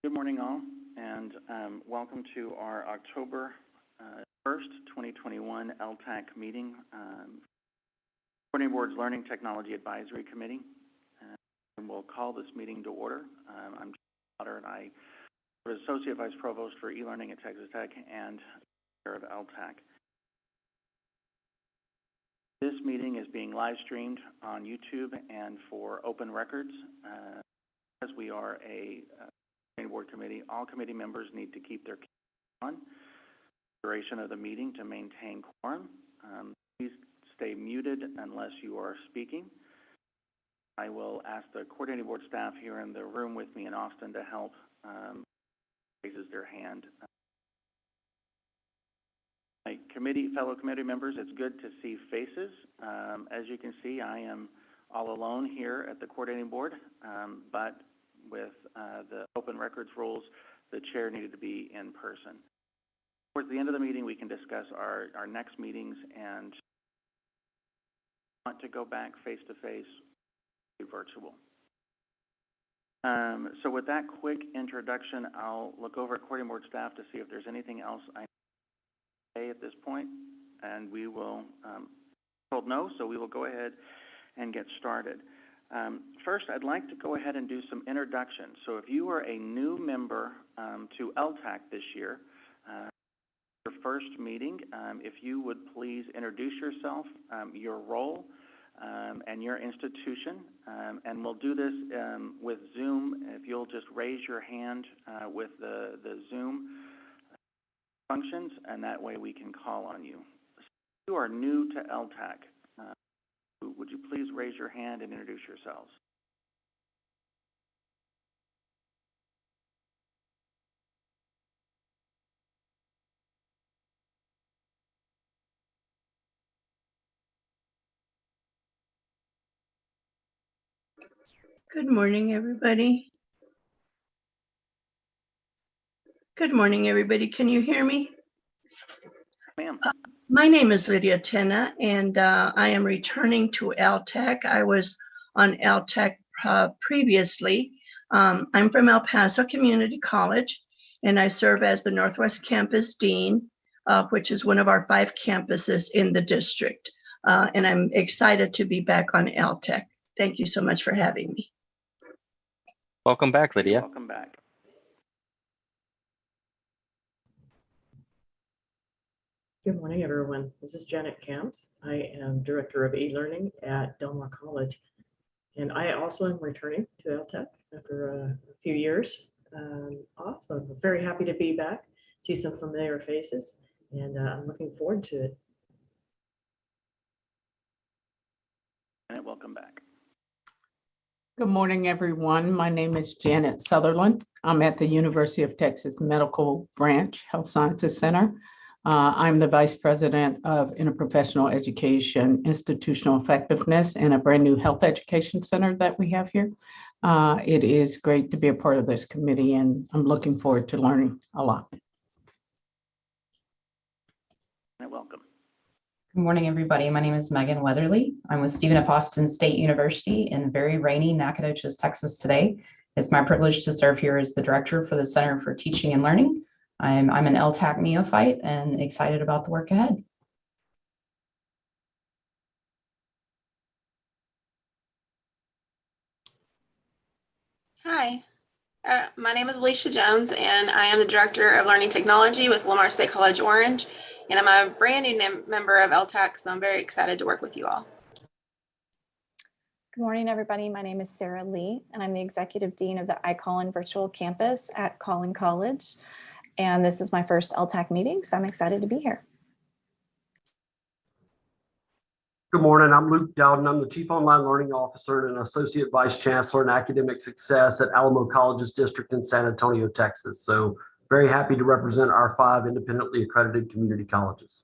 Good morning, all, and welcome to our October 1st, 2021 LTAC meeting, Coordinating Board's Learning Technology Advisory Committee. And we'll call this meeting to order. I'm John Potter, and I am Associate Vice Provost for e-learning at Texas Tech and chair of LTAC. This meeting is being live streamed on YouTube and for open records. As we are a Board committee, all committee members need to keep their cameras on duration of the meeting to maintain quorum. Please stay muted unless you are speaking. I will ask the coordinating board staff here in the room with me in Austin to help raises their hand. My fellow committee members, it's good to see faces. As you can see, I am all alone here at the coordinating board, but with the open records rules, the chair needed to be in person. Towards the end of the meeting, we can discuss our next meetings, and want to go back face-to-face, virtual. So with that quick introduction, I'll look over at coordinating board staff to see if there's anything else I need to say at this point, and we will, told no, so we will go ahead and get started. First, I'd like to go ahead and do some introductions. So if you are a new member to LTAC this year, your first meeting, if you would please introduce yourself, your role, and your institution, and we'll do this with Zoom. If you'll just raise your hand with the Zoom functions, and that way we can call on you. If you are new to LTAC, would you please raise your hand and introduce yourselves? Good morning, everybody. Good morning, everybody. Can you hear me? Ma'am. My name is Lydia Tena, and I am returning to LTAC. I was on LTAC previously. I'm from El Paso Community College, and I serve as the Northwest Campus Dean, which is one of our 5 campuses in the district. And I'm excited to be back on LTAC. Thank you so much for having me. Welcome back, Lydia. Welcome back. Good morning, everyone. This is Janet Camps. I am Director of E-Learning at Del Mar College, and I also am returning to LTAC after a few years. Awesome. I'm very happy to be back, see some familiar faces, and I'm looking forward to it. And welcome back. Good morning, everyone. My name is Janet Sutherland. I'm at the University of Texas Medical Branch Health Sciences Center. I'm the Vice President of Interprofessional Education, Institutional Effectiveness, and a brand new health education center that we have here. It is great to be a part of this committee, and I'm looking forward to learning a lot. And welcome. Good morning, everybody. My name is Megan Weatherly. I'm with Stephen F. Austin State University in very rainy Nacogdoches, Texas today. It's my privilege to serve here as the director for the Center for Teaching and Learning. I'm an LTAC neophyte and excited about the work ahead. Hi, my name is Alicia Jones, and I am the Director of Learning Technology with Lamar State College Orange, and I'm a brand new member of LTAC, so I'm very excited to work with you all. Good morning, everybody. My name is Sarah Lee, and I'm the Executive Dean of the iCallin Virtual Campus at Collin College. And this is my first LTAC meeting, so I'm excited to be here. Good morning, I'm Luke Dowden. I'm the Chief Online Learning Officer and an Associate Vice Chancellor in Academic Success at Alamo Colleges District in San Antonio, Texas. So very happy to represent our 5 independently accredited community colleges.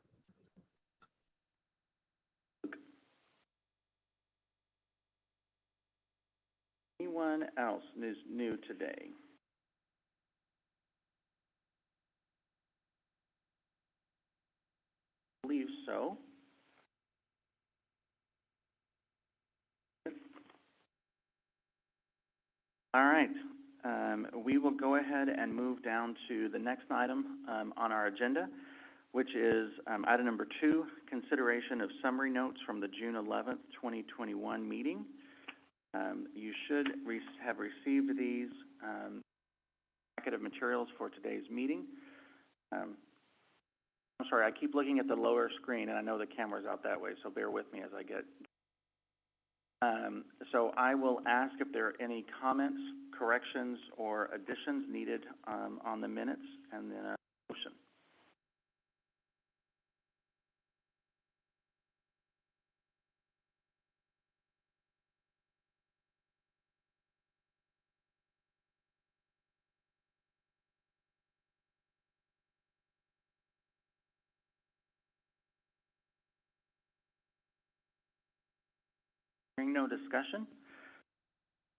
Anyone else is new today? I believe so. All right. we will go ahead and move down to the next item on our agenda, which is item number 2, consideration of summary notes from the June 11th, 2021 meeting. You should have received these packet of materials for today's meeting. I'm sorry, I keep looking at the lower screen, and I know the camera's out that way, so bear with me as I get. So I will ask if there are any comments, corrections, or additions needed on the minutes, and then a motion. Hearing no discussion,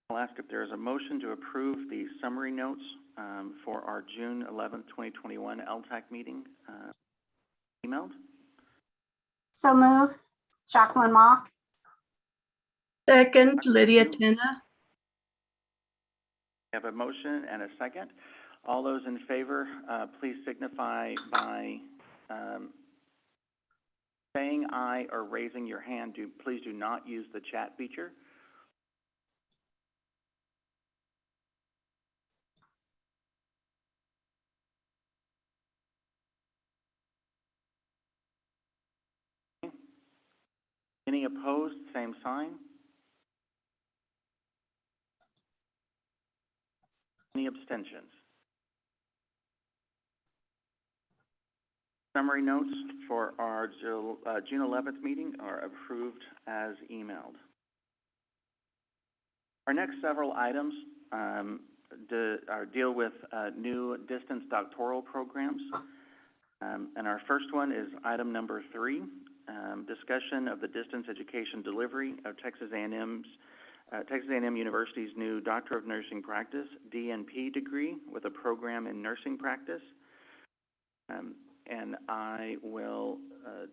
I'll ask if there is a motion to approve the summary notes for our June 11th, 2021 LTAC meeting emailed. So move. Jacqueline Mock. Second, Lydia Tenna. We have a motion and a second. All those in favor, please signify by saying aye or raising your hand. Please do not use the chat feature. Any opposed, same sign. Any abstentions? Summary notes for our June 11th meeting are approved as emailed. Our next several items deal with new distance doctoral programs. And our first one is item number 3, discussion of the distance education delivery of Texas A&M University's new Doctor of Nursing Practice, DNP degree with a program in nursing practice. And I will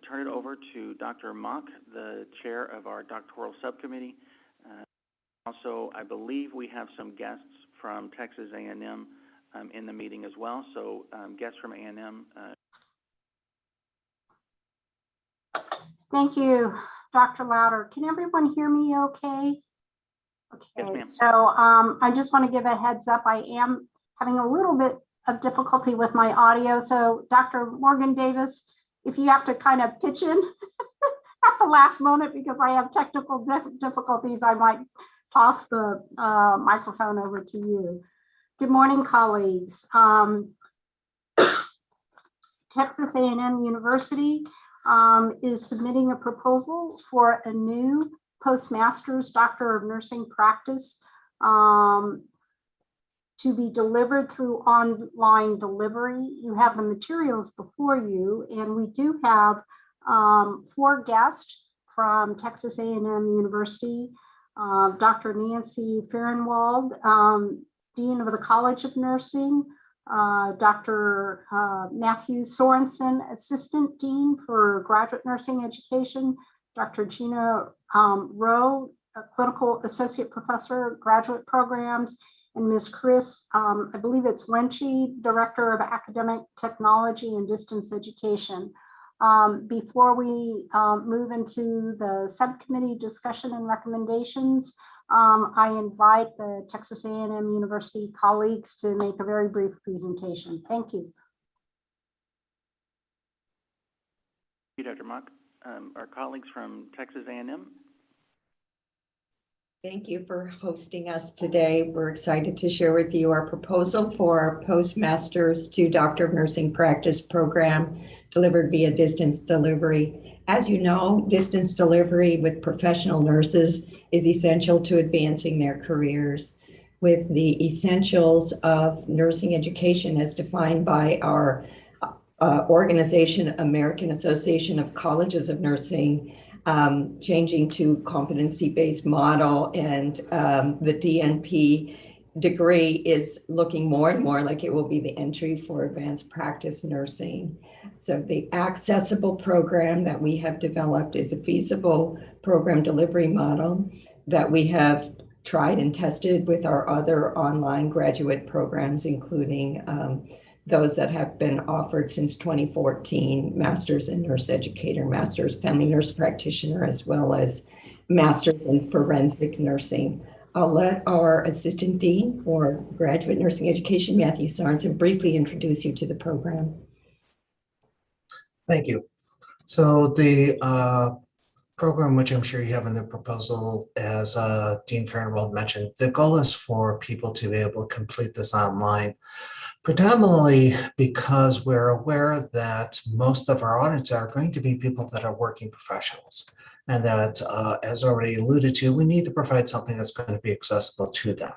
turn it over to Dr. Mock, the chair of our doctoral subcommittee. Also, I believe we have some guests from Texas A&M in the meeting as well. So guests from A&M. Thank you, Dr. Louder. Can everyone hear me okay? Okay, Yes, ma'am. so I just want to give a heads up. I am having a little bit of difficulty with my audio. So Dr. Morgan Davis, if you have to kind of pitch in at the last moment because I have technical difficulties, I might toss the microphone over to you. Good morning, colleagues. Texas A&M University is submitting a proposal for a new postmaster's Doctor of Nursing practice to be delivered through online delivery. You have the materials before you, and we do have 4 guests from Texas A&M University. Dr. Nancy Fehrenwald, Dean of the College of Nursing, Dr. Matthew Sorensen, Assistant Dean for Graduate Nursing Education, Dr. Gina Rowe, Clinical Associate Professor, Graduate Programs, and Ms. Chris, I believe it's Wenchi, Director of Academic Technology and Distance Education. Before we move into the subcommittee discussion and recommendations, I invite the Texas A&M University colleagues to make a very brief presentation. Thank you. Thank you, Dr. Mock. Our colleagues from Texas A&M. Thank you for hosting us today. We're excited to share with you our proposal for our Postmasters to Doctor of Nursing Practice program delivered via distance delivery. As you know, distance delivery with professional nurses is essential to advancing their careers. With the essentials of nursing education as defined by our organization, American Association of Colleges of Nursing, changing to competency-based model, and the DNP degree is looking more and more like it will be the entry for advanced practice nursing. So the accessible program that we have developed is a feasible program delivery model that we have tried and tested with our other online graduate programs, including those that have been offered since 2014, Masters in Nurse Educator, Masters Family Nurse Practitioner, as well as Masters in Forensic Nursing. I'll let our Assistant Dean for Graduate Nursing Education, Matthew Sorensen, briefly introduce you to the program. Thank you. So the program, which I'm sure you have in the proposal, as Dean Farnwell mentioned, the goal is for people to be able to complete this online, predominantly because we're aware that most of our audits are going to be people that are working professionals. And that, as already alluded to, we need to provide something that's going to be accessible to them.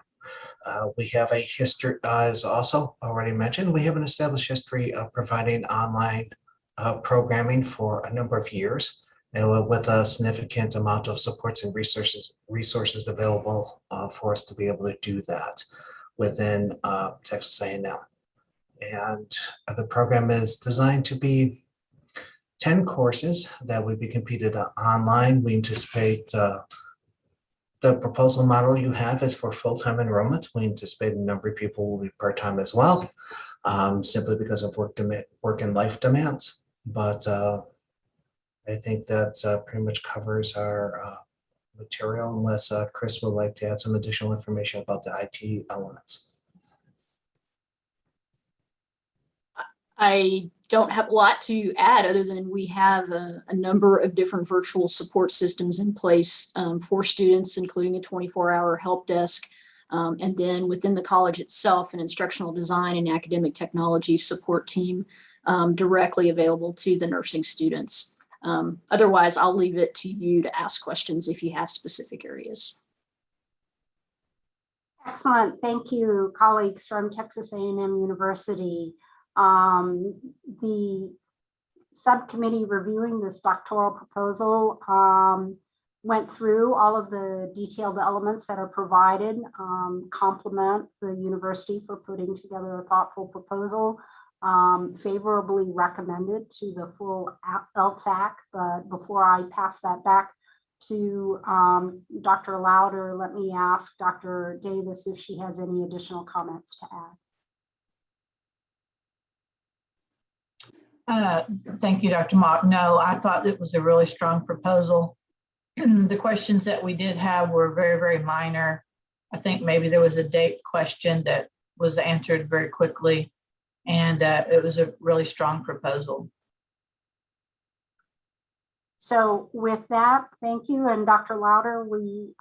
We have a history, as also already mentioned, we have an established history of providing online programming for a number of years, and with a significant amount of supports and resources available for us to be able to do that within Texas A&M. And the program is designed to be 10 courses that would be competed online. We anticipate the proposal model you have is for full-time enrollment. We anticipate a number of people will be part-time as well, simply because of work and life demands. But I think that pretty much covers our material, unless Chris would like to add some additional information about the IT elements. I don't have a lot to add other than we have a number of different virtual support systems in place for students, including a 24-hour help desk. And then within the college itself, an instructional design and academic technology support team directly available to the nursing students. Otherwise, I'll leave it to you to ask questions if you have specific areas. Excellent. Thank you, colleagues from Texas A&M University. The subcommittee reviewing this doctoral proposal went through all of the detailed elements that are provided, compliment the university for putting together a thoughtful proposal, favorably recommended to the full LTAC. But before I pass that back to Dr. Louder, let me ask Dr. Davis if she has any additional comments to add. Thank you, Dr. Mock. No, I thought it was a really strong proposal. The questions that we did have were very, very minor. I think maybe there was a date question that was answered very quickly, and it was a really strong proposal. So with that, thank you. And Dr. Louder, we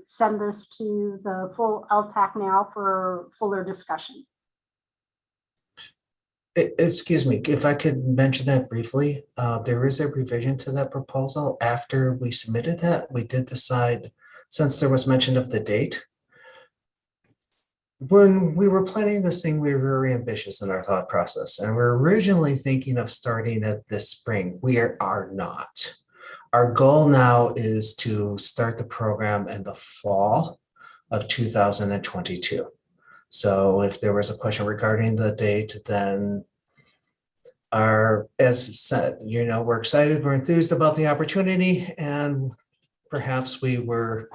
send this to the full LTAC now for fuller discussion. Excuse me, if I could mention that briefly, there is a revision to that proposal. After we submitted that, we did decide, since there was mention of the date, when we were planning this thing, we were very ambitious in our thought process, and we're originally thinking of starting it this spring. We are not. Our goal now is to start the program in the fall of 2022. So if there was a question regarding the date, then as said, we're excited, we're enthused about the opportunity, and perhaps we were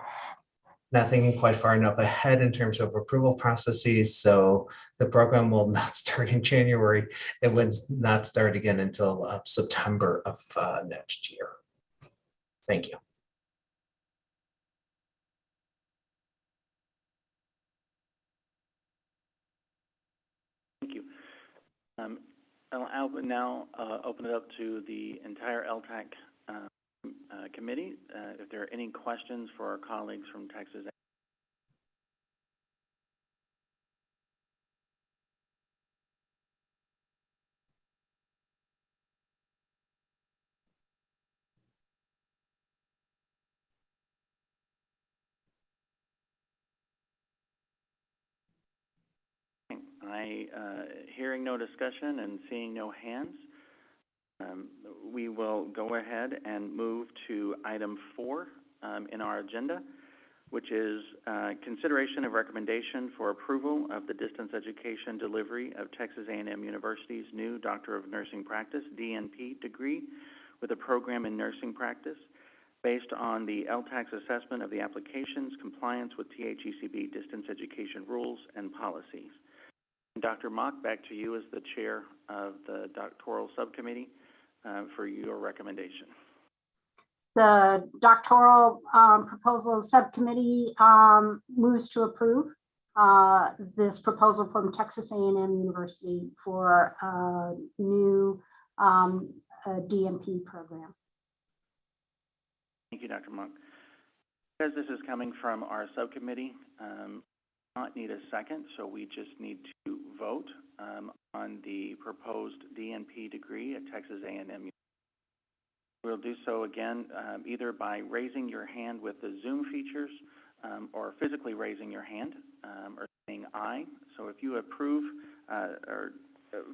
not thinking quite far enough ahead in terms of approval processes. So the program will not start in January. It will not start again until September of next year. Thank you. Thank you. I'll now open it up to the entire LTAC committee. If there are any questions for our colleagues from Texas. Hearing no discussion and seeing no hands, we will go ahead and move to item 4 in our agenda, which is consideration of recommendation for approval of the distance education delivery of Texas A&M University's new Doctor of Nursing Practice, DNP degree with a program in nursing practice. based on the LTAC's assessment of the applications, compliance with THECB distance education rules and policies. Dr. Mock, back to you as the chair of the doctoral subcommittee for your recommendation. The doctoral proposal subcommittee moves to approve this proposal from Texas A&M University for a new DNP program. Thank you, Dr. Mock. Because this is coming from our subcommittee, not need a second, so we just need to vote on the proposed DNP degree at Texas A&M. We'll do so again either by raising your hand with the Zoom features or physically raising your hand or saying aye. So if you approve or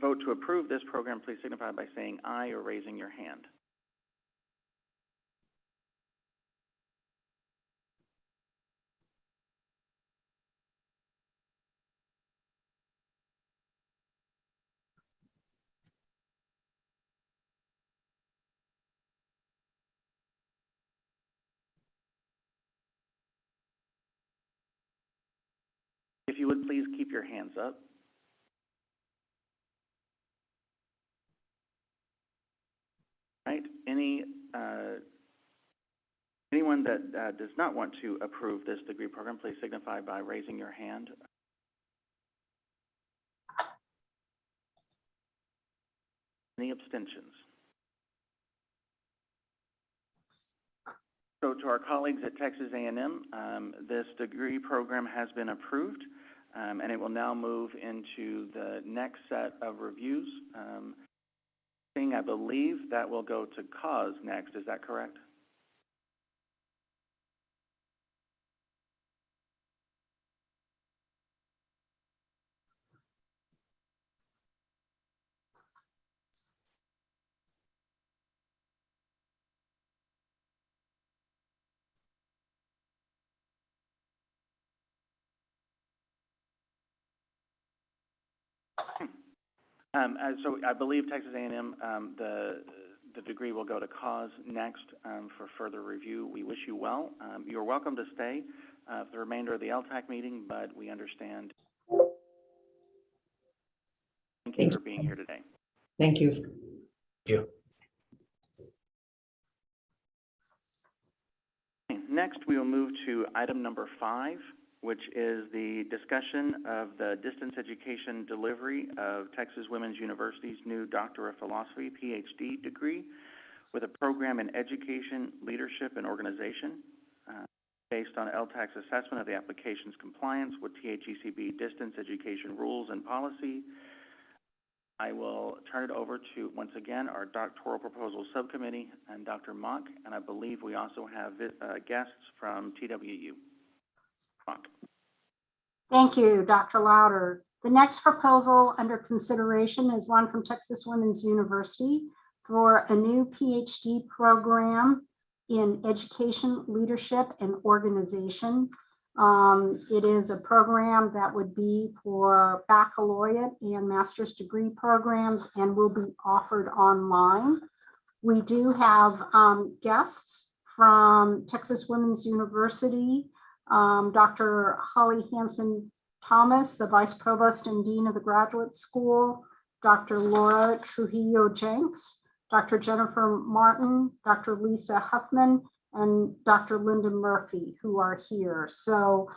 vote to approve this program, please signify by saying aye or raising your hand. If you would please keep your hands up. Right. Anyone that does not want to approve this degree program, please signify by raising your hand. Any abstentions? So to our colleagues at Texas A&M, this degree program has been approved, and it will now move into the next set of reviews. I believe that will go to cause next. Is that correct? So I believe Texas A&M, the degree will go to cause next for further review. We wish you well. You're welcome to stay for the remainder of the LTAC meeting, but we understand. Thank you for being here today. Thank you. Thank you. Next, we will move to item number 5, which is the discussion of the distance education delivery of Texas Women's University's new Doctor of Philosophy, PhD degree with a program in education, leadership, and organization based on LTAC's assessment of the application's compliance with THECB distance education rules and policy. I will turn it over to, once again, our doctoral proposal subcommittee and Dr. Mock, and I believe we also have guests from TWU. Mock. Thank you, Dr. Louder. The next proposal under consideration is one from Texas Women's University for a new PhD program in education, leadership, and organization. It is a program that would be for baccalaureate and master's degree programs and will be offered online. We do have guests from Texas Women's University, Dr. Holly Hanson-Thomas, the Vice Provost and Dean of the Graduate School, Dr. Laura Trujillo-Jenks, Dr. Jennifer Martin, Dr. Lisa Huffman, and Dr. Linda Murphy, who are here. So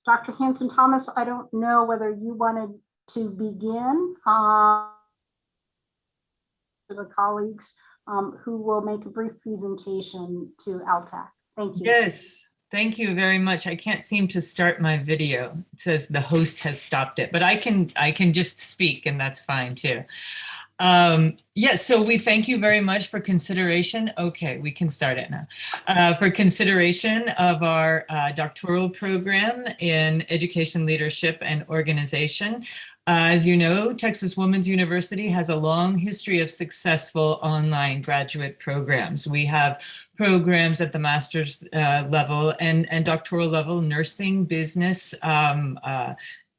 Dr. Hanson-Thomas, I don't know whether you wanted to begin the colleagues who will make a brief presentation to LTAC. Thank you. Yes, thank you very much. I can't seem to start my video. It says the host has stopped it, but I can just speak, and that's fine too. Yes, so we thank you very much for consideration. Okay, we can start it now. For consideration of our doctoral program in education, leadership, and organization. As you know, Texas Women's University has a long history of successful online graduate programs. We have programs at the master's level and doctoral level, nursing, business,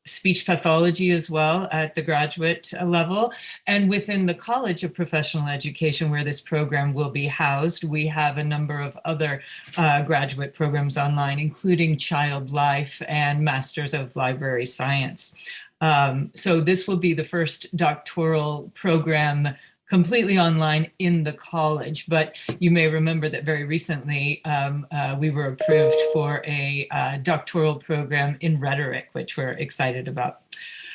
speech pathology as well at the graduate level. And within the College of Professional Education, where this program will be housed, we have a number of other graduate programs online, including Child Life and Masters of Library Science. So this will be the first doctoral program completely online in the college, but you may remember that very recently we were approved for a doctoral program in rhetoric, which we're excited about.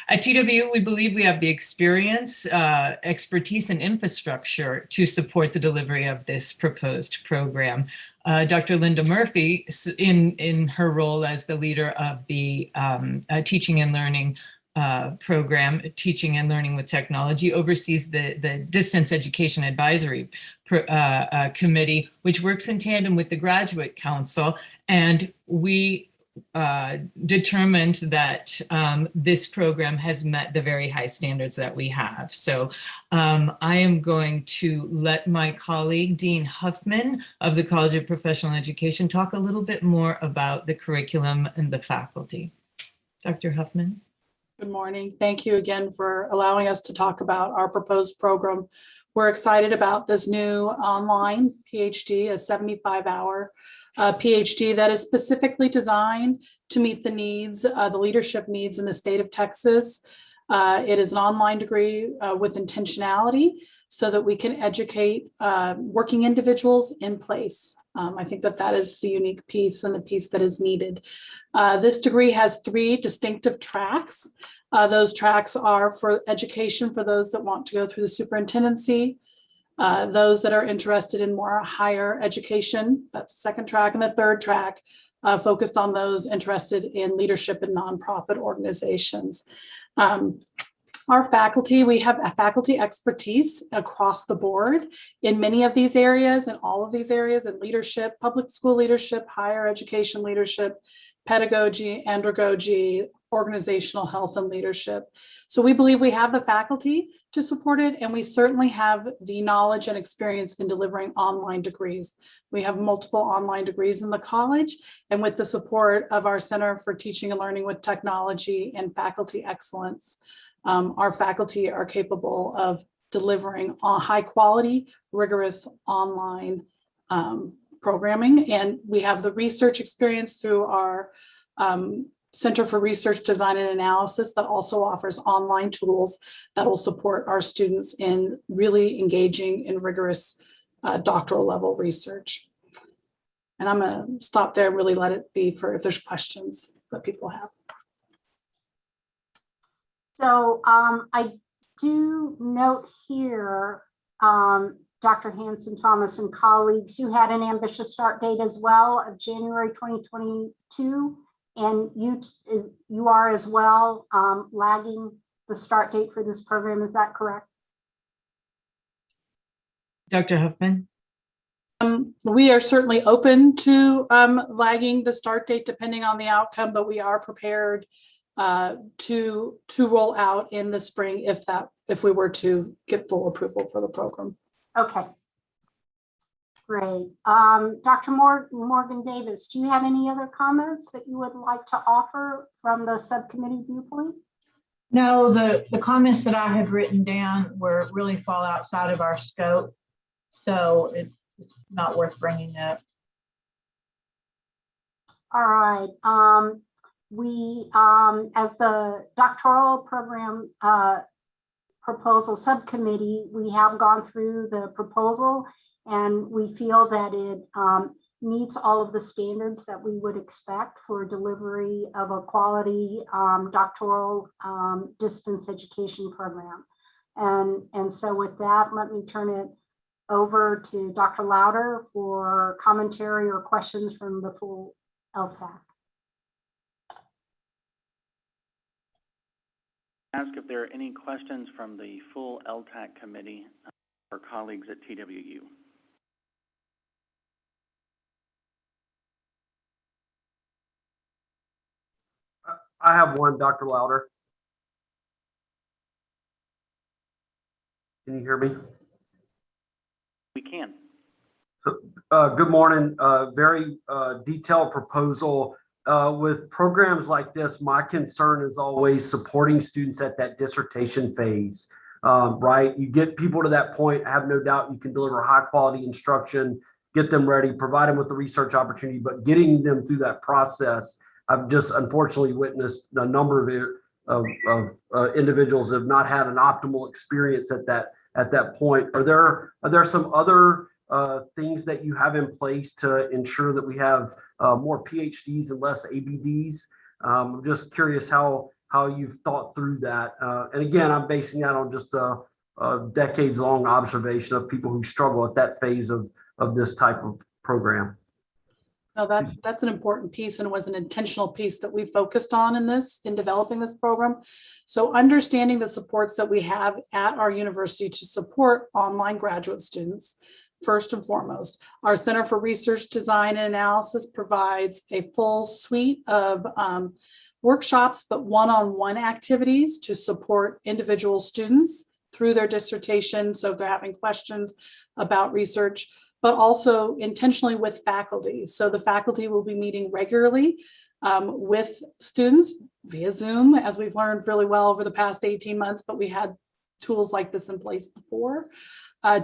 At TWU, we believe we have the experience, expertise, and infrastructure to support the delivery of this proposed program. Dr. Linda Murphy, in her role as the leader of the Teaching and Learning program, Teaching and Learning with Technology, oversees the Distance Education Advisory Committee, which works in tandem with the Graduate Council. And we determined that this program has met the very high standards that we have. So I am going to let my colleague, Dean Huffman of the College of Professional Education, talk a little bit more about the curriculum and the faculty. Dr. Huffman. Good morning. Thank you again for allowing us to talk about our proposed program. We're excited about this new online PhD, a 75-hour PhD that is specifically designed to meet the needs, the leadership needs in the state of Texas. It is an online degree with intentionality so that we can educate working individuals in place. I think that is the unique piece and the piece that is needed. This degree has 3 distinctive tracks. Those tracks are for education for those that want to go through the superintendency, those that are interested in more higher education, that's the second track, and the third track focused on those interested in leadership in nonprofit organizations. Our faculty, we have a faculty expertise across the board in many of these areas and all of these areas in leadership, public school leadership, higher education leadership, pedagogy, andragogy, organizational health and leadership. So we believe we have the faculty to support it, and we certainly have the knowledge and experience in delivering online degrees. We have multiple online degrees in the college, and with the support of our Center for Teaching and Learning with Technology and Faculty Excellence, our faculty are capable of delivering high quality, rigorous online programming. And we have the research experience through our Center for Research Design and Analysis that also offers online tools that will support our students in really engaging in rigorous doctoral level research. And I'm going to stop there and really let it be for if there's questions that people have. So I do note here, Dr. Hanson, Thomas, and colleagues, you had an ambitious start date as well of January 2022, and you are as well lagging the start date for this program. Is that correct? Dr. Huffman? We are certainly open to lagging the start date depending on the outcome, but we are prepared to roll out in the spring if we were to get full approval for the program. Okay. Great. Dr. Morgan Davis, do you have any other comments that you would like to offer from the subcommittee viewpoint? No, the comments that I had written down really fall outside of our scope, so it's not worth bringing up. All right. We, as the doctoral program proposal subcommittee, we have gone through the proposal, and we feel that it meets all of the standards that we would expect for delivery of a quality doctoral distance education program. And so with that, let me turn it over to Dr. Louder for commentary or questions from the full LTAC. Ask if there are any questions from the full LTAC committee or colleagues at TWU. I have one, Dr. Louder. Can you hear me? We can. So, good morning. Very detailed proposal. with programs like this, my concern is always supporting students at that dissertation phase, right? You get people to that point, I have no doubt you can deliver high quality instruction, get them ready, provide them with the research opportunity, but getting them through that process, I've just unfortunately witnessed a number of individuals that have not had an optimal experience at that point. Are there some other things that you have in place to ensure that we have more PhDs and less ABDs? I'm just curious how you've thought through that. And again, I'm basing that on just a decades-long observation of people who struggle at that phase of this type of program. No, that's an important piece, and was an intentional piece that we focused on in developing this program. So understanding the supports that we have at our university to support online graduate students, first and foremost. Our Center for Research Design and Analysis provides a full suite of workshops, but one-on-one activities to support individual students through their dissertation. So if they're having questions about research, but also intentionally with faculty. So the faculty will be meeting regularly with students via Zoom, as we've learned really well over the past 18 months, but we had tools like this in place before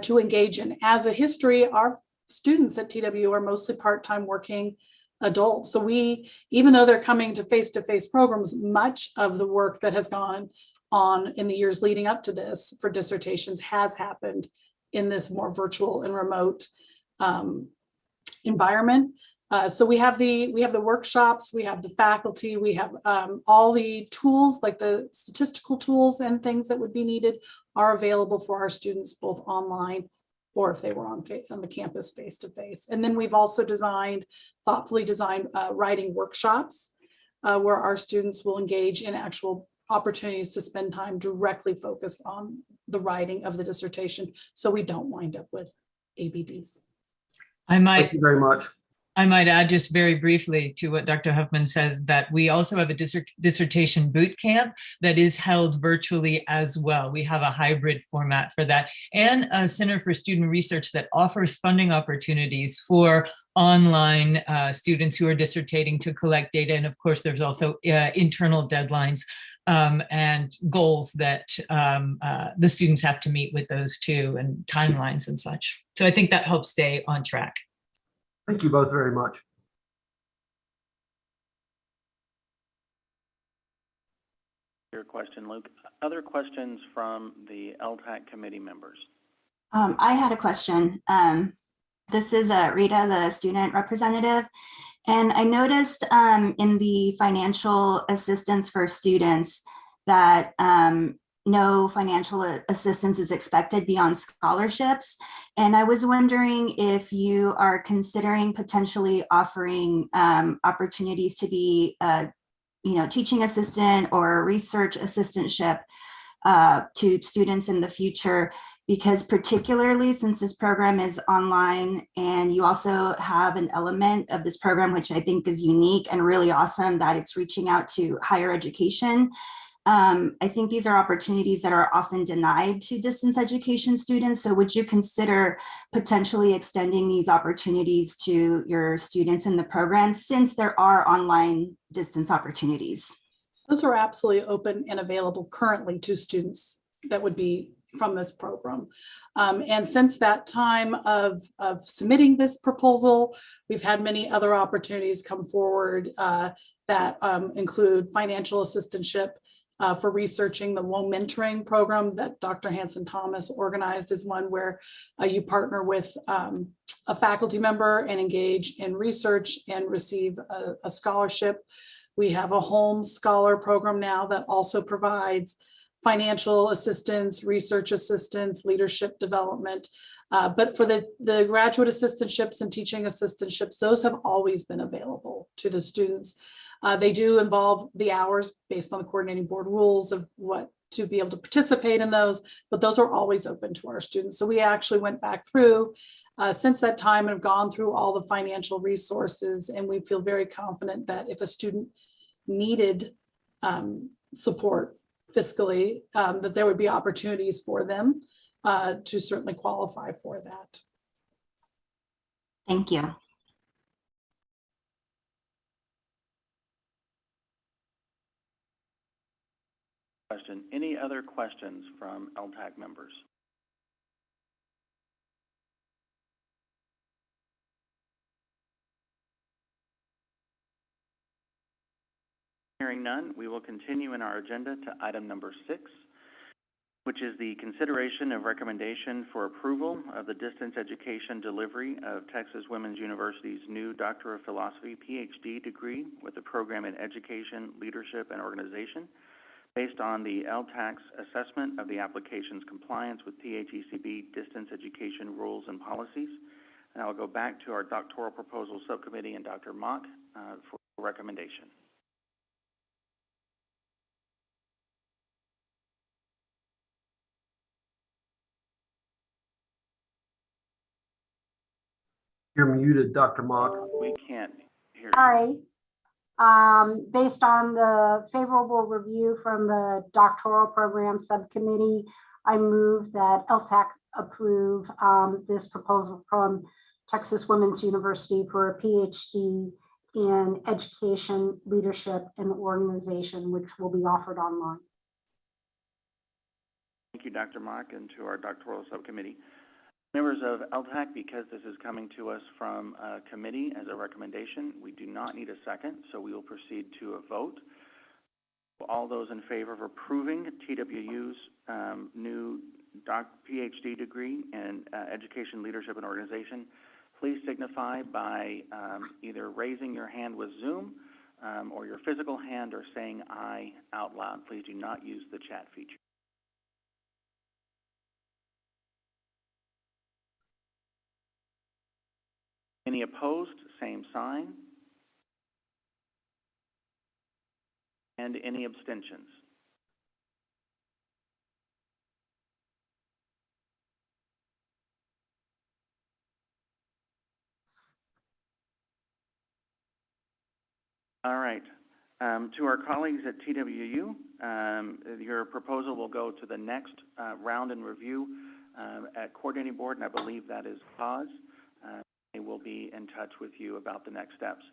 to engage in. As a history, our students at TW are mostly part-time working adults. So even though they're coming to face-to-face programs, much of the work that has gone on in the years leading up to this for dissertations has happened in this more virtual and remote environment. So we have the workshops, we have the faculty, we have all the tools, like the statistical tools and things that would be needed are available for our students, both online or if they were on the campus face-to-face. And then we've also thoughtfully designed writing workshops where our students will engage in actual opportunities to spend time directly focused on the writing of the dissertation, so we don't wind up with ABDs. Thank you very much. I might add just very briefly to what Dr. Huffman says, that we also have a dissertation boot camp that is held virtually as well. We have a hybrid format for that, and a Center for Student Research that offers funding opportunities for online students who are dissertating to collect data. And of course, there's also internal deadlines and goals that the students have to meet with those too, and timelines and such. So I think that helps stay on track. Thank you both very much. Your question, Luke. Other questions from the LTAC committee members? I had a question. This is Rita, the student representative. And I noticed in the financial assistance for students that no financial assistance is expected beyond scholarships. And I was wondering if you are considering potentially offering opportunities to be teaching assistant or research assistantship to students in the future, because particularly since this program is online and you also have an element of this program, which I think is unique and really awesome, that it's reaching out to higher education. I think these are opportunities that are often denied to distance education students. So would you consider potentially extending these opportunities to your students in the program, since there are online distance opportunities? Those are absolutely open and available currently to students that would be from this program. And since that time of submitting this proposal, we've had many other opportunities come forward that include financial assistantship for researching the WOE mentoring program that Dr. Hanson Thomas organized, is one where you partner with a faculty member and engage in research and receive a scholarship. We have a home scholar program now that also provides financial assistance, research assistance, leadership development. But for the graduate assistantships and teaching assistantships, those have always been available to the students. They do involve the hours based on the coordinating board rules of what to be able to participate in those, but those are always open to our students. So we actually went back through since that time and have gone through all the financial resources, and we feel very confident that if a student needed support fiscally, that there would be opportunities for them to certainly qualify for that. Thank you. question. Any other questions from LTAC members? Hearing none, we will continue in our agenda to item number 6, which is the consideration of recommendation for approval of the distance education delivery of Texas Women's University's new Doctor of Philosophy PhD degree with a program in education, leadership, and organization based on the LTAC's assessment of the application's compliance with THECB distance education rules and policies. And I'll go back to our Doctoral Proposal Subcommittee and Dr. Mock for recommendation. You're muted, Dr. Mock. We can't hear you. Sorry. Based on the favorable review from the Doctoral Program Subcommittee, I move that LTAC approve this proposal from Texas Women's University for a PhD in education, leadership, and organization, which will be offered online. Thank you, Dr. Mock, and to our Doctoral Subcommittee. Members of LTAC, because this is coming to us from a committee as a recommendation, we do not need a second, so we will proceed to a vote. All those in favor of approving TWU's new PhD degree in education, leadership, and organization, please signify by either raising your hand with Zoom or your physical hand or saying aye out loud. Please do not use the chat feature. Any opposed, same sign. And any abstentions? All right. To our colleagues at TWU, your proposal will go to the next round in review at coordinating board, and I believe that is Paz. They will be in touch with you about the next steps.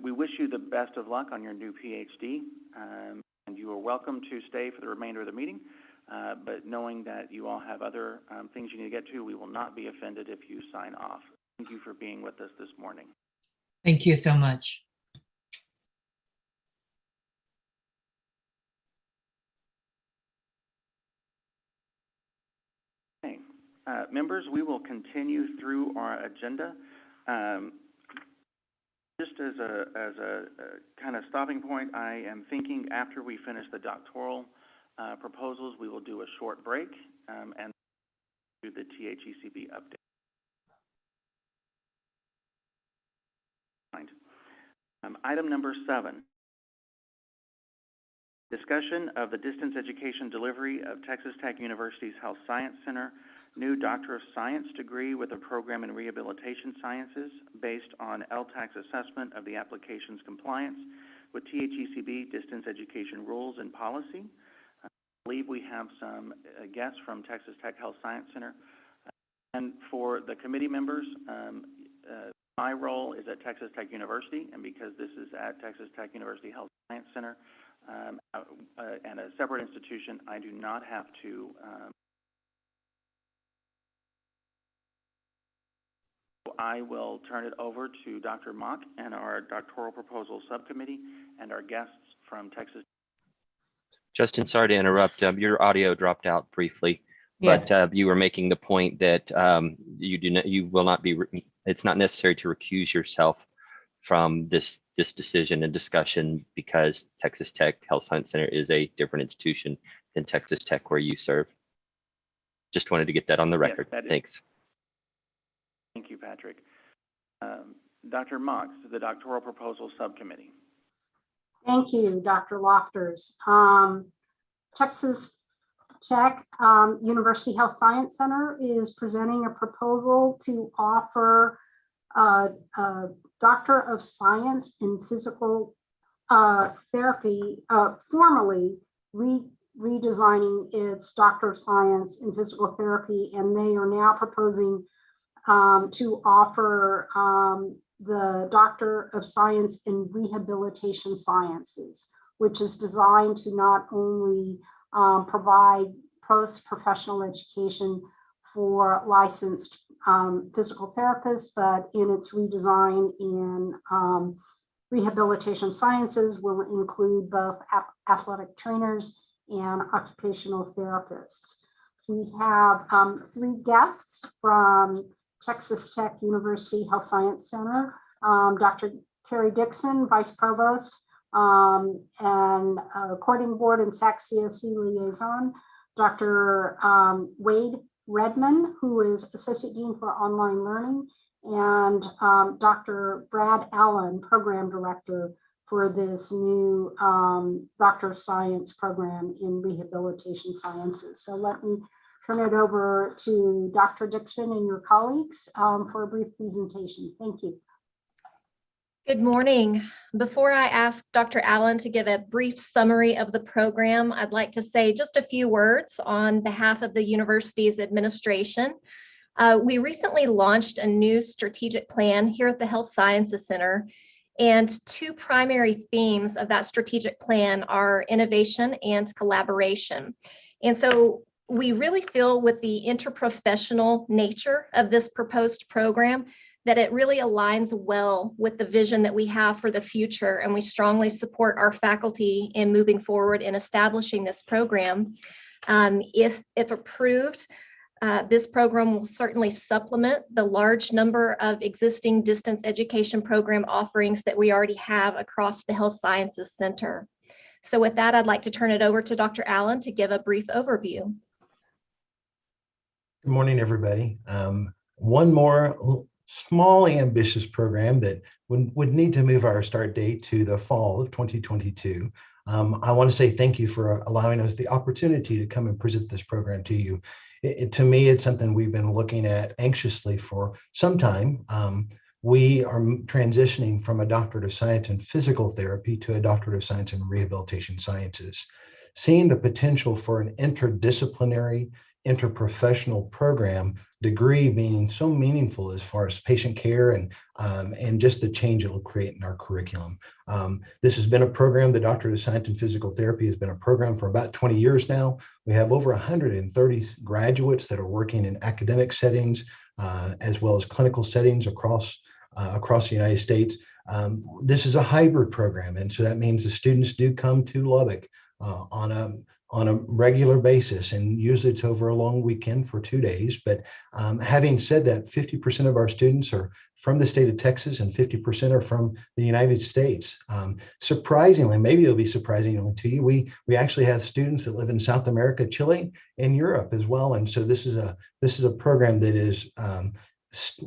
We wish you the best of luck on your new PhD, and you are welcome to stay for the remainder of the meeting, but knowing that you all have other things you need to get to, we will not be offended if you sign off. Thank you for being with us this morning. Thank you so much. Okay. Members, we will continue through our agenda. Just as a kind of stopping point, I am thinking after we finish the doctoral proposals, we will do a short break and do the THECB update. Item number 7, discussion of the distance education delivery of Texas Tech University's Health Science Center new Doctor of Science degree with a program in Rehabilitation Sciences based on LTAC's assessment of the application's compliance with THECB distance education rules and policy. I believe we have some guests from Texas Tech Health Science Center. And for the committee members, my role is at Texas Tech University, and because this is at Texas Tech University Health Science Center and a separate institution, I do not have to I will turn it over to Dr. Mock and our Doctoral Proposal Subcommittee and our guests from Texas. Justin, sorry to interrupt. Your audio dropped out briefly, Yes. but you were making the point that you will not be. It's not necessary to recuse yourself from this decision and discussion because Texas Tech Health Science Center is a different institution than Texas Tech where you serve. Just wanted to get that on the record. Yes, Thanks. Thank you, Patrick. Dr. Mock, to the Doctoral Proposal Subcommittee. Thank you, Dr. Lofters. Texas Tech University Health Science Center is presenting a proposal to offer a Doctor of Science in Physical Therapy, formally redesigning its Doctor of Science in Physical Therapy, and they are now proposing to offer the Doctor of Science in Rehabilitation Sciences, which is designed to not only provide post-professional education for licensed physical therapists, but in its redesign in rehabilitation sciences will include both athletic trainers and occupational therapists. We have 3 guests from Texas Tech University Health Science Center, Dr. Carrie Dixon, Vice Provost, and Recording Board and SAC COC Liaison, Dr. Wade Redman, who is Associate Dean for Online Learning, and Dr. Brad Allen, Program Director for this new Doctor of Science program in Rehabilitation Sciences. So let me turn it over to Dr. Dixon and your colleagues for a brief presentation. Thank you. Good morning. Before I ask Dr. Allen to give a brief summary of the program, I'd like to say just a few words on behalf of the university's administration. We recently launched a new strategic plan here at the Health Sciences Center, and 2 primary themes of that strategic plan are innovation and collaboration. And so we really feel with the interprofessional nature of this proposed program that it really aligns well with the vision that we have for the future, and we strongly support our faculty in moving forward in establishing this program. If approved, this program will certainly supplement the large number of existing distance education program offerings that we already have across the Health Sciences Center. So with that, I'd like to turn it over to Dr. Allen to give a brief overview. Good morning, everybody. One more small ambitious program that would need to move our start date to the fall of 2022. I want to say thank you for allowing us the opportunity to come and present this program to you. To me, it's something we've been looking at anxiously for some time. We are transitioning from a doctorate of science in physical therapy to a doctorate of science in rehabilitation sciences. Seeing the potential for an interdisciplinary, interprofessional program degree being so meaningful as far as patient care and just the change it will create in our curriculum. This has been a program, the Doctorate of Science in Physical Therapy has been a program for about 20 years now. We have over 130 graduates that are working in academic settings as well as clinical settings across the United States. This is a hybrid program, and so that means the students do come to Lubbock on a regular basis, and usually it's over a long weekend for 2 days. But having said that, 50% of our students are from the state of Texas and 50% are from the United States. Surprisingly, maybe it'll be surprising to you, we actually have students that live in South America, Chile, and Europe as well. And so this is a program that is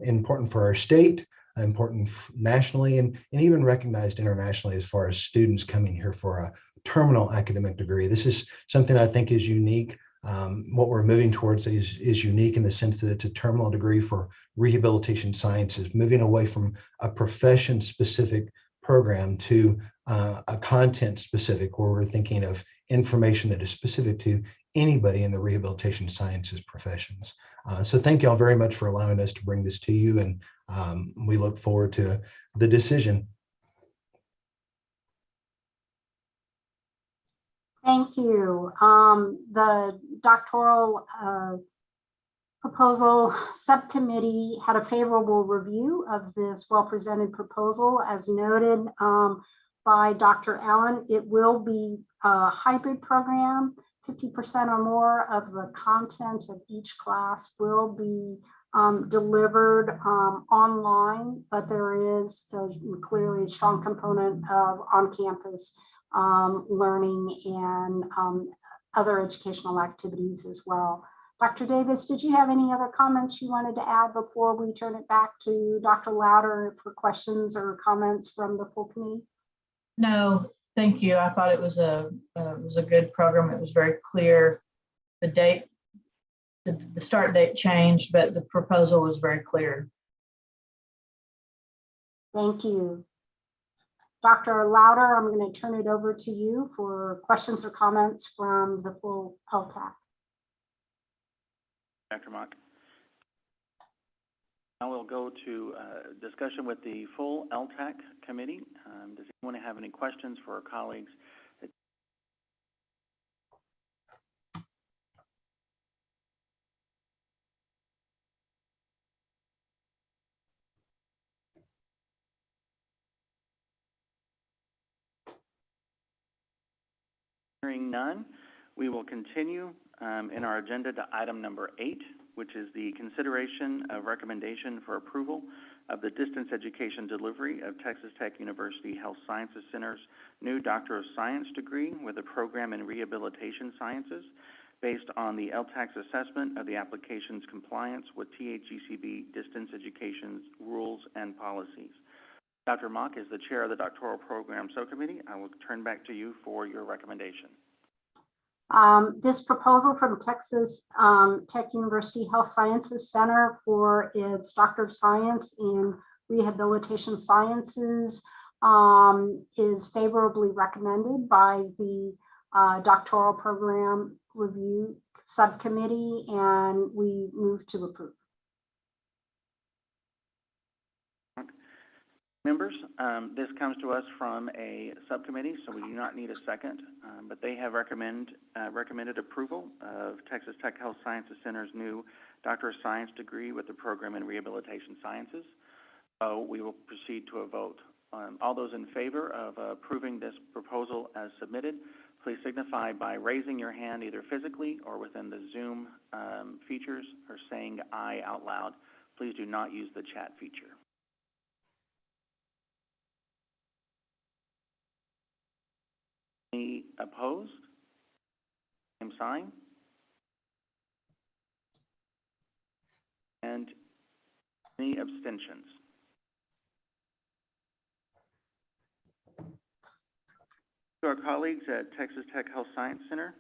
important for our state, important nationally, and even recognized internationally as far as students coming here for a terminal academic degree. This is something I think is unique. What we're moving towards is unique in the sense that it's a terminal degree for rehabilitation sciences, moving away from a profession-specific program to a content-specific, where we're thinking of information that is specific to anybody in the rehabilitation sciences professions. So thank you all very much for allowing us to bring this to you, and we look forward to the decision. Thank you. The Doctoral Proposal Subcommittee had a favorable review of this well-presented proposal. As noted by Dr. Allen, it will be a hybrid program. 50% or more of the content of each class will be delivered online, but there is clearly a strong component of on-campus learning and other educational activities as well. Dr. Davis, did you have any other comments you wanted to add before we turn it back to Dr. Louder for questions or comments from the full committee? No, thank you. I thought it was a good program. It was very clear. The date, the start date changed, but the proposal was very clear. Thank you. Dr. Louder, I'm going to turn it over to you for questions or comments from the full LTAC. Dr. Mock. Now we'll go to discussion with the full LTAC committee. Does anyone have any questions for our colleagues? Hearing none, we will continue in our agenda to item number 8, which is the consideration of recommendation for approval of the distance education delivery of Texas Tech University Health Sciences Center's new Doctor of Science degree with a program in Rehabilitation Sciences based on the LTAC's assessment of the application's compliance with THGCB distance education's rules and policies. Dr. Mock is the chair of the Doctoral Program Subcommittee. I will turn back to you for your recommendation. This proposal from Texas Tech University Health Sciences Center for its Doctor of Science in Rehabilitation Sciences is favorably recommended by the Doctoral Program Review Subcommittee, and we move to approve. Members, this comes to us from a subcommittee, so we do not need a second, but they have recommended approval of Texas Tech Health Sciences Center's new Doctor of Science degree with the program in Rehabilitation Sciences. So we will proceed to a vote. All those in favor of approving this proposal as submitted, please signify by raising your hand either physically or within the Zoom features or saying aye out loud. Please do not use the chat feature. Any opposed? Same sign. And any abstentions? To our colleagues at Texas Tech Health Science Center,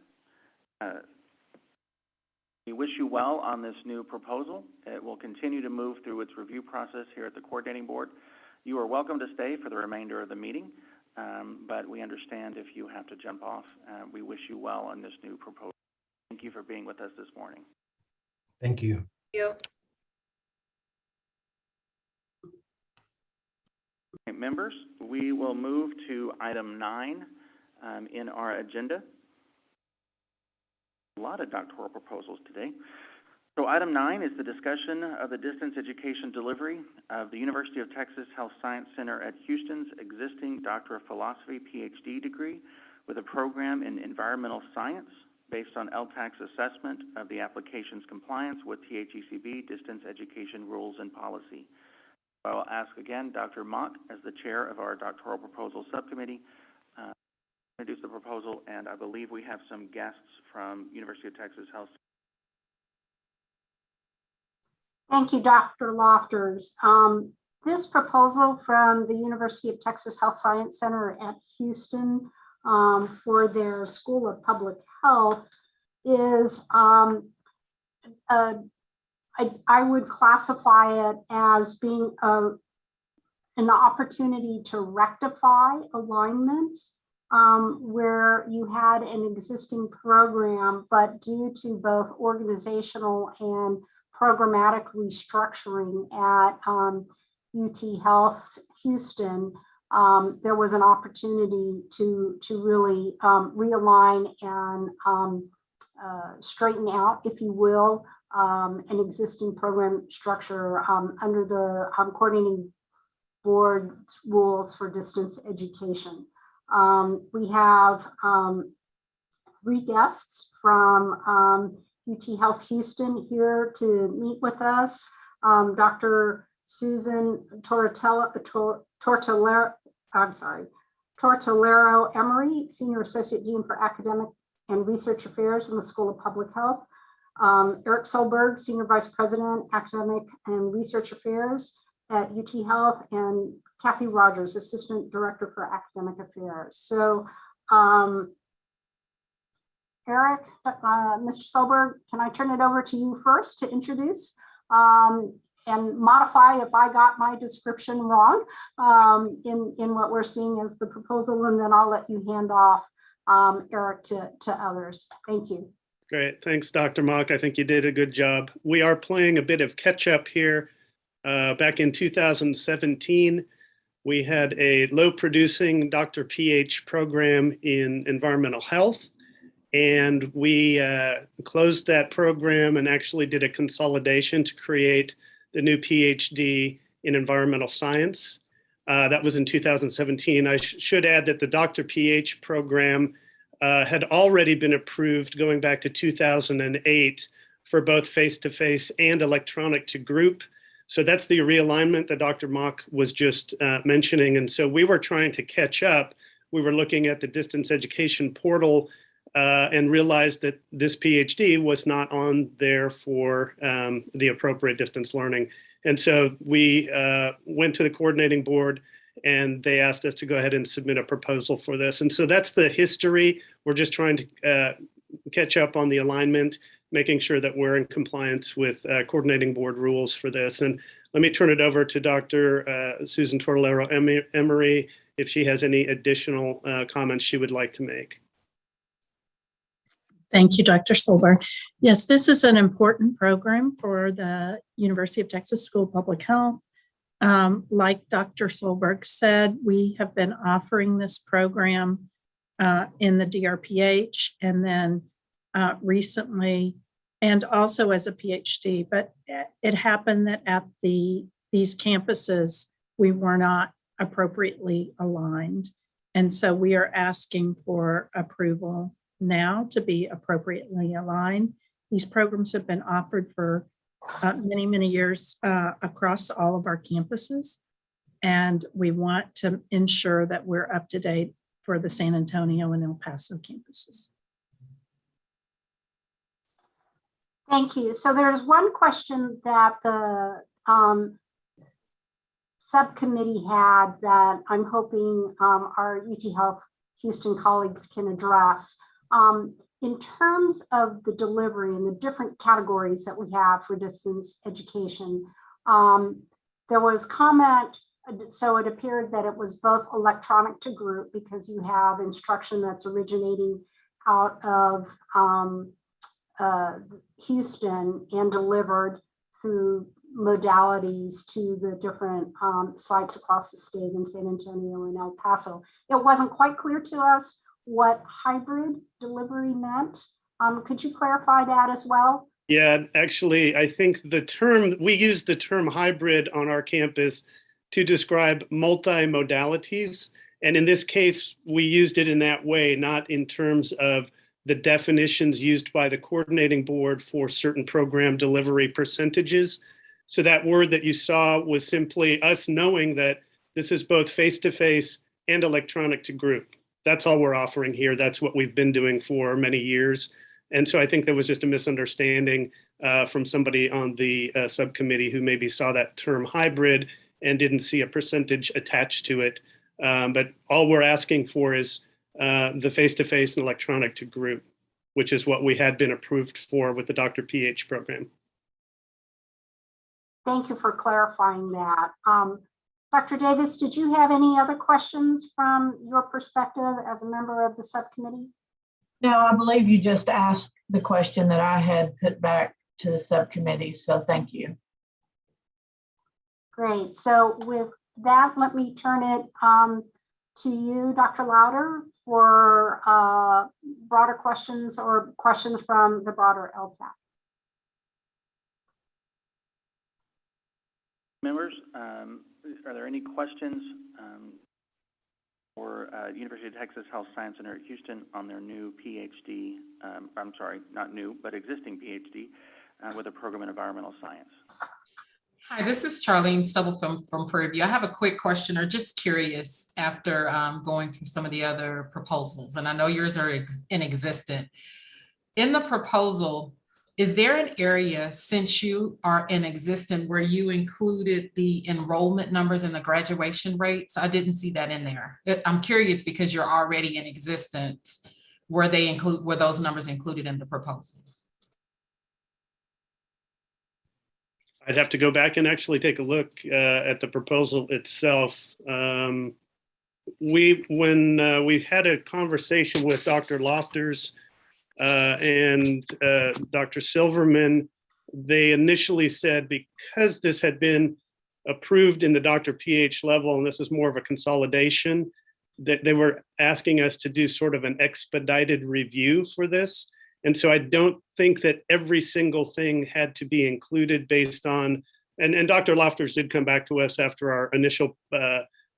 we wish you well on this new proposal. It will continue to move through its review process here at the Coordinating Board. You are welcome to stay for the remainder of the meeting. But we understand if you have to jump off. We wish you well on this new proposal. Thank you for being with us this morning. Thank you. You. Okay, members, we will move to item 9 in our agenda. A lot of doctoral proposals today. So item 9 is the discussion of the distance education delivery of the University of Texas Health Science Center at Houston's existing Doctor of Philosophy PhD degree with a program in environmental science based on LTAC's assessment of the application's compliance with THGCB distance education rules and policy. I will ask again Dr. Mock, as the chair of our Doctoral Proposal Subcommittee, introduce the proposal, and I believe we have some guests from University of Texas Health. Thank you, Dr. Lofters. This proposal from the University of Texas Health Science Center at Houston for their School of Public Health is, I would classify it as being an opportunity to rectify alignment where you had an existing program, but due to both organizational and programmatic restructuring at UT Health Houston, there was an opportunity to really realign and straighten out, if you will, an existing program structure under the Coordinating Board's rules for distance education. We have 3 guests from UT Health Houston here to meet with us. Dr. Susan Tortolero Emery, Senior Associate Dean for Academic and Research Affairs in the School of Public Health. Eric Solberg, Senior Vice President, Academic and Research Affairs at UT Health, and Kathy Rogers, Assistant Director for Academic Affairs. So, Eric, Mr. Solberg, can I turn it over to you first to introduce and modify if I got my description wrong in what we're seeing as the proposal, and then I'll let you hand off, Eric, to others. Thank you. Great. Thanks, Dr. Mock. I think you did a good job. We are playing a bit of catch up here. Back in 2017, we had a low producing Dr. PH program in environmental health. And we closed that program and actually did a consolidation to create the new PhD in environmental science. That was in 2017. I should add that the Dr. PH program had already been approved going back to 2008 for both face-to-face and electronic to group. So that's the realignment that Dr. Mock was just mentioning. And so we were trying to catch up. We were looking at the distance education portal and realized that this PhD was not on there for the appropriate distance learning. And so we went to the coordinating board and they asked us to go ahead and submit a proposal for this. And so that's the history. We're just trying to catch up on the alignment, making sure that we're in compliance with coordinating board rules for this. And let me turn it over to Dr. Susan Tortolero-Emery if she has any additional comments she would like to make. Thank you, Dr. Solberg. Yes, this is an important program for the University of Texas School of Public Health. Like Dr. Solberg said, we have been offering this program in the DRPH and then recently, and also as a PhD, but it happened that at these campuses, we were not appropriately aligned. And so we are asking for approval now to be appropriately aligned. These programs have been offered for many, many years across all of our campuses. And we want to ensure that we're up to date for the San Antonio and El Paso campuses. Thank you. So there's one question that the subcommittee had that I'm hoping our UT Health Houston colleagues can address. In terms of the delivery and the different categories that we have for distance education, there was comment, so it appeared that it was both electronic to group because you have instruction that's originating out of Houston and delivered through modalities to the different sites across the state in San Antonio and El Paso. It wasn't quite clear to us what hybrid delivery meant. Could you clarify that as well? Yeah, actually, I think we use the term hybrid on our campus to describe multi-modalities. And in this case, we used it in that way, not in terms of the definitions used by the coordinating board for certain program delivery percentages. So that word that you saw was simply us knowing that this is both face-to-face and electronic to group. That's all we're offering here. That's what we've been doing for many years. And so I think there was just a misunderstanding from somebody on the subcommittee who maybe saw that term hybrid and didn't see a percentage attached to it. But all we're asking for is the face-to-face and electronic to group, which is what we had been approved for with the Dr. PH program. Thank you for clarifying that. Dr. Davis, did you have any other questions from your perspective as a member of the subcommittee? No, I believe you just asked the question that I had put back to the subcommittee, so thank you. Great. So with that, let me turn it to you, Dr. Louder, for broader questions or questions from the broader LTAC. Members, are there any questions for University of Texas Health Science Center at Houston on their new PhD, I'm sorry, not new, but existing PhD with a program in environmental science? Hi, this is Charlene Stubblefield from Prairie View. I have a quick question, or just curious after going through some of the other proposals, and I know yours are inexistent. In the proposal, is there an area, since you are in existence, where you included the enrollment numbers and the graduation rates? I didn't see that in there. I'm curious because you're already in existence. Were those numbers included in the proposal? I'd have to go back and actually take a look at the proposal itself. When we had a conversation with Dr. Lofters and Dr. Silverman, they initially said because this had been approved in the Dr. PH level, and this is more of a consolidation, that they were asking us to do sort of an expedited review for this. And so I don't think that every single thing had to be included based on, and Dr. Lofters did come back to us after our initial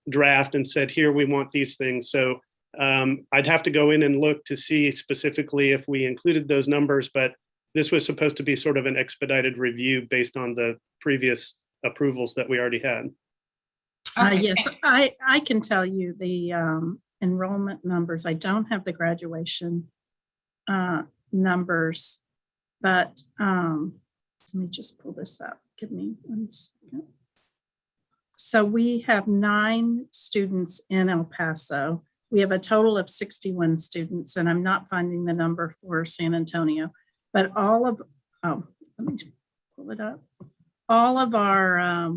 draft and said, here, we want these things. So I'd have to go in and look to see specifically if we included those numbers, but this was supposed to be sort of an expedited review based on the previous approvals that we already had. Yes, I can tell you the enrollment numbers. I don't have the graduation numbers, but let me just pull this up. Give me 1 second. So we have 9 students in El Paso. We have a total of 61 students, and I'm not finding the number for San Antonio, but all of, let me pull it up. All of our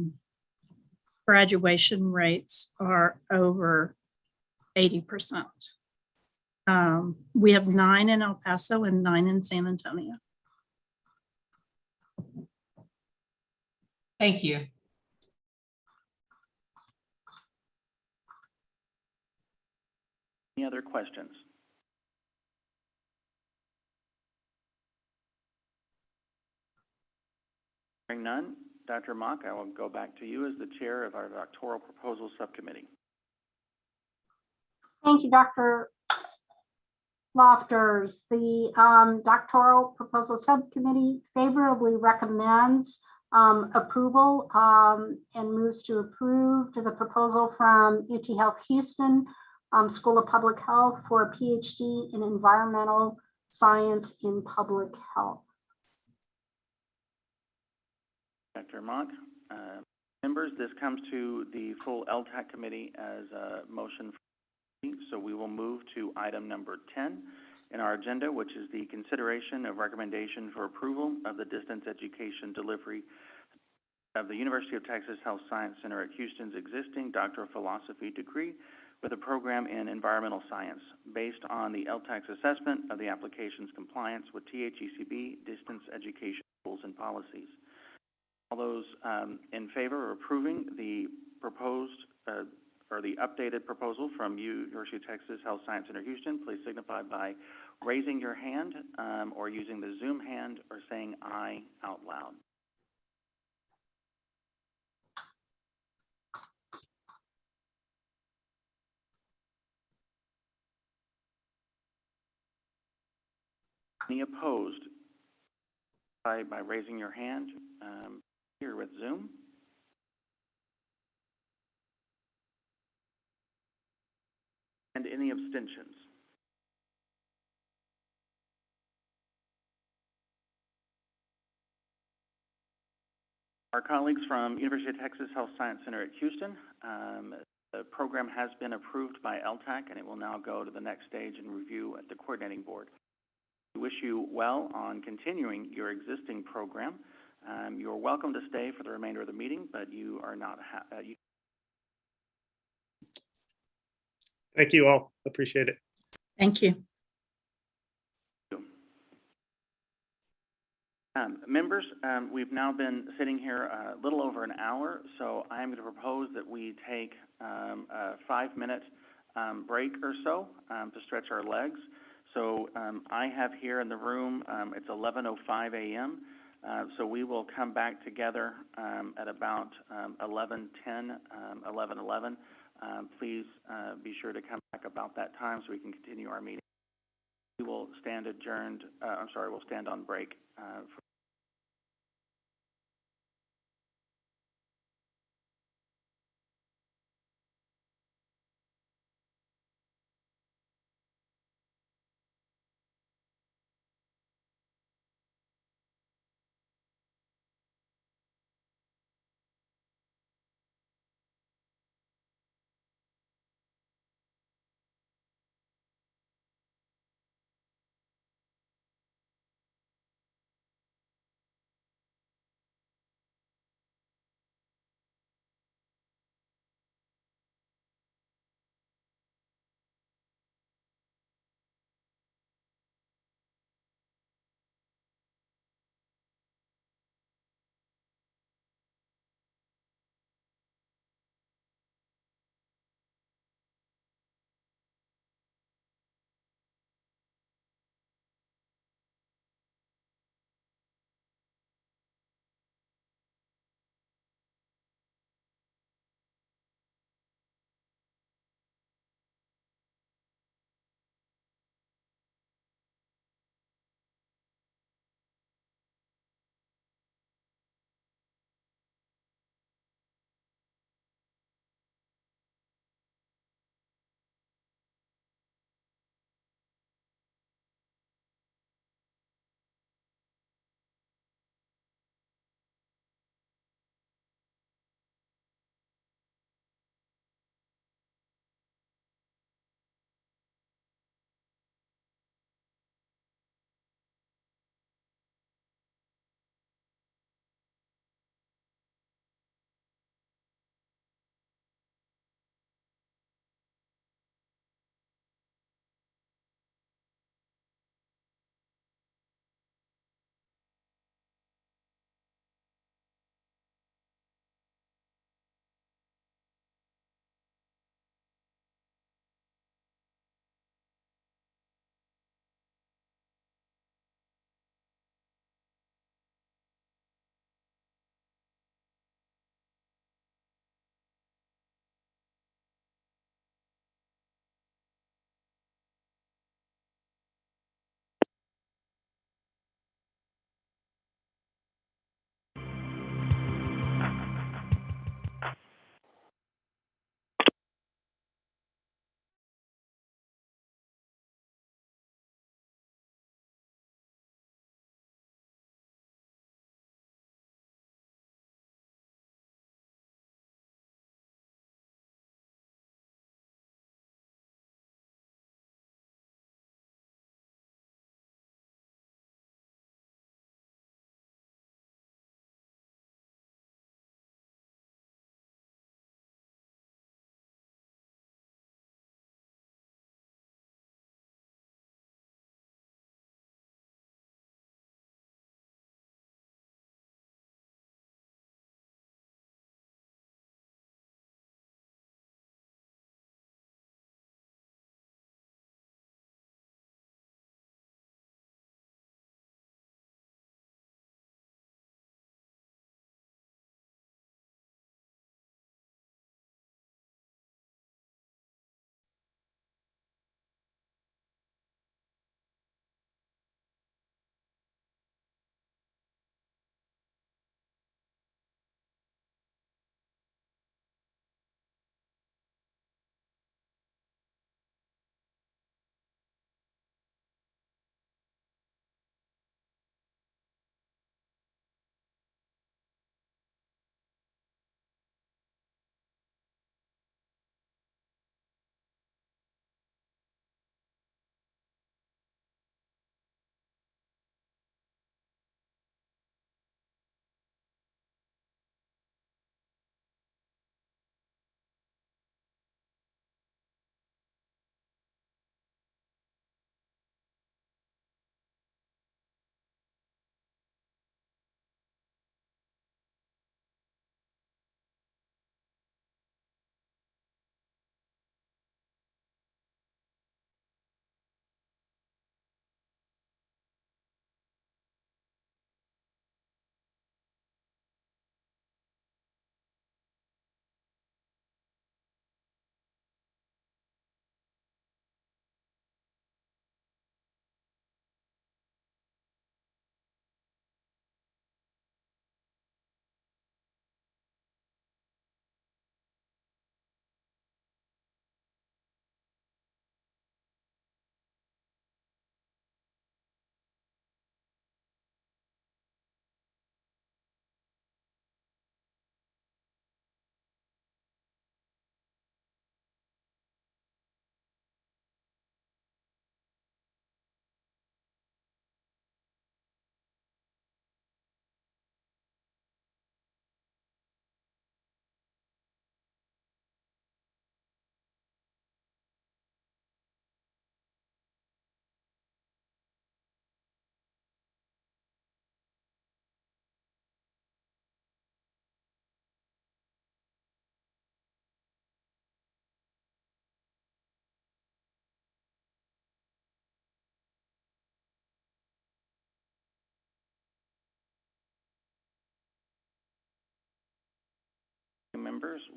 graduation rates are over 80%. We have 9 in El Paso and 9 in San Antonio. Thank you. Any other questions? Hearing none, Dr. Mock, I will go back to you as the chair of our Doctoral Proposal Subcommittee. Thank you, Dr. Lofters. The Doctoral Proposal Subcommittee favorably recommends approval and moves to approve the proposal from UT Health Houston School of Public Health for a PhD in Environmental Science in Public Health. Dr. Mock, members, this comes to the full LTAC committee as a motion. So we will move to item number 10 in our agenda, which is the consideration of recommendation for approval of the distance education delivery of the University of Texas Health Science Center at Houston's existing Doctor of Philosophy degree with a program in environmental science based on the LTAC's assessment of the application's compliance with THECB distance education rules and policies. All those in favor of approving the proposed or the updated proposal from University of Texas Health Science Center Houston, please signify by raising your hand or using the Zoom hand or saying aye out loud. Any opposed? By raising your hand here with Zoom. And any abstentions? Our colleagues from University of Texas Health Science Center at Houston, the program has been approved by LTAC and it will now go to the next stage and review at the coordinating board. We wish you well on continuing your existing program. You're welcome to stay for the remainder of the meeting, but you are not. Thank you all. Appreciate it. Thank you. Members, we've now been sitting here a little over an hour, so I am going to propose that we take a 5-minute break or so to stretch our legs. So I have here in the room, it's 11:05 a.m., so we will come back together at about 11:10, 11:11. Please be sure to come back about that time so we can continue our meeting. We will stand adjourned, we'll stand on break for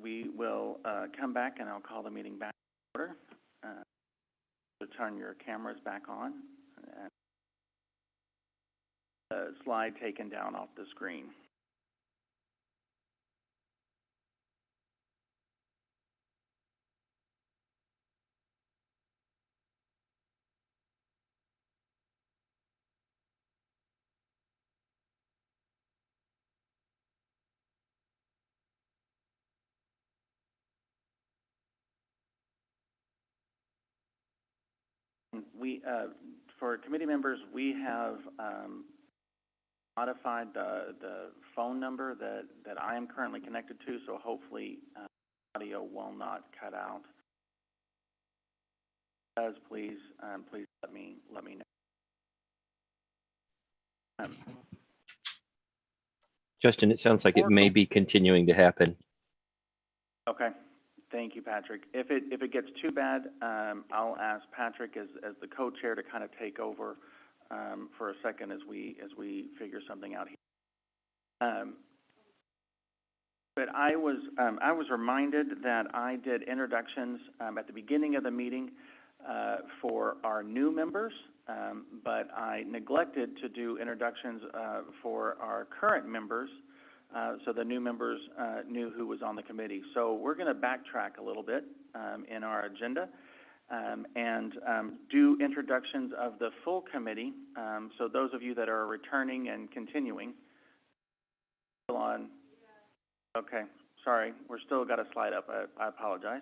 we will come back and I'll call the meeting back to order. So turn your cameras back on. And the slide taken down off the screen. We, for committee members, we have modified the phone number that I am currently connected to, so hopefully audio will not cut out. If it does, please let me know. Justin, it sounds like it may be continuing to happen. Okay. Thank you, Patrick. If it gets too bad, I'll ask Patrick as the co-chair to kind of take over for a second as we figure something out here. But I was reminded that I did introductions at the beginning of the meeting for our new members, but I neglected to do introductions for our current members. So the new members knew who was on the committee. So we're going to backtrack a little bit in our agenda and do introductions of the full committee. So those of you that are returning and continuing. Still on? Okay, sorry, we're still got a slide up. I apologize.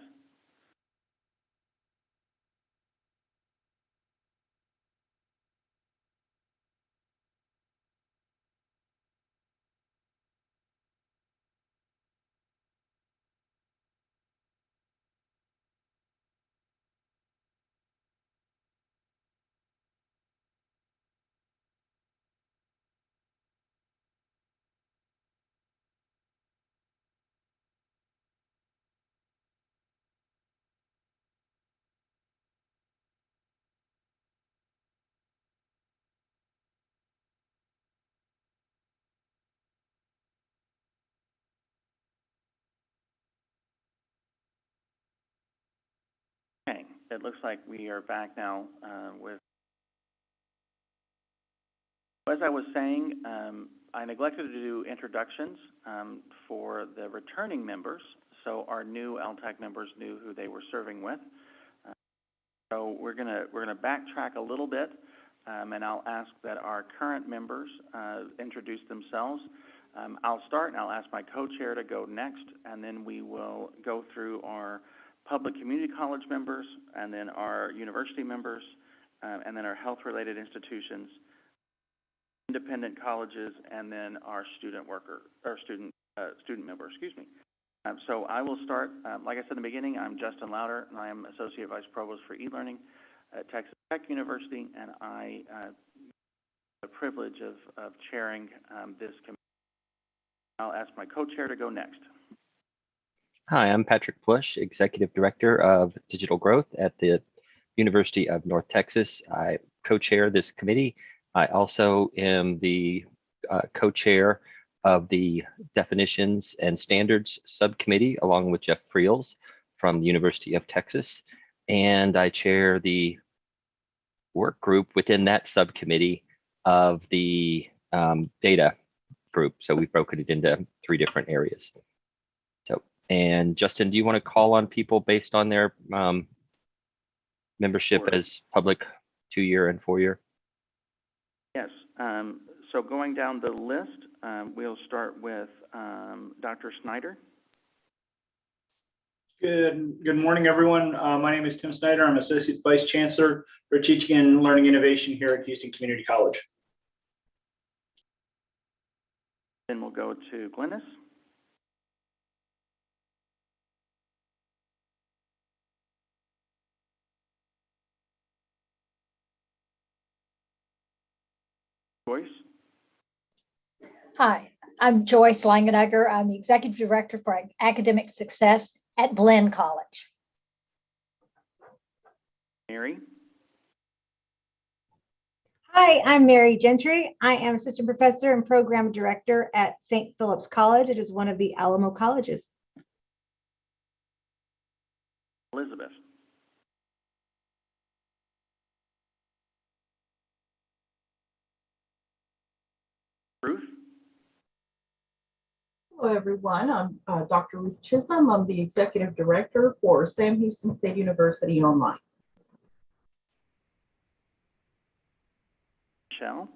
Okay, it looks like we are back now with. As I was saying, I neglected to do introductions for the returning members, so our new LTAC members knew who they were serving with. So we're gonna backtrack a little bit, and I'll ask that our current members introduce themselves. I'll start, and I'll ask my co-chair to go next, and then we will go through our public community college members, and then our university members, and then our health-related institutions, independent colleges, and then our student member, excuse me. So I will start, like I said in the beginning, I'm Justin Louder, and I am Associate Vice Provost for e-learning at Texas Tech University, and I have the privilege of chairing this committee. I'll ask my co-chair to go next. Hi, I'm Patrick Plush, Executive Director of Digital Growth at the University of North Texas. I co-chair this committee. I also am the co-chair of the Definitions and Standards Subcommittee, along with Jeff Friels from the University of Texas. And I chair the work group within that subcommittee of the data group. So we've broken it into 3 different areas. So, and Justin, do you want to call on people based on their membership as public 2-year and 4-year? Yes. So going down the list, we'll start with Dr. Snyder. Good morning, everyone. My name is Tim Snyder. I'm Associate Vice Chancellor for Teaching and Learning Innovation here at Houston Community College. Then we'll go to Glennis. Joyce. Hi, I'm Joyce Langenegger. I'm the Executive Director for Academic Success at Glenn College. Mary. Hi, I'm Mary Gentry. I am Assistant Professor and Program Director at St. Philip's College. It is one of the Alamo colleges. Elizabeth. Ruth. Hello, everyone. I'm Dr. Ruth Chisholm. I'm the Executive Director for Sam Houston State University Online. Michelle.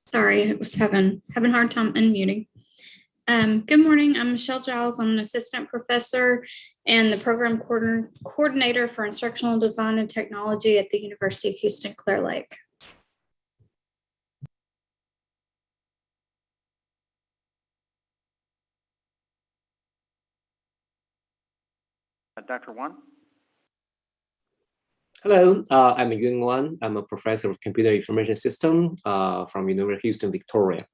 Sorry, I was having a hard time unmuting. Good morning, I'm Michelle Giles. I'm an assistant professor and the program coordinator for instructional design and technology at the University of Houston, Clear Lake. Dr. Wan. Hello, I'm Yun Wan. I'm a professor of computer information system from University of Houston, Victoria.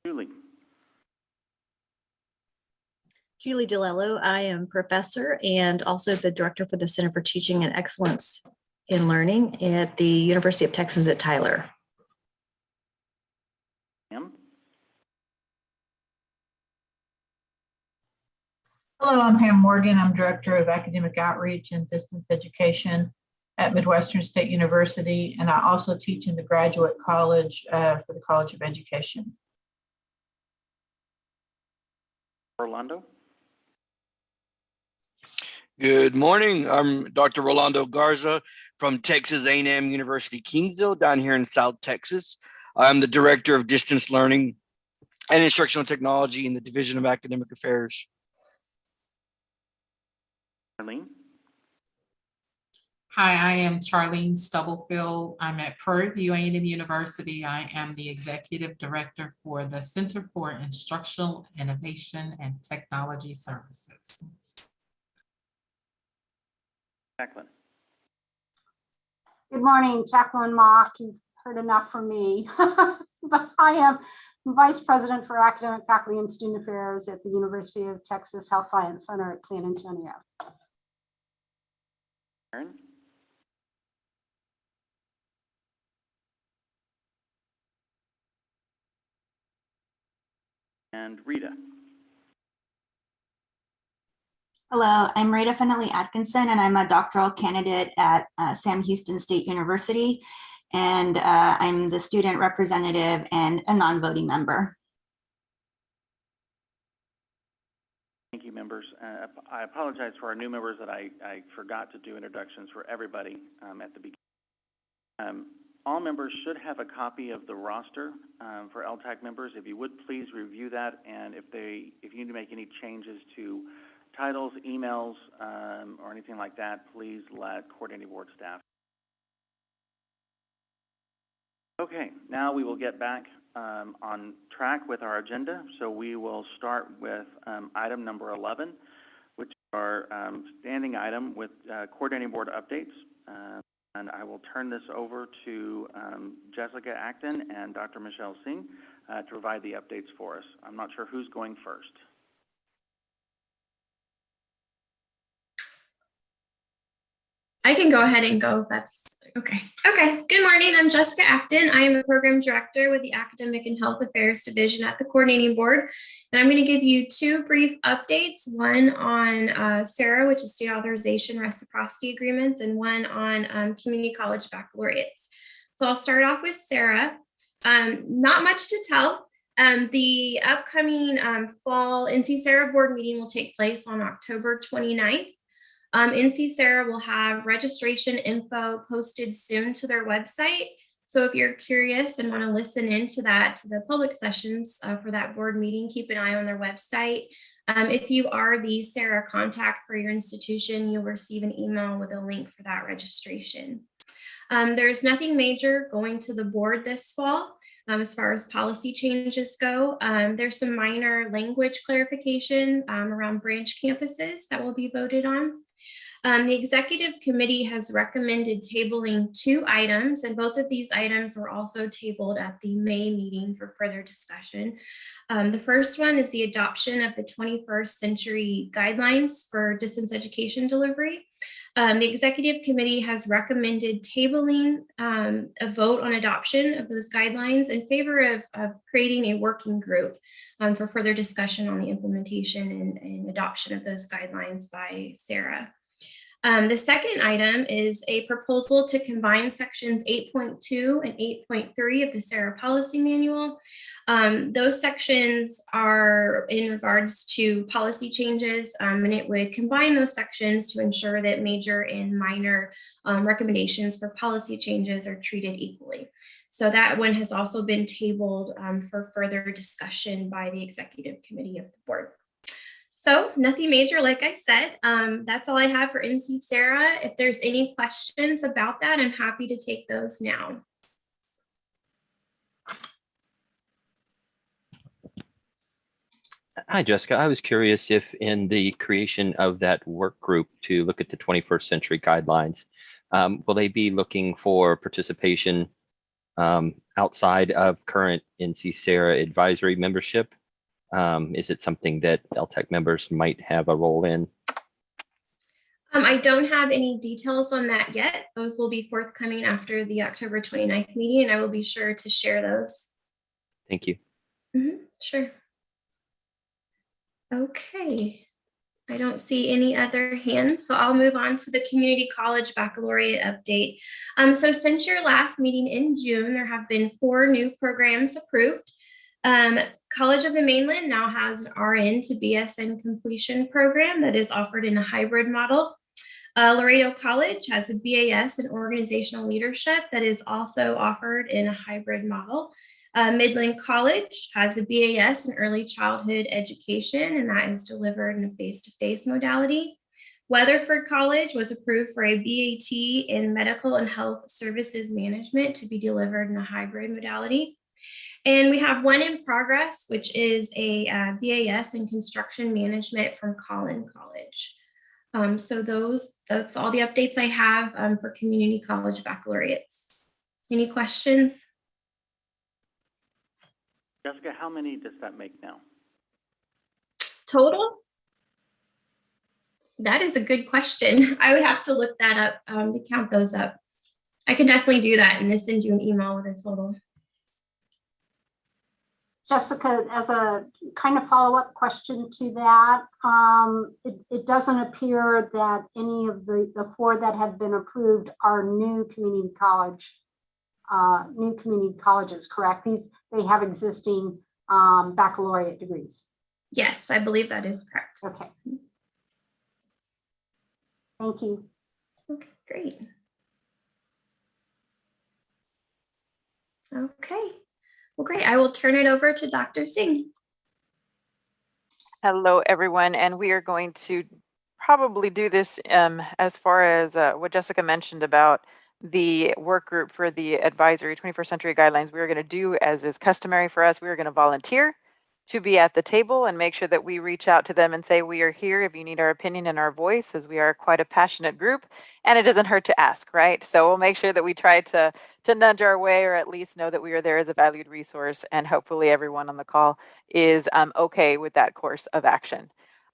Julie. Julie DeLello. I am professor and also the director for the Center for Teaching and Excellence in Learning at the University of Texas at Tyler. Hello, I'm Pam Morgan. I'm Director of Academic Outreach and Distance Education at Midwestern State University, and I also teach in the Graduate College for the College of Education. Orlando. Good morning. I'm Dr. Rolando Garza from Texas A&M University, Kingsville, down here in South Texas. I'm the Director of Distance Learning and Instructional Technology in the Division of Academic Affairs. Arlene. Hi, I am Charlene Stubblefield. I'm at Prairie View A&M University. I am the Executive Director for the Center for Instructional Innovation and Technology Services. Jacqueline. Good morning, Jacqueline Mock. You've heard enough from me. But I am Vice President for Academic Faculty and Student Affairs at the University of Texas Health Science Center at San Antonio. Aaron. And Rita. Hello, I'm Rita Fennelly Atkinson, and I'm a doctoral candidate at Sam Houston State University, and I'm the student representative and a non-voting member. Thank you, members. I apologize for our new members that I forgot to do introductions for everybody at the beginning. All members should have a copy of the roster for LTAC members. If you would please review that, and if you need to make any changes to titles, emails, or anything like that, please let coordinating board staff. Okay, now we will get back on track with our agenda. So we will start with item number 11, which is our standing item with coordinating board updates. And I will turn this over to Jessica Acton and Dr. Michelle Singh to provide the updates for us. I'm not sure who's going first. I can go ahead and go if that's okay. Okay, good morning. I'm Jessica Acton. I am a program director with the Academic and Health Affairs Division at the Coordinating Board. And I'm going to give you two brief updates, one on SARA, which is State Authorization Reciprocity Agreements, and one on Community College Baccalaureates. So I'll start off with SARA. Not much to tell. The upcoming fall NC SARA board meeting will take place on October 29th. NC SARA will have registration info posted soon to their website. So if you're curious and want to listen into that, to the public sessions for that board meeting, keep an eye on their website. If you are the SARA contact for your institution, you'll receive an email with a link for that registration. There's nothing major going to the board this fall. As far as policy changes go, there's some minor language clarification around branch campuses that will be voted on. The executive committee has recommended tabling 2 items, and both of these items were also tabled at the May meeting for further discussion. The first one is the adoption of the 21st century guidelines for distance education delivery. The executive committee has recommended tabling a vote on adoption of those guidelines in favor of creating a working group for further discussion on the implementation and adoption of those guidelines by Sarah. The second item is a proposal to combine sections 8.2 and 8.3 of the Sarah Policy Manual. Those sections are in regards to policy changes, and it would combine those sections to ensure that major and minor recommendations for policy changes are treated equally. So that one has also been tabled for further discussion by the executive committee of the board. So nothing major, like I said. That's all I have for NC Sarah. If there's any questions about that, I'm happy to take those now. Hi, Jessica. I was curious if in the creation of that work group to look at the 21st century guidelines, will they be looking for participation outside of current NC Sarah advisory membership? Is it something that LTAC members might have a role in? I don't have any details on that yet. Those will be forthcoming after the October 29th meeting, and I will be sure to share those. Thank you. Sure. Okay. I don't see any other hands, so I'll move on to the Community College Baccalaureate update. So since your last meeting in June, there have been 4 new programs approved. College of the Mainland now has an RN to BSN completion program that is offered in a hybrid model. Laredo College has a BAS in organizational leadership that is also offered in a hybrid model. Midland College has a BAS in early childhood education, and that is delivered in a face-to-face modality. Weatherford College was approved for a BAT in medical and health services management to be delivered in a hybrid modality. And we have one in progress, which is a BAS in construction management from Collin College. So that's all the updates I have for community college baccalaureates. Any questions? Jessica, how many does that make now? Total? That is a good question. I would have to look that up to count those up. I can definitely do that and send you an email with a total. Jessica, as a kind of follow-up question to that, it doesn't appear that any of the 4 that have been approved are new community colleges, correct? They have existing baccalaureate degrees. Yes, I believe that is correct. Okay. Thank you. Okay, great. Okay. Well, great. I will turn it over to Dr. Singh. Hello, everyone, and we are going to probably do this as far as what Jessica mentioned about the work group for the advisory 21st century guidelines. We are going to do, as is customary for us, we are going to volunteer to be at the table and make sure that we reach out to them and say, we are here if you need our opinion and our voice, as we are quite a passionate group, and it doesn't hurt to ask, right? So we'll make sure that we try to nudge our way, or at least know that we are there as a valued resource, and hopefully everyone on the call is okay with that course of action.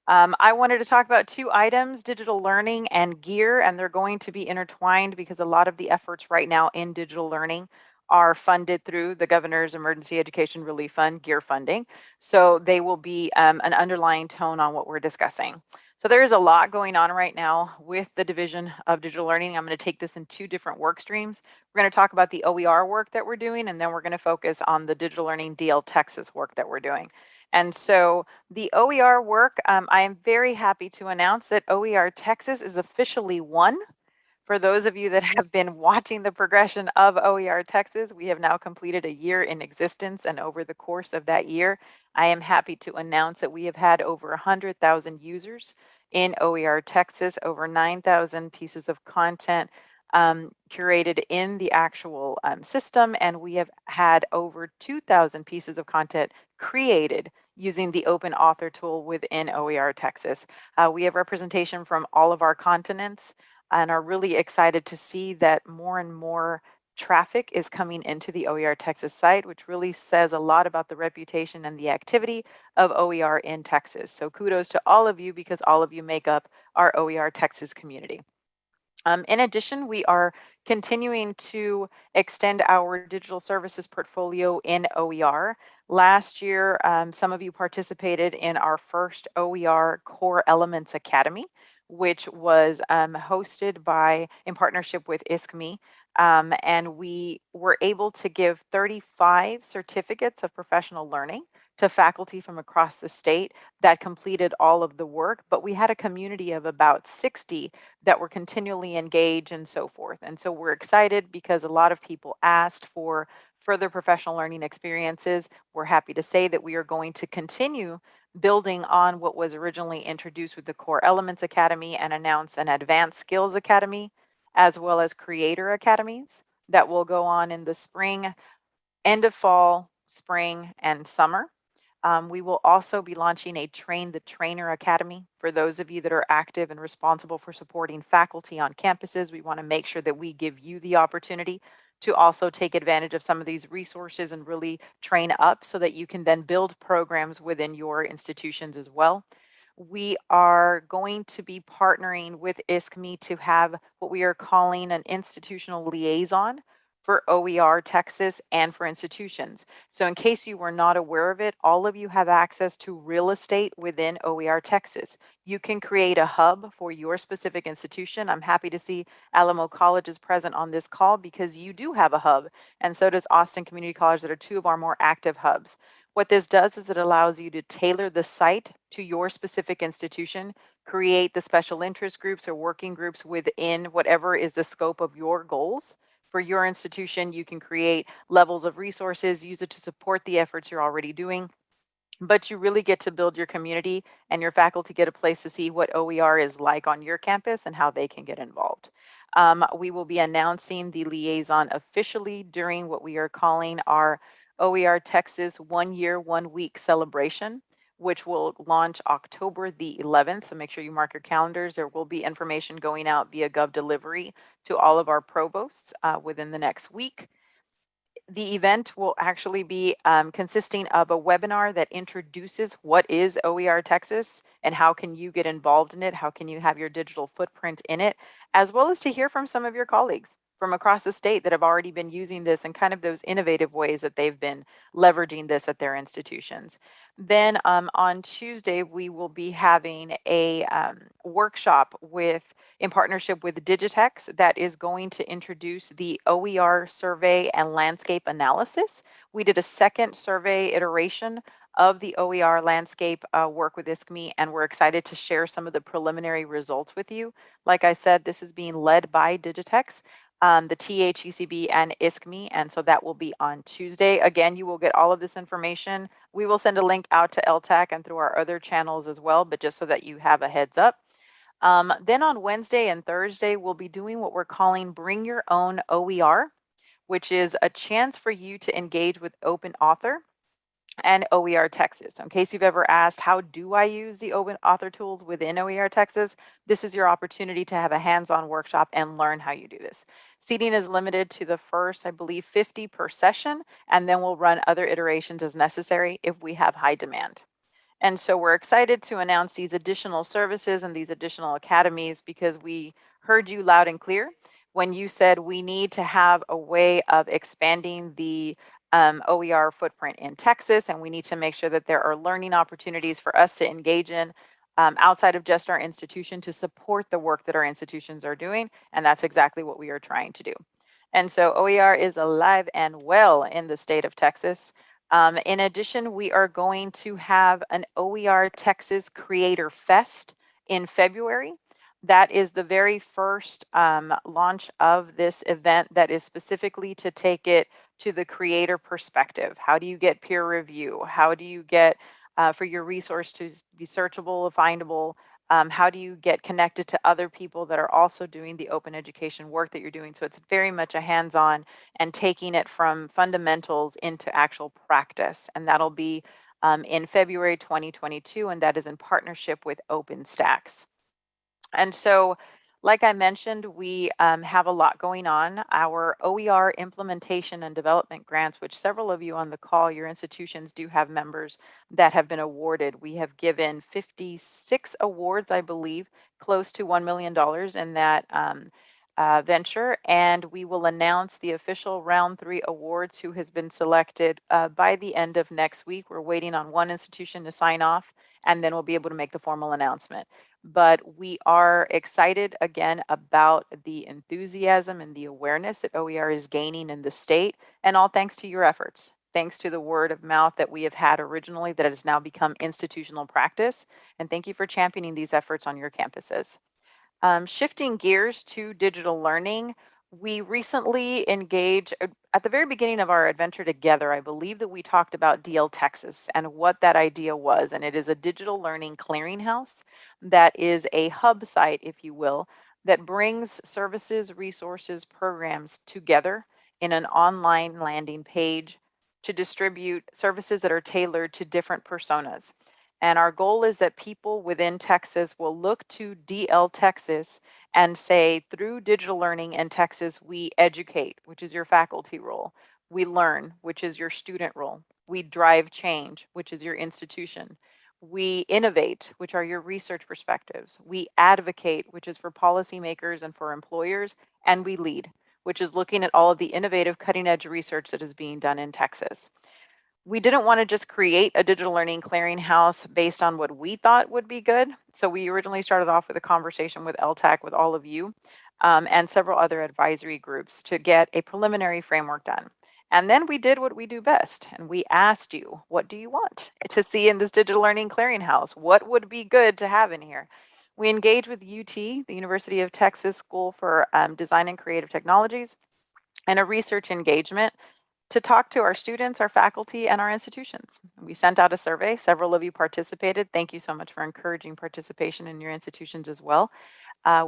I wanted to talk about 2 items, digital learning and gear, and they're going to be intertwined because a lot of the efforts right now in digital learning are funded through the Governor's Emergency Education Relief Fund gear funding. So they will be an underlying tone on what we're discussing. So there is a lot going on right now with the Division of Digital Learning. I'm going to take this in 2 different work streams. We're going to talk about the OER work that we're doing, and then we're going to focus on the Digital Learning DL Texas work that we're doing. And so the OER work, I am very happy to announce that OER Texas is officially won. For those of you that have been watching the progression of OER Texas, we have now completed a year in existence, and over the course of that year, I am happy to announce that we have had over 100,000 users in OER Texas, over 9,000 pieces of content curated in the actual system, and we have had over 2,000 pieces of content created using the open author tool within OER Texas. We have representation from all of our continents and are really excited to see that more and more traffic is coming into the OER Texas site, which really says a lot about the reputation and the activity of OER in Texas. So kudos to all of you, because all of you make up our OER Texas community. In addition, we are continuing to extend our digital services portfolio in OER. Last year, some of you participated in our first OER Core Elements Academy, which was hosted in partnership with ISKME. And we were able to give 35 certificates of professional learning to faculty from across the state that completed all of the work, but we had a community of about 60 that were continually engaged and so forth. And so we're excited because a lot of people asked for further professional learning experiences. We're happy to say that we are going to continue building on what was originally introduced with the Core Elements Academy and announce an Advanced Skills Academy, as well as Creator Academies that will go on in the spring, end of fall, spring, and summer. We will also be launching a Train the Trainer Academy. For those of you that are active and responsible for supporting faculty on campuses, we want to make sure that we give you the opportunity to also take advantage of some of these resources and really train up so that you can then build programs within your institutions as well. We are going to be partnering with ISKME to have what we are calling an institutional liaison for OER Texas and for institutions. So in case you were not aware of it, all of you have access to real estate within OER Texas. You can create a hub for your specific institution. I'm happy to see Alamo College is present on this call because you do have a hub, and so does Austin Community College, that are two of our more active hubs. What this does is it allows you to tailor the site to your specific institution, create the special interest groups or working groups within whatever is the scope of your goals. For your institution, you can create levels of resources, use it to support the efforts you're already doing, but you really get to build your community and your faculty get a place to see what OER is like on your campus and how they can get involved. We will be announcing the liaison officially during what we are calling our OER Texas 1 year, 1 week celebration, which will launch October the 11th. So make sure you mark your calendars. There will be information going out via Gov Delivery to all of our provosts within the next week. The event will actually be consisting of a webinar that introduces what is OER Texas and how can you get involved in it, how can you have your digital footprint in it, as well as to hear from some of your colleagues from across the state that have already been using this and kind of those innovative ways that they've been leveraging this at their institutions. Then on Tuesday, we will be having a workshop in partnership with Digitex that is going to introduce the OER survey and landscape analysis. We did a second survey iteration of the OER landscape work with ISKME, and we're excited to share some of the preliminary results with you. Like I said, this is being led by Digitex, the THECB and ISKME, and so that will be on Tuesday. Again, you will get all of this information. We will send a link out to LTAC and through our other channels as well, but just so that you have a heads up. Then on Wednesday and Thursday, we'll be doing what we're calling Bring Your Own OER, which is a chance for you to engage with Open Author and OER Texas. In case you've ever asked, how do I use the Open Author tools within OER Texas? This is your opportunity to have a hands-on workshop and learn how you do this. Seating is limited to the first, I believe, 50 per session, and then we'll run other iterations as necessary if we have high demand. And so we're excited to announce these additional services and these additional academies because we heard you loud and clear when you said we need to have a way of expanding the OER footprint in Texas, and we need to make sure that there are learning opportunities for us to engage in outside of just our institution to support the work that our institutions are doing. And that's exactly what we are trying to do. And so OER is alive and well in the state of Texas. In addition, we are going to have an OER Texas Creator Fest in February. That is the very first launch of this event that is specifically to take it to the creator perspective. How do you get peer review? How do you get for your resource to be searchable, findable? How do you get connected to other people that are also doing the open education work that you're doing? So it's very much a hands-on and taking it from fundamentals into actual practice. And that'll be in February 2022, and that is in partnership with OpenStax. And so, like I mentioned, we have a lot going on. Our OER implementation and development grants, which several of you on the call, your institutions do have members that have been awarded. We have given 56 awards, I believe, close to $1 million in that venture, and we will announce the official round 3 awards who has been selected by the end of next week. We're waiting on one institution to sign off, and then we'll be able to make the formal announcement. But we are excited again about the enthusiasm and the awareness that OER is gaining in the state, and all thanks to your efforts. Thanks to the word of mouth that we have had originally that has now become institutional practice. And thank you for championing these efforts on your campuses. Shifting gears to digital learning, we recently engaged at the very beginning of our adventure together. I believe that we talked about DL Texas and what that idea was. And it is a digital learning clearinghouse that is a hub site, if you will, that brings services, resources, programs together in an online landing page to distribute services that are tailored to different personas. And our goal is that people within Texas will look to DL Texas and say, through digital learning in Texas, we educate, which is your faculty role. We learn, which is your student role. We drive change, which is your institution. We innovate, which are your research perspectives. We advocate, which is for policymakers and for employers. And we lead, which is looking at all of the innovative cutting edge research that is being done in Texas. We didn't want to just create a digital learning clearinghouse based on what we thought would be good. So we originally started off with a conversation with LTAC, with all of you, and several other advisory groups to get a preliminary framework done. And then we did what we do best, and we asked you, what do you want to see in this digital learning clearinghouse? What would be good to have in here? We engaged with UT, the University of Texas School for Design and Creative Technologies, and a research engagement to talk to our students, our faculty, and our institutions. We sent out a survey. Several of you participated. Thank you so much for encouraging participation in your institutions as well.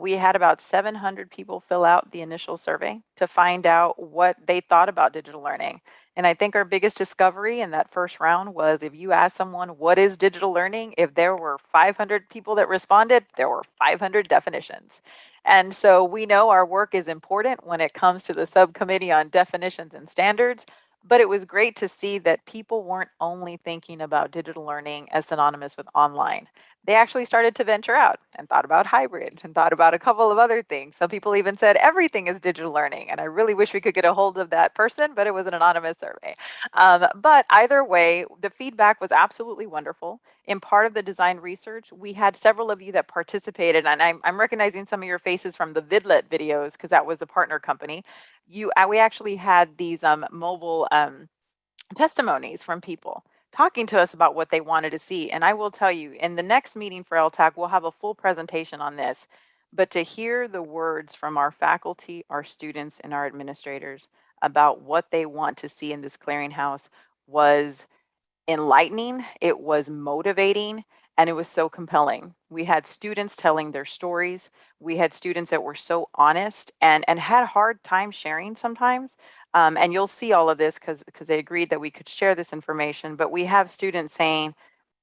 We had about 700 people fill out the initial survey to find out what they thought about digital learning. And I think our biggest discovery in that first round was if you ask someone, what is digital learning? If there were 500 people that responded, there were 500 definitions. And so we know our work is important when it comes to the subcommittee on definitions and standards, but it was great to see that people weren't only thinking about digital learning as synonymous with online. They actually started to venture out and thought about hybrid and thought about a couple of other things. Some people even said everything is digital learning. And I really wish we could get a hold of that person, but it was an anonymous survey. But either way, the feedback was absolutely wonderful. In part of the design research, we had several of you that participated, and I'm recognizing some of your faces from the Vidlet videos because that was a partner company. We actually had these mobile testimonies from people talking to us about what they wanted to see. And I will tell you, in the next meeting for LTAC, we'll have a full presentation on this. But to hear the words from our faculty, our students, and our administrators about what they want to see in this clearinghouse was enlightening, it was motivating, and it was so compelling. We had students telling their stories. We had students that were so honest and had a hard time sharing sometimes. And you'll see all of this because they agreed that we could share this information. But we have students saying,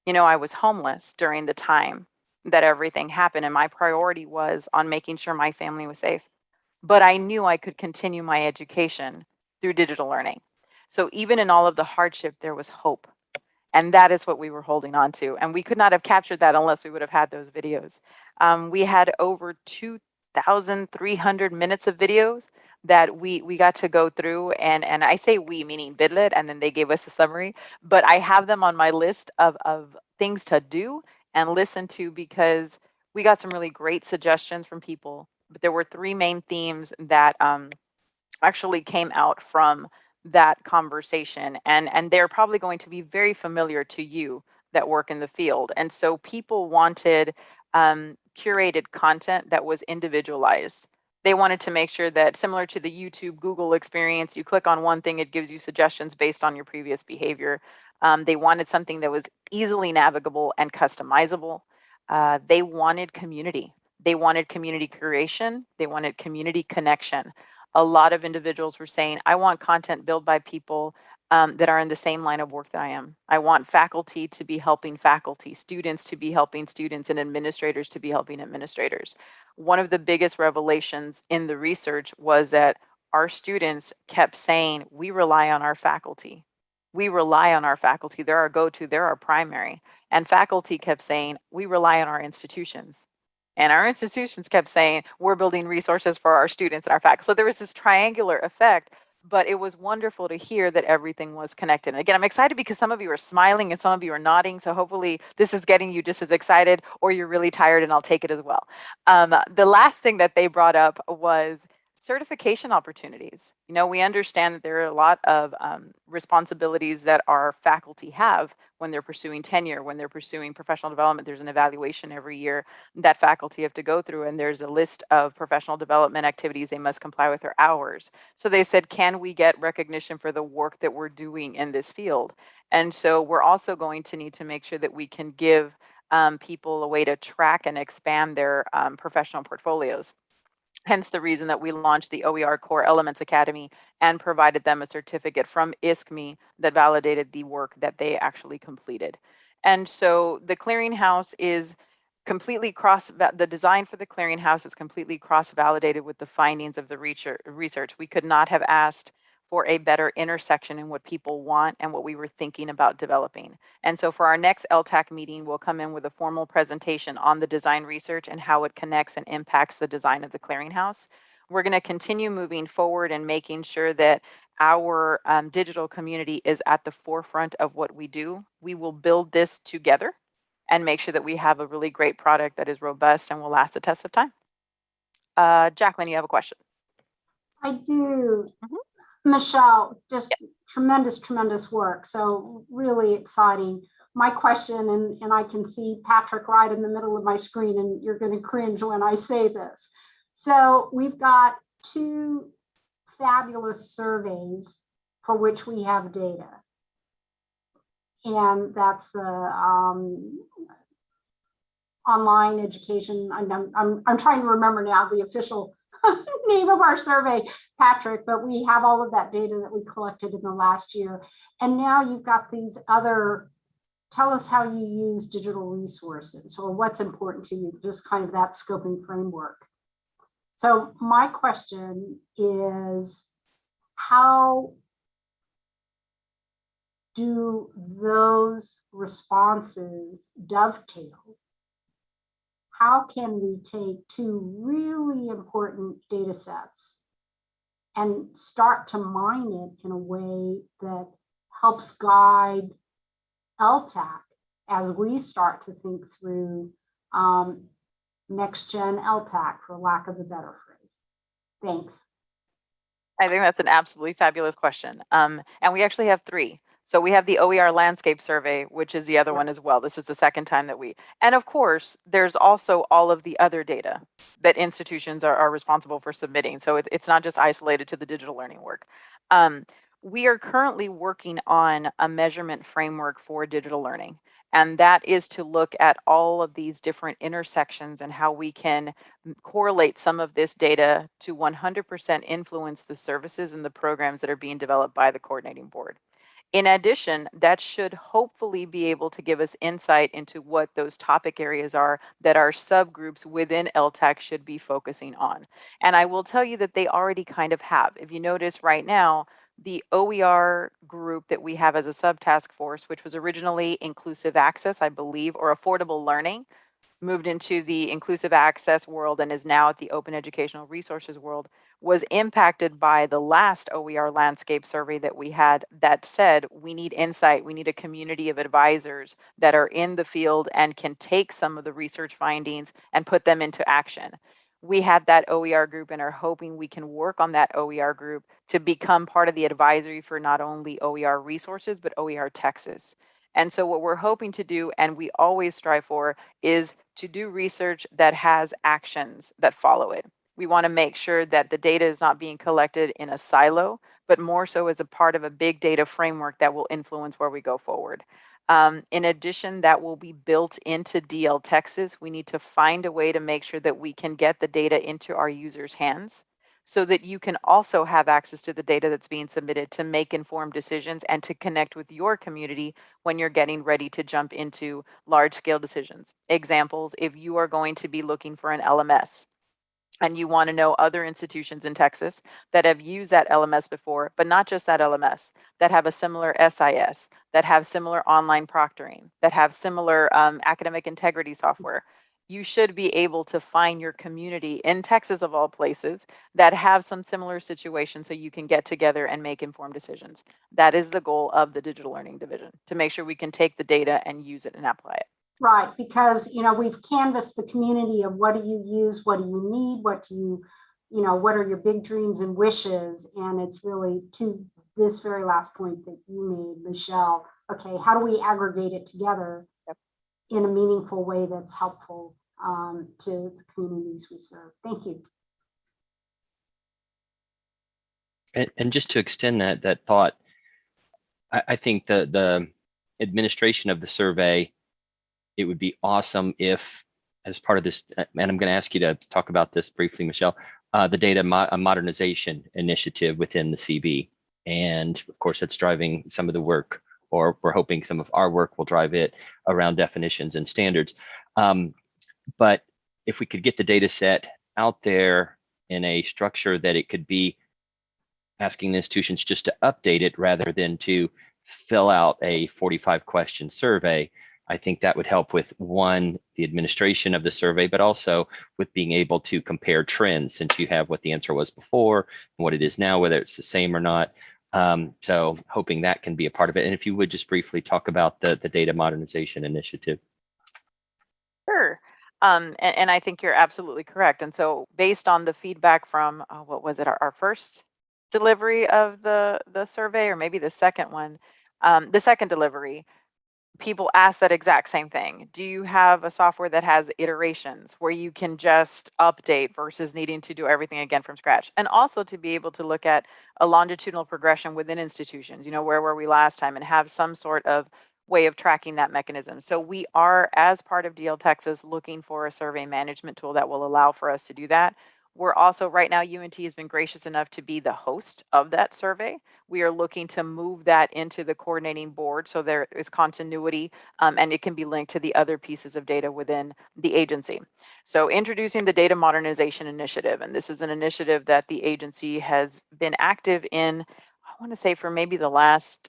you know, I was homeless during the time that everything happened, and my priority was on making sure my family was safe. But I knew I could continue my education through digital learning. So even in all of the hardship, there was hope. And that is what we were holding on to. And we could not have captured that unless we would have had those videos. We had over 2,300 minutes of videos that we got to go through. And I say we, meaning Bidlet, and then they gave us a summary. But I have them on my list of things to do and listen to because we got some really great suggestions from people. But there were 3 main themes that actually came out from that conversation, and they're probably going to be very familiar to you that work in the field. And so people wanted curated content that was individualized. They wanted to make sure that, similar to the YouTube, Google experience, you click on one thing, it gives you suggestions based on your previous behavior. They wanted something that was easily navigable and customizable. They wanted community. They wanted community curation. They wanted community connection. A lot of individuals were saying, I want content built by people that are in the same line of work that I am. I want faculty to be helping faculty, students to be helping students, and administrators to be helping administrators. One of the biggest revelations in the research was that our students kept saying, we rely on our faculty. We rely on our faculty. They're our go-to, they're our primary. And faculty kept saying, we rely on our institutions. And our institutions kept saying, we're building resources for our students and our faculty. So there was this triangular effect, but it was wonderful to hear that everything was connected. And again, I'm excited because some of you are smiling and some of you are nodding. So hopefully this is getting you just as excited, or you're really tired, and I'll take it as well. The last thing that they brought up was certification opportunities. You know, we understand that there are a lot of responsibilities that our faculty have when they're pursuing tenure, when they're pursuing professional development. There's an evaluation every year that faculty have to go through, and there's a list of professional development activities they must comply with their hours. So they said, can we get recognition for the work that we're doing in this field? And so we're also going to need to make sure that we can give people a way to track and expand their professional portfolios. Hence the reason that we launched the OER Core Elements Academy and provided them a certificate from ISKME that validated the work that they actually completed. And so the clearinghouse is completely the design for the clearinghouse is completely cross-validated with the findings of the research. We could not have asked for a better intersection in what people want and what we were thinking about developing. And so for our next LTAC meeting, we'll come in with a formal presentation on the design research and how it connects and impacts the design of the clearinghouse. We're going to continue moving forward and making sure that our digital community is at the forefront of what we do. We will build this together and make sure that we have a really great product that is robust and will last the test of time. Jacqueline, you have a question? I do. Michelle, just tremendous work. So really exciting. My question, and I can see Patrick right in the middle of my screen, and you're going to cringe when I say this. So we've got 2 fabulous surveys for which we have data. And that's the online education. I'm trying to remember now the official name of our survey, Patrick, but we have all of that data that we collected in the last year. And now you've got these other, tell us how you use digital resources or what's important to you, just kind of that scoping framework. So my question is, how do those responses dovetail? How can we take 2 really important data sets and start to mine it in a way that helps guide LTAC as we start to think through next gen LTAC, for lack of a better phrase? Thanks. I think that's an absolutely fabulous question. And we actually have 3. So we have the Oer Landscape Survey, which is the other one as well. This is the second time that and of course, there's also all of the other data that institutions are responsible for submitting. So it's not just isolated to the digital learning work. We are currently working on a measurement framework for digital learning. And that is to look at all of these different intersections and how we can correlate some of this data to 100% influence the services and the programs that are being developed by the coordinating board. In addition, that should hopefully be able to give us insight into what those topic areas are that our subgroups within LTAC should be focusing on. And I will tell you that they already kind of have. If you notice right now, the OER group that we have as a subtask force, which was originally inclusive access, I believe, or affordable learning, moved into the inclusive access world and is now at the open educational resources world, was impacted by the last OER landscape survey that we had that said we need insight, we need a community of advisors that are in the field and can take some of the research findings and put them into action. We had that OER group and are hoping we can work on that OER group to become part of the advisory for not only OER resources, but OER Texas. And so what we're hoping to do, and we always strive for, is to do research that has actions that follow it. We want to make sure that the data is not being collected in a silo, but more so as a part of a big data framework that will influence where we go forward. In addition, that will be built into DL Texas. We need to find a way to make sure that we can get the data into our users' hands so that you can also have access to the data that's being submitted to make informed decisions and to connect with your community when you're getting ready to jump into large-scale decisions. Examples, if you are going to be looking for an LMS, and you want to know other institutions in Texas that have used that LMS before, but not just that LMS, that have a similar SIS, that have similar online proctoring, that have similar academic integrity software. you should be able to find your community in Texas of all places that have some similar situations so you can get together and make informed decisions. That is the goal of the digital learning division, to make sure we can take the data and use it and apply it. Right, because, we've canvassed the community of what do you use, what do you need, what do you, what are your big dreams and wishes? And it's really to this very last point that you made, Michelle. Okay, how do we aggregate it together in a meaningful way that's helpful to the communities we serve? Thank you. And just to extend that thought, I think the administration of the survey, it would be awesome if, as part of this, and I'm going to ask you to talk about this briefly, Michelle, the data modernization initiative within the CB. And of course, that's driving some of the work, or we're hoping some of our work will drive it around definitions and standards. But if we could get the data set out there in a structure that it could be asking the institutions just to update it rather than to fill out a 45 question survey, I think that would help with, one, the administration of the survey, but also with being able to compare trends, since you have what the answer was before and what it is now, whether it's the same or not. So hoping that can be a part of it. And if you would just briefly talk about the data modernization initiative. Sure. And I think you're absolutely correct. And so based on the feedback from, what was it, our first delivery of the survey, or maybe the second one, the second delivery, people ask that exact same thing. Do you have a software that has iterations where you can just update versus needing to do everything again from scratch? And also to be able to look at a longitudinal progression within institutions, where were we last time, and have some sort of way of tracking that mechanism. So we are, as part of DL Texas, looking for a survey management tool that will allow for us to do that. We're also, right now, UNT has been gracious enough to be the host of that survey. We are looking to move that into the coordinating board so there is continuity, and it can be linked to the other pieces of data within the agency. So introducing the Data Modernization Initiative, and this is an initiative that the agency has been active in, I want to say, for maybe the last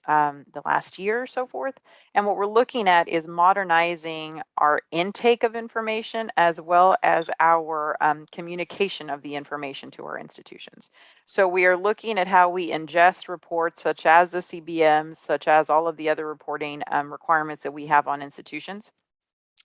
year or so forth. And what we're looking at is modernizing our intake of information as well as our communication of the information to our institutions. So we are looking at how we ingest reports such as the CBMs, such as all of the other reporting requirements that we have on institutions,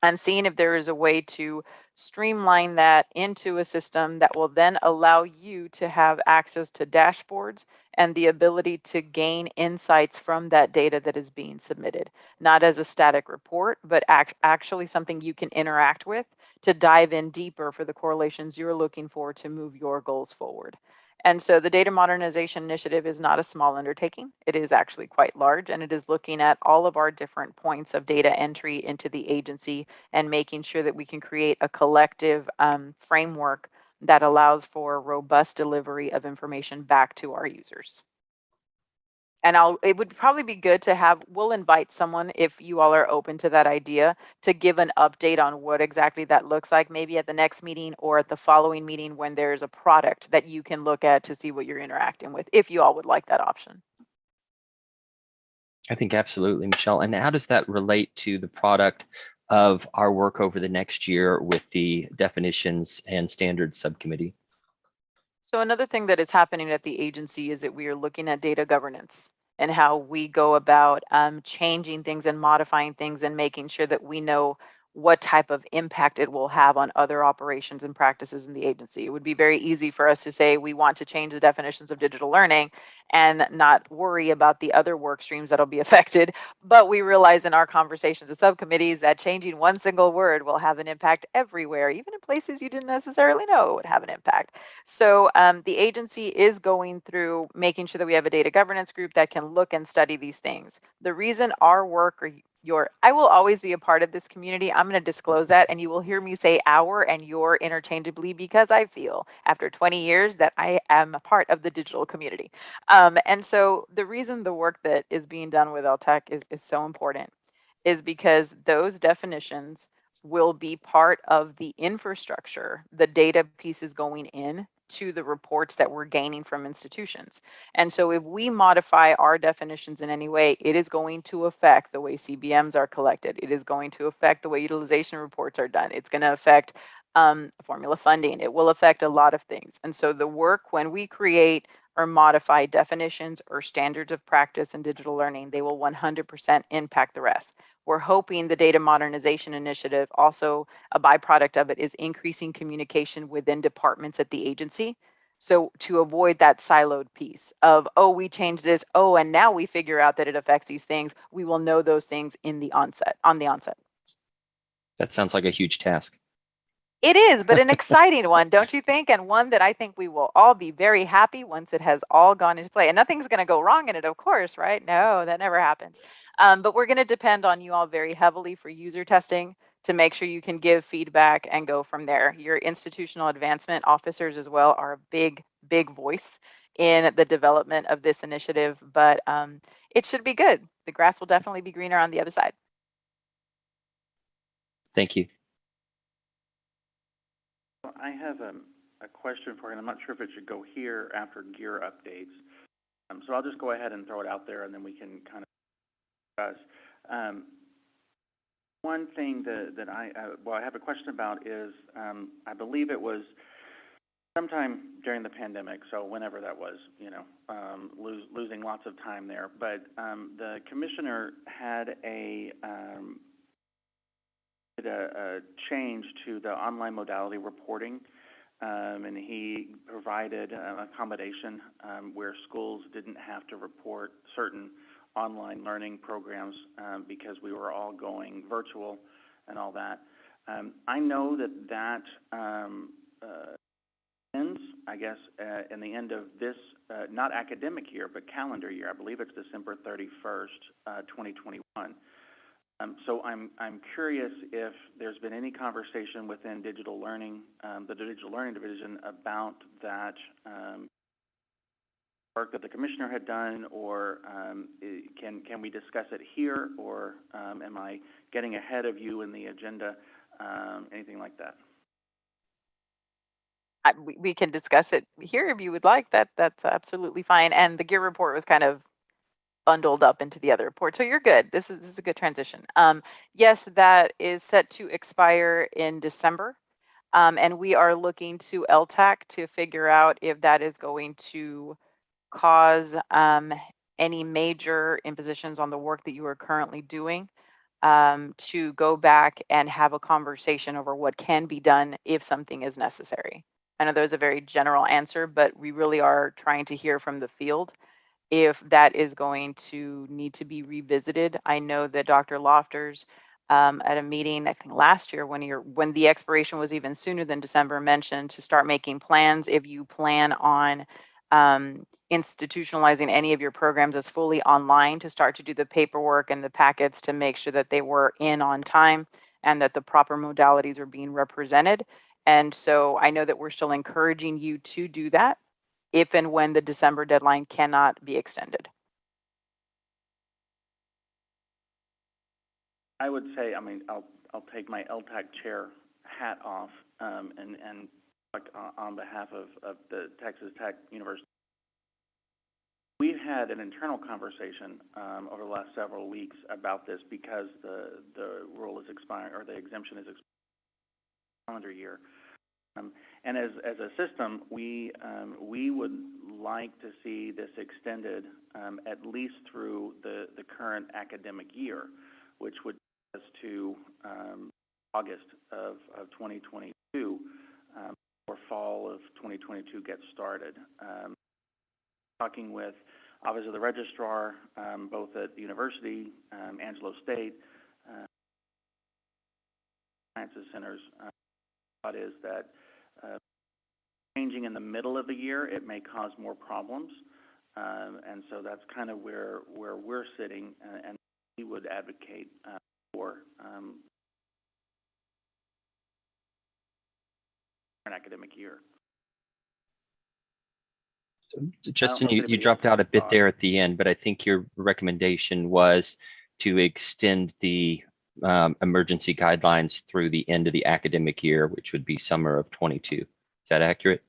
and seeing if there is a way to streamline that into a system that will then allow you to have access to dashboards and the ability to gain insights from that data that is being submitted, not as a static report, but actually something you can interact with to dive in deeper for the correlations you're looking for to move your goals forward. And so the Data Modernization Initiative is not a small undertaking. It is actually quite large, and it is looking at all of our different points of data entry into the agency and making sure that we can create a collective framework that allows for robust delivery of information back to our users. And it would probably be good to we'll invite someone, if you all are open to that idea, to give an update on what exactly that looks like, maybe at the next meeting or at the following meeting when there's a product that you can look at to see what you're interacting with, if you all would like that option. I think absolutely, Michelle. And how does that relate to the product of our work over the next year with the definitions and standards subcommittee? So another thing that is happening at the agency is that we are looking at data governance and how we go about changing things and modifying things and making sure that we know what type of impact it will have on other operations and practices in the agency. It would be very easy for us to say we want to change the definitions of digital learning and not worry about the other work streams that'll be affected. But we realize in our conversations with subcommittees that changing one single word will have an impact everywhere, even in places you didn't necessarily know it would have an impact. So the agency is going through making sure that we have a data governance group that can look and study these things. The reason our work, or I will always be a part of this community. I'm going to disclose that, and you will hear me say our and your interchangeably, because I feel after 20 years that I am a part of the digital community. And so the reason the work that is being done with LTAC is so important is because those definitions will be part of the infrastructure, the data pieces going in to the reports that we're gaining from institutions. And so if we modify our definitions in any way, it is going to affect the way CBMs are collected. It is going to affect the way utilization reports are done. It's going to affect formula funding. It will affect a lot of things. And so the work, when we create or modify definitions or standards of practice in digital learning, they will 100% impact the rest. We're hoping the data modernization initiative, also a byproduct of it, is increasing communication within departments at the agency. So to avoid that siloed piece of, oh, we changed this, oh, and now we figure out that it affects these things, we will know those things on the onset. That sounds like a huge task. It is, but an exciting one, don't you think? And one that I think we will all be very happy once it has all gone into play. And nothing's going to go wrong in it, of course, right? No, that never happens. But we're going to depend on you all very heavily for user testing to make sure you can give feedback and go from there. Your institutional advancement officers as well are a big, big voice in the development of this initiative, but it should be good. The grass will definitely be greener on the other side. Thank you. I have a question for you, and I'm not sure if it should go here after gear updates. So I'll just go ahead and throw it out there, and then we can kind of discuss. One thing that I have a question about is, I believe it was sometime during the pandemic, so whenever that was, losing lots of time there. But the commissioner had a change to the online modality reporting, and he provided accommodation where schools didn't have to report certain online learning programs because we were all going virtual and all that. I know that ends, I guess, in the end of this, not academic year, but calendar year. I believe it's December 31st, 2021. So I'm curious if there's been any conversation within digital learning, the digital learning division, about that work that the commissioner had done, or can we discuss it here, or am I getting ahead of you in the agenda, anything like that? We can discuss it here if you would like. That's absolutely fine. And the gear report was kind of bundled up into the other report. So you're good. This is a good transition. Yes, that is set to expire in December. And we are looking to LTAC to figure out if that is going to cause any major impositions on the work that you are currently doing, to go back and have a conversation over what can be done if something is necessary. I know there's a very general answer, but we really are trying to hear from the field if that is going to need to be revisited. I know that Dr. Lofters at a meeting, I think last year, when the expiration was even sooner than December, mentioned to start making plans if you plan on institutionalizing any of your programs as fully online, to start to do the paperwork and the packets to make sure that they were in on time and that the proper modalities are being represented. And so I know that we're still encouraging you to do that if and when the December deadline cannot be extended. I would say, I'll take my LTAC chair hat off and on behalf of the Texas Tech University. We've had an internal conversation over the last several weeks about this because the rule is expiring, or the exemption is expiring calendar year. And as a system, we would like to see this extended at least through the current academic year, which would take us to August of 2022, or fall of 2022 gets started. Talking with obviously the registrar, both at the university, Angelo State, sciences centers. Thought is that changing in the middle of the year, it may cause more problems, and so that's kind of where we're sitting, and we would advocate for an academic year. So Justin, you dropped out a bit there at the end, but I think your recommendation was to extend the emergency guidelines through the end of the academic year, which would be summer of 22. Is that accurate?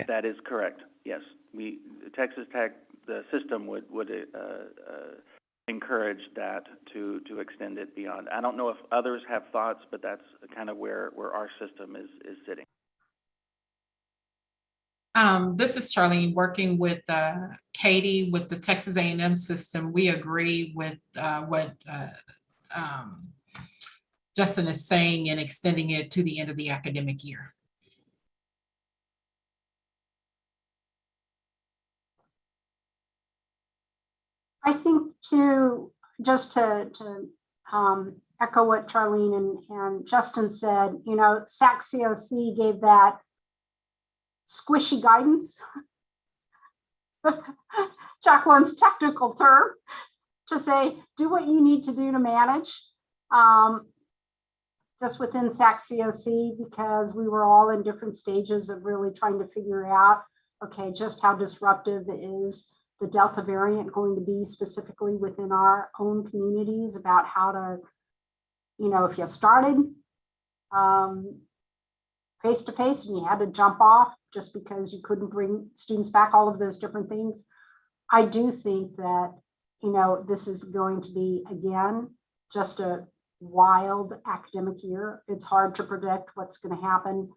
That is correct. Yes, Texas Tech, the system would encourage that to extend it beyond. I don't know if others have thoughts, but that's kind of where our system is sitting. This is Charlene, working with Katie with the Texas A&M system. We agree with what Justin is saying in extending it to the end of the academic year. I think just to echo what Charlene and Justin said, you know, SAC-COC gave that squishy guidance, Jacqueline's technical term, to say, do what you need to do to manage just within SAC-COC, because we were all in different stages of really trying to figure out, okay, just how disruptive is the Delta variant going to be specifically within our own communities, about how to, you know, if you started face-to-face and you had to jump off just because you couldn't bring students back, all of those different things. I do think that, you know, this is going to be, again, just a wild academic year. It's hard to predict what's going to happen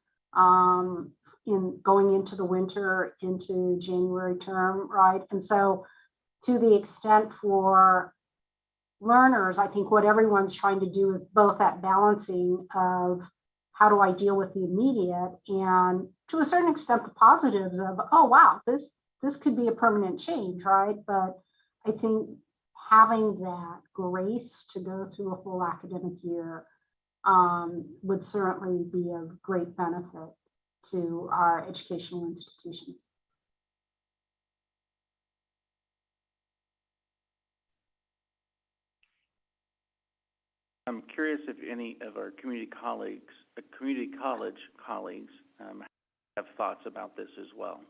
in going into the winter, into January term, right? And so to the extent for learners, I think what everyone's trying to do is both that balancing of how do I deal with the immediate, and to a certain extent the positives of, oh wow, this could be a permanent change, right? But I think having that grace to go through a full academic year would certainly be of great benefit to our educational institutions. I'm curious if any of our community college colleagues have thoughts about this as well.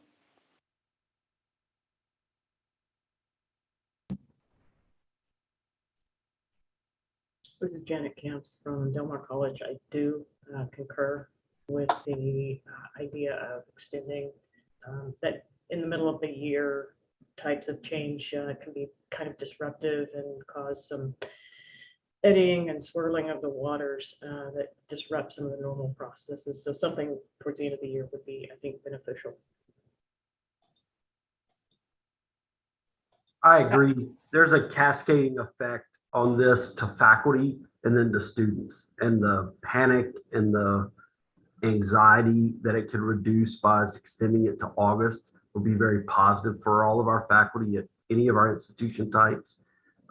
This is Janet Camps from Del Mar College. I do concur with the idea of extending that in the middle of the year types of change can be kind of disruptive and cause some eddying and swirling of the waters that disrupt some of the normal processes. So something towards the end of the year would be, I think, beneficial. I agree. There's a cascading effect on this to faculty and then to students, and the panic and the anxiety that it could reduce by us extending it to August will be very positive for all of our faculty at any of our institution types.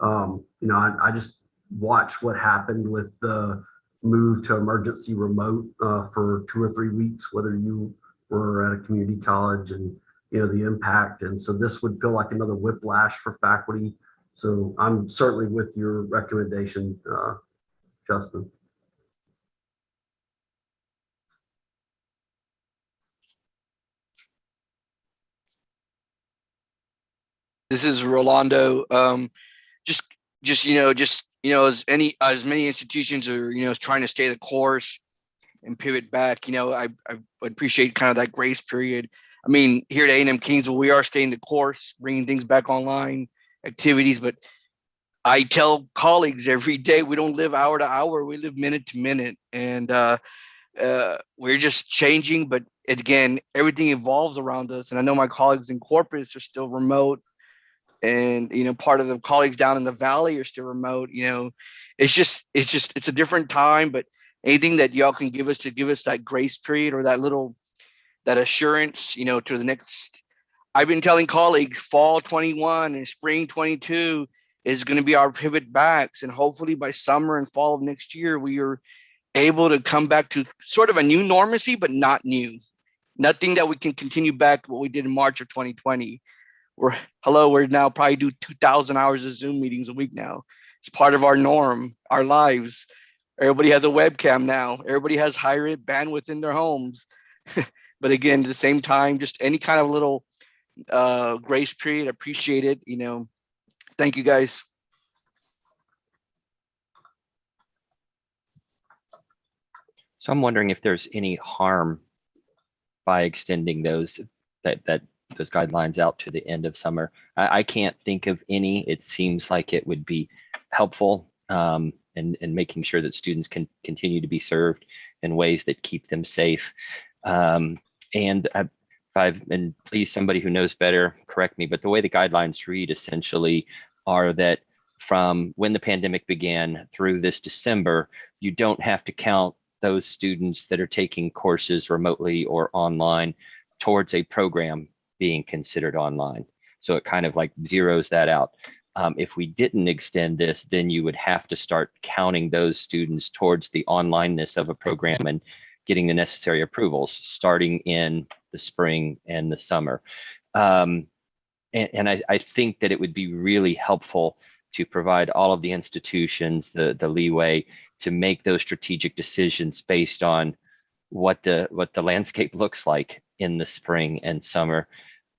You know, I just watched what happened with the move to emergency remote for 2 or 3 weeks, whether you were at a community college, and you know the impact. And so this would feel like another whiplash for faculty. So I'm certainly with your recommendation, Justin. This is Rolando. Just as many institutions are trying to stay the course and pivot back. I appreciate kind of that grace period. I mean, here at A&M Kingsville, we are staying the course, bringing things back online, activities. But I tell colleagues every day, we don't live hour to hour, we live minute to minute, and we're just changing. But again, everything evolves around us, and I know my colleagues in corporates are still remote. And part of the colleagues down in the valley are still remote. It's a different time. But anything that y'all can give us to give us that grace period or that assurance, to the next. I've been telling colleagues fall 21 and spring 22 is going to be our pivot backs, and hopefully by summer and fall of next year we are able to come back to sort of a new normalcy, but not new. Nothing that we can continue back to what we did in March of 2020. We're now probably do 2,000 hours of Zoom meetings a week now. It's part of our norm, our lives. Everybody has a webcam now. Everybody has higher bandwidth in their homes. But again, at the same time, just any kind of little grace period, appreciate it. Thank you guys. So I'm wondering if there's any harm by extending those. that those guidelines out to the end of summer. I can't think of any. It seems like it would be helpful in making sure that students can continue to be served in ways that keep them safe. And please, somebody who knows better, correct me, but the way the guidelines read essentially are that from when the pandemic began through this December, you don't have to count those students that are taking courses remotely or online towards a program being considered online. So it kind of like zeroes that out. If we didn't extend this, then you would have to start counting those students towards the onlineness of a program and getting the necessary approvals starting in the spring and the summer. And I think that it would be really helpful to provide all of the institutions the leeway to make those strategic decisions based on what the landscape looks like in the spring and summer.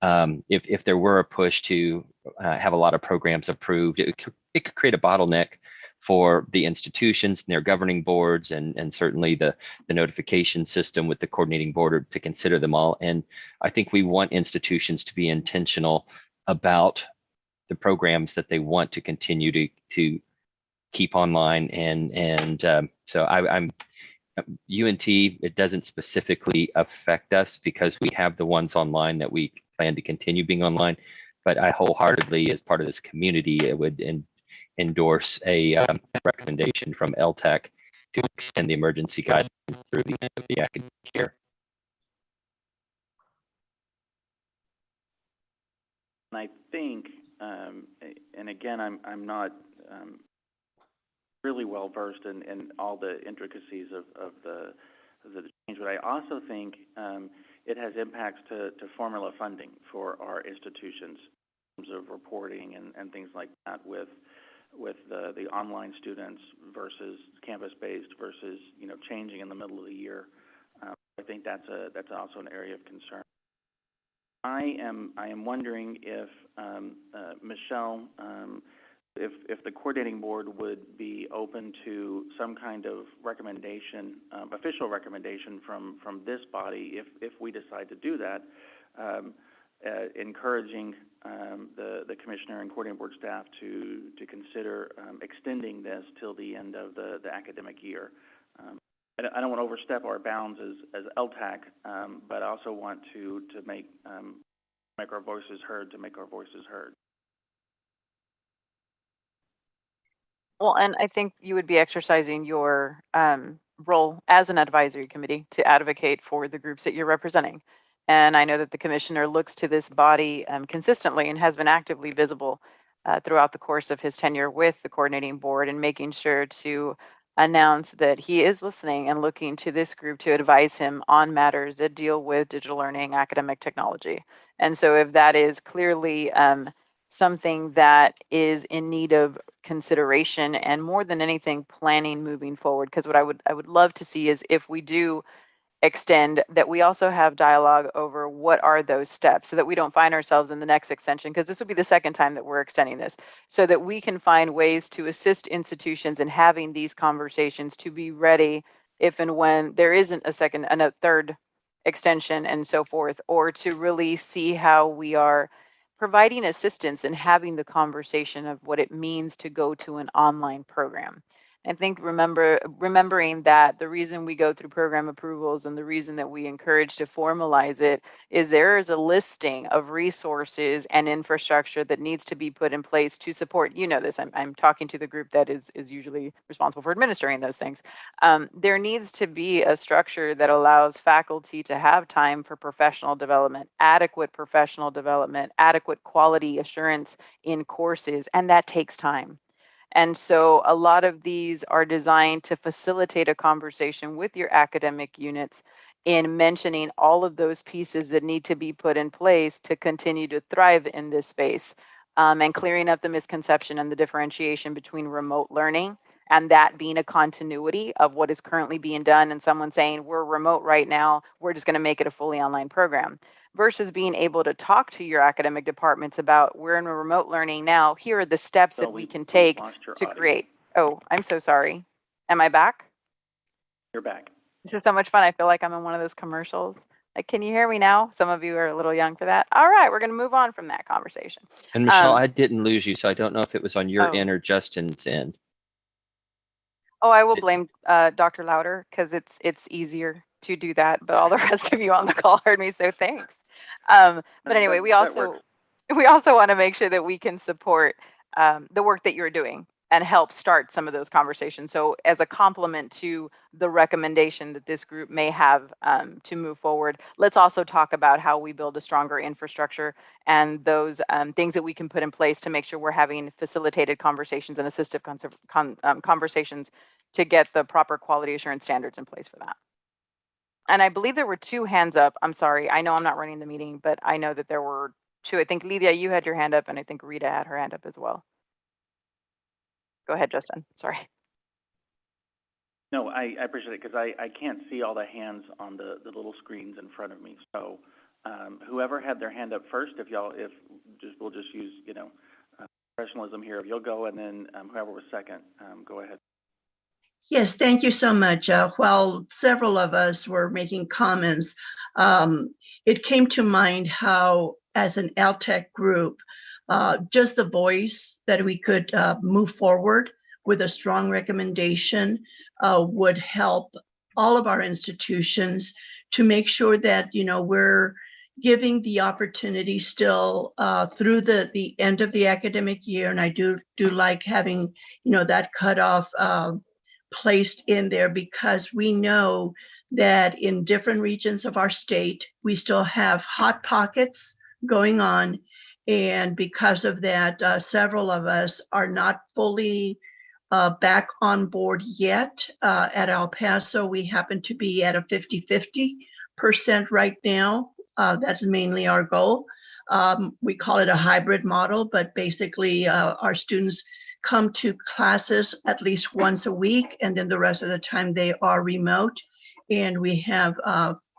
If there were a push to have a lot of programs approved, it could create a bottleneck for the institutions and their governing boards and certainly the notification system with the coordinating board to consider them all. And I think we want institutions to be intentional about the programs that they want to continue to keep online. So I'm UNT, it doesn't specifically affect us because we have the ones online that we plan to continue being online, but I wholeheartedly, as part of this community, would endorse a recommendation from LTAC to extend the emergency guidance through the end of the academic year. And I think, and again, I'm not really well versed in all the intricacies of the change, but I also think it has impacts to formula funding for our institutions in terms of reporting and things like that with the online students versus campus-based versus changing in the middle of the year. I think that's also an area of concern. I am wondering if Michelle, if the coordinating board would be open to some kind of recommendation, official recommendation from this body, if we decide to do that, encouraging the commissioner and coordinating board staff to consider extending this till the end of the academic year. I don't want to overstep our bounds as LTAC, but I also want to make our voices heard, Well, and I think you would be exercising your role as an advisory committee to advocate for the groups that you're representing. And I know that the commissioner looks to this body consistently and has been actively visible throughout the course of his tenure with the coordinating board and making sure to announce that he is listening and looking to this group to advise him on matters that deal with digital learning, academic technology. And so if that is clearly something that is in need of consideration and more than anything planning moving forward, because what I would love to see is if we do extend, that we also have dialogue over what are those steps so that we don't find ourselves in the next extension, because this would be the second time that we're extending this, so that we can find ways to assist institutions in having these conversations to be ready if and when there isn't a second and a third extension and so forth, or to really see how we are providing assistance and having the conversation of what it means to go to an online program. I think remembering that the reason we go through program approvals and the reason that we encourage to formalize it is there is a listing of resources and infrastructure that needs to be put in place to support, this, I'm talking to the group that is usually responsible for administering those things. There needs to be a structure that allows faculty to have time for professional development, adequate professional development, adequate quality assurance in courses, and that takes time. And so a lot of these are designed to facilitate a conversation with your academic units in mentioning all of those pieces that need to be put in place to continue to thrive in this space, and clearing up the misconception and the differentiation between remote learning and that being a continuity of what is currently being done, and someone saying, we're remote right now, we're just going to make it a fully online program, versus being able to talk to your academic departments about, we're in a remote learning now, here are the steps that we can take to create. Oh, I'm so sorry. Am I back? You're back. This is so much fun. I feel like I'm in one of those commercials. Can you hear me now? Some of you are a little young for that. All right, we're going to move on from that conversation. And Michelle, I didn't lose you, so I don't know if it was on your Oh. end or Justin's end. Oh, I will blame Dr. Louder because it's easier to do that, but all the rest of you on the call heard me, so thanks. But anyway, we also want to make sure that we can support the work that you're doing and help start some of those conversations. So as a complement to the recommendation that this group may have to move forward, let's also talk about how we build a stronger infrastructure and those things that we can put in place to make sure we're having facilitated conversations and assistive conversations to get the proper quality assurance standards in place for that. And I believe there were 2 hands up. I'm sorry, I know I'm not running the meeting, but I know that there were 2. I think Lydia, you had your hand up, and I think Rita had her hand up as well. Go ahead, Justin. Sorry. No, I appreciate it because I can't see all the hands on the little screens in front of me. So whoever had their hand up first, we'll just use professionalism here. If you'll go, and then whoever was second, go ahead. Yes, thank you so much. While several of us were making comments, it came to mind how, as an LTAC group, just the voice that we could move forward with a strong recommendation would help all of our institutions to make sure that we're giving the opportunity still through the end of the academic year. And I do like having that cutoff placed in there, because we know that in different regions of our state, we still have hot pockets going on. And because of that, several of us are not fully back on board yet. At El Paso, we happen to be at a 50-50% right now. That's mainly our goal. We call it a hybrid model, but basically our students come to classes at least once a week, and then the rest of the time they are remote. And we have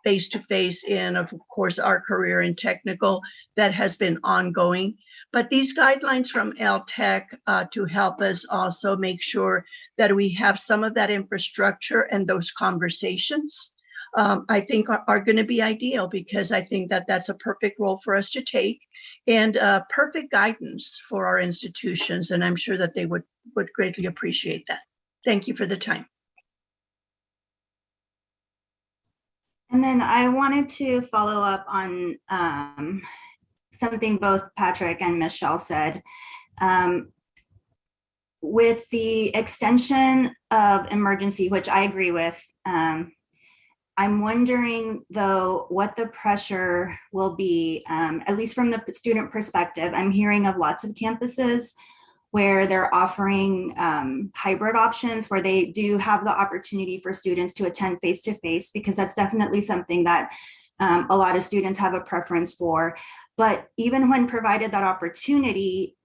face-to-face in, of course, our career in technical that has been ongoing. But these guidelines from LTAC to help us also make sure that we have some of that infrastructure and those conversations, I think are going to be ideal, because I think that that's a perfect role for us to take, and perfect guidance for our institutions. And I'm sure that they would greatly appreciate that. Thank you for the time. And then I wanted to follow up on something both Patrick and Michelle said. With the extension of emergency, which I agree with, I'm wondering, though, what the pressure will be, at least from the student perspective. I'm hearing of lots of campuses where they're offering hybrid options, where they do have the opportunity for students to attend face-to-face, because that's definitely something that a lot of students have a preference for. But even when provided that opportunity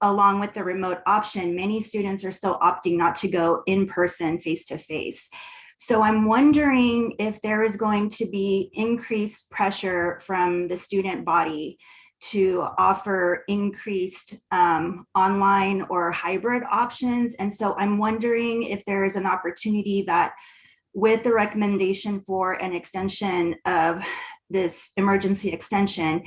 along with the remote option, many students are still opting not to go in person face-to-face. So I'm wondering if there is going to be increased pressure from the student body to offer increased online or hybrid options. And so I'm wondering if there is an opportunity that, with the recommendation for an extension of this emergency extension,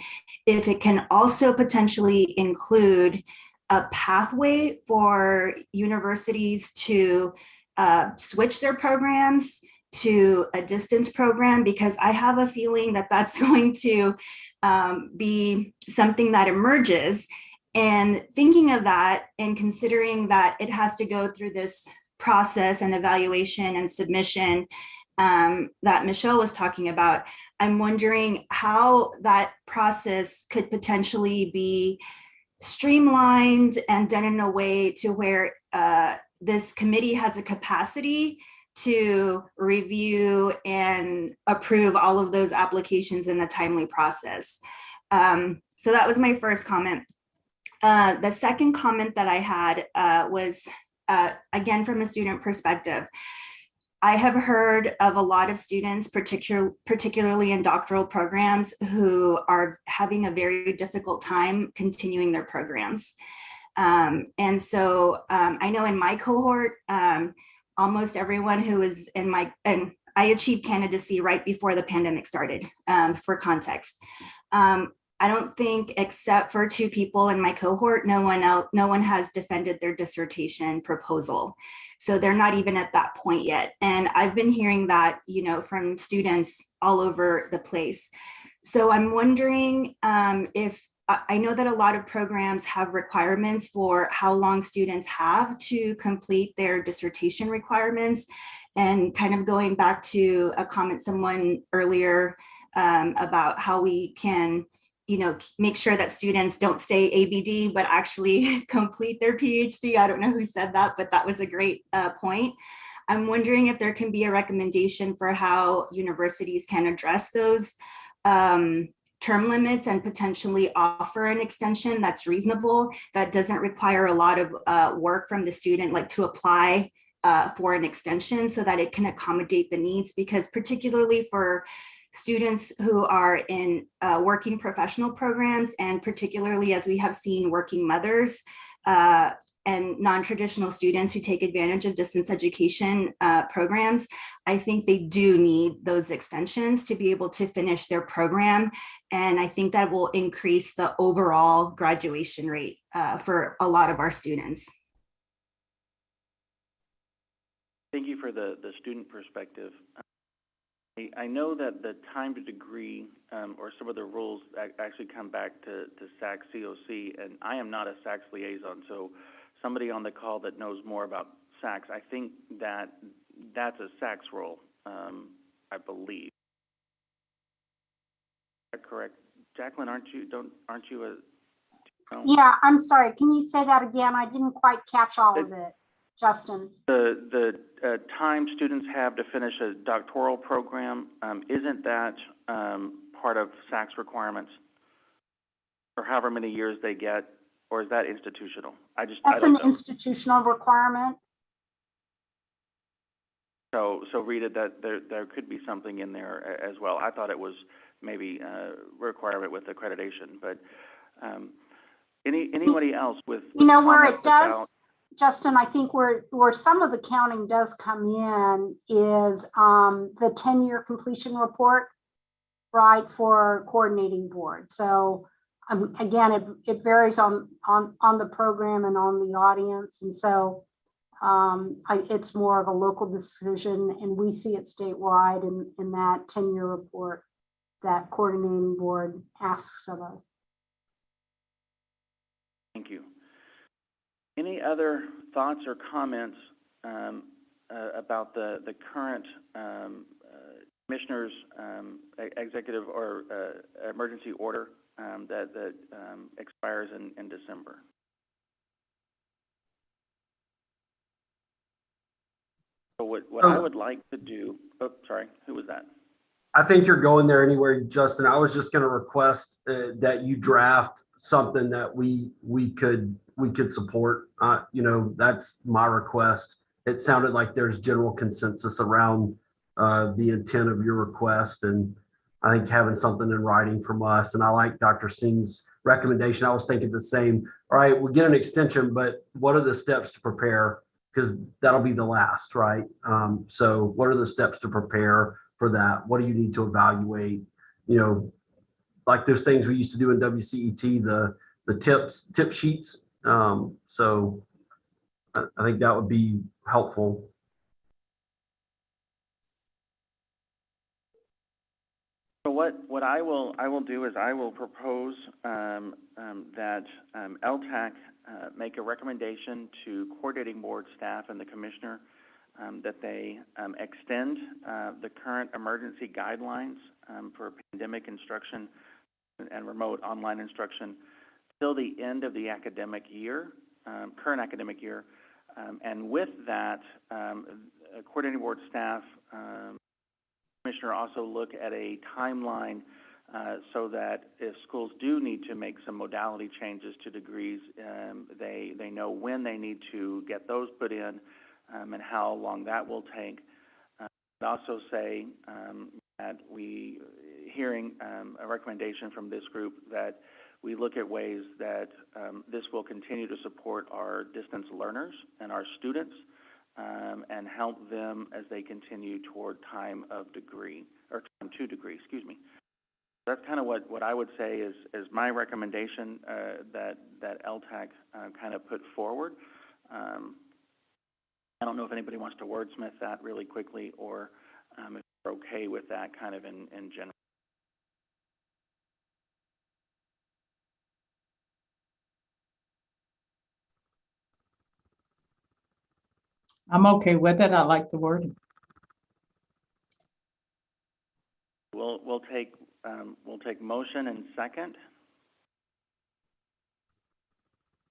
if it can also potentially include a pathway for universities to switch their programs to a distance program, because I have a feeling that that's going to be something that emerges. And thinking of that and considering that it has to go through this process and evaluation and submission that Michelle was talking about, I'm wondering how that process could potentially be streamlined and done in a way to where this committee has a capacity to review and approve all of those applications in a timely process. So that was my first comment. The second comment that I had was, again, from a student perspective. I have heard of a lot of students, particularly in doctoral programs, who are having a very difficult time continuing their programs. And so I know in my cohort, almost everyone who is in my, and I achieved candidacy right before the pandemic started, for context. I don't think, except for 2 people in my cohort, no one has defended their dissertation proposal. So they're not even at that point yet. And I've been hearing that, you know, from students all over the place. So I'm wondering if, I know that a lot of programs have requirements for how long students have to complete their dissertation requirements. And kind of going back to a comment someone earlier about how we can, you know, make sure that students don't stay ABD, but actually complete their PhD. I don't know who said that, but that was a great point. I'm wondering if there can be a recommendation for how universities can address those term limits and potentially offer an extension that's reasonable, that doesn't require a lot of work from the student, like to apply for an extension, so that it can accommodate the needs. Because particularly for students who are in working professional programs, and particularly as we have seen working mothers and non-traditional students who take advantage of distance education programs, I think they do need those extensions to be able to finish their program. And I think that will increase the overall graduation rate for a lot of our students. Thank you for the student perspective. I know that the time to degree or some of the rules actually come back to SAC COC, and I am not a SACS liaison, so somebody on the call that knows more about SACS, I think that that's a SACS role, I believe. Is that correct? Jacqueline, aren't you a? Yeah, I'm sorry. Can you say that again? I didn't quite catch all of it, Justin. The time students have to finish a doctoral program, isn't that part of SACS requirements? Or however many years they get, or is that institutional? That's an institutional requirement. So Rita, that there could be something in there as well. I thought it was maybe a requirement with accreditation, but anybody else with you know where comments it does, about, Justin, I think where some of the counting does come in is the 10-year completion report, right, for coordinating board. So again, it varies on the program and on the audience, and so it's more of a local decision, and we see it statewide in that 10-year report that coordinating board asks of us. Thank you. Any other thoughts or comments about the current commissioner's executive or emergency order that expires in December? So what I would like to do, oh, sorry, who was that? I think you're going there anywhere, Justin. I was just going to request that you draft something that we could support. You know, that's my request. It sounded like there's general consensus around the intent of your request, and I think having something in writing from us. And I like Dr. Singh's recommendation. I was thinking the same. All right, we'll get an extension, but what are the steps to prepare? Because that'll be the last, right? So what are the steps to prepare for that? What do you need to evaluate? You know, like those things we used to do in WCET, the tip sheets. So I think that would be helpful. So what I will do is I will propose that LTAC make a recommendation to coordinating board staff and the commissioner that they extend the current emergency guidelines for pandemic instruction and remote online instruction till the end of the academic year, current academic year, and with that, coordinating board staff, commissioner also look at a timeline so that if schools do need to make some modality changes to degrees, they know when they need to get those put in and how long that will take. I'd also say that hearing a recommendation from this group that we look at ways that this will continue to support our distance learners and our students and help them as they continue toward time of degree, or time to degree, excuse me. That's kind of what I would say is my recommendation that LTAC kind of put forward. I don't know if anybody wants to wordsmith that really quickly, or if you're okay with that kind of in general. I'm okay with it. I like the wording. We'll take motion and second.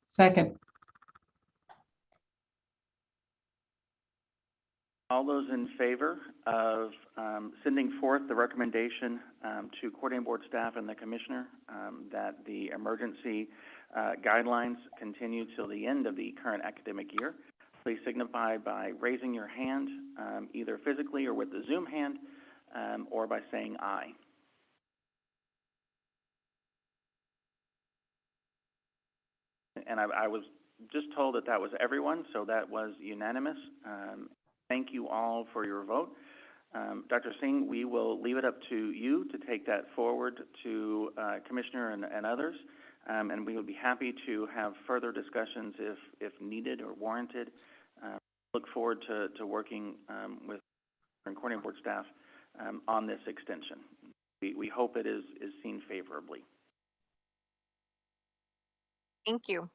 Second. All those in favor of sending forth the recommendation to coordinating board staff and the commissioner that the emergency guidelines continue till the end of the current academic year, please signify by raising your hand, either physically or with the Zoom hand, or by saying aye. And I was just told that was everyone, so that was unanimous. Thank you all for your vote. Dr. Singh, we will leave it up to you to take that forward to Commissioner and others, and we would be happy to have further discussions if needed or warranted. Look forward to working with coordinating board staff on this extension. We hope it is seen favorably. Thank you.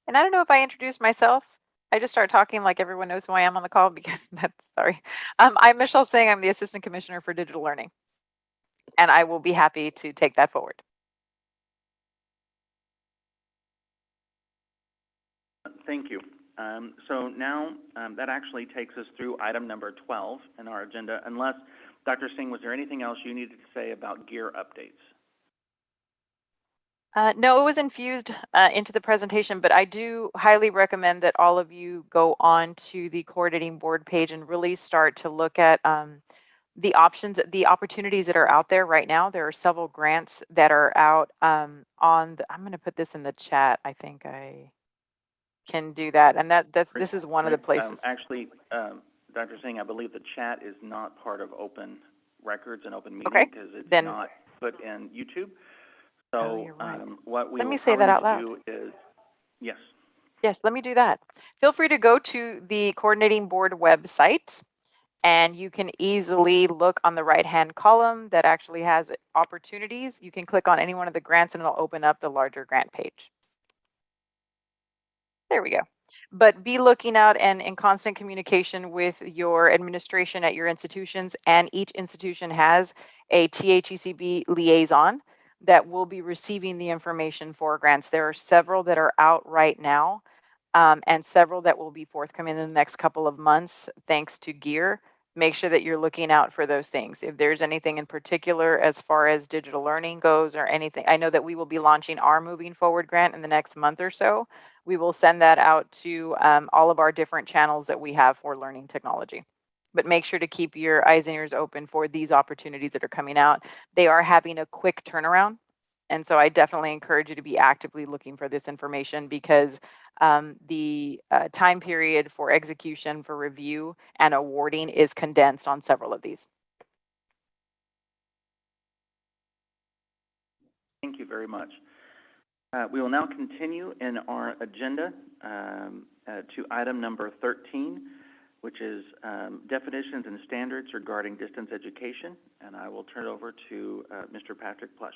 And I don't know if I introduced myself. I just start talking like everyone knows who I am on the call because sorry. I'm Michelle Singh. I'm the Assistant Commissioner for Digital Learning. And I will be happy to take that forward. Thank you. So now that actually takes us through item number 12 in our agenda, unless, Dr. Singh, was there anything else you needed to say about gear updates? No, it was infused into the presentation, but I do highly recommend that all of you go on to the coordinating board page and really start to look at the options, the opportunities that are out there right now. There are several grants that are out I'm going to put this in the chat. I think I can do that. And this is one of the places. Actually, Dr. Singh, I believe the chat is not part of open records and open meeting because it's not put in YouTube. So what we Let me say that out loud. do is, yes. Yes, let me do that. Feel free to go to the coordinating board website, and you can easily look on the right-hand column that actually has opportunities. You can click on any one of the grants, and it'll open up the larger grant page. There we go. But be looking out and in constant communication with your administration at your institutions, and each institution has a THECB liaison that will be receiving the information for grants. There are several that are out right now, and several that will be forthcoming in the next couple of months, thanks to GEAR. Make sure that you're looking out for those things. If there's anything in particular as far as digital learning goes or anything, I know that we will be launching our Moving Forward grant in the next month or so. We will send that out to all of our different channels that we have for learning technology. But make sure to keep your eyes and ears open for these opportunities that are coming out. They are having a quick turnaround. And so I definitely encourage you to be actively looking for this information because the time period for execution, for review, and awarding is condensed on several of these. Thank you very much. We will now continue in our agenda to item number 13, which is definitions and standards regarding distance education. And I will turn it over to Mr. Patrick Plush.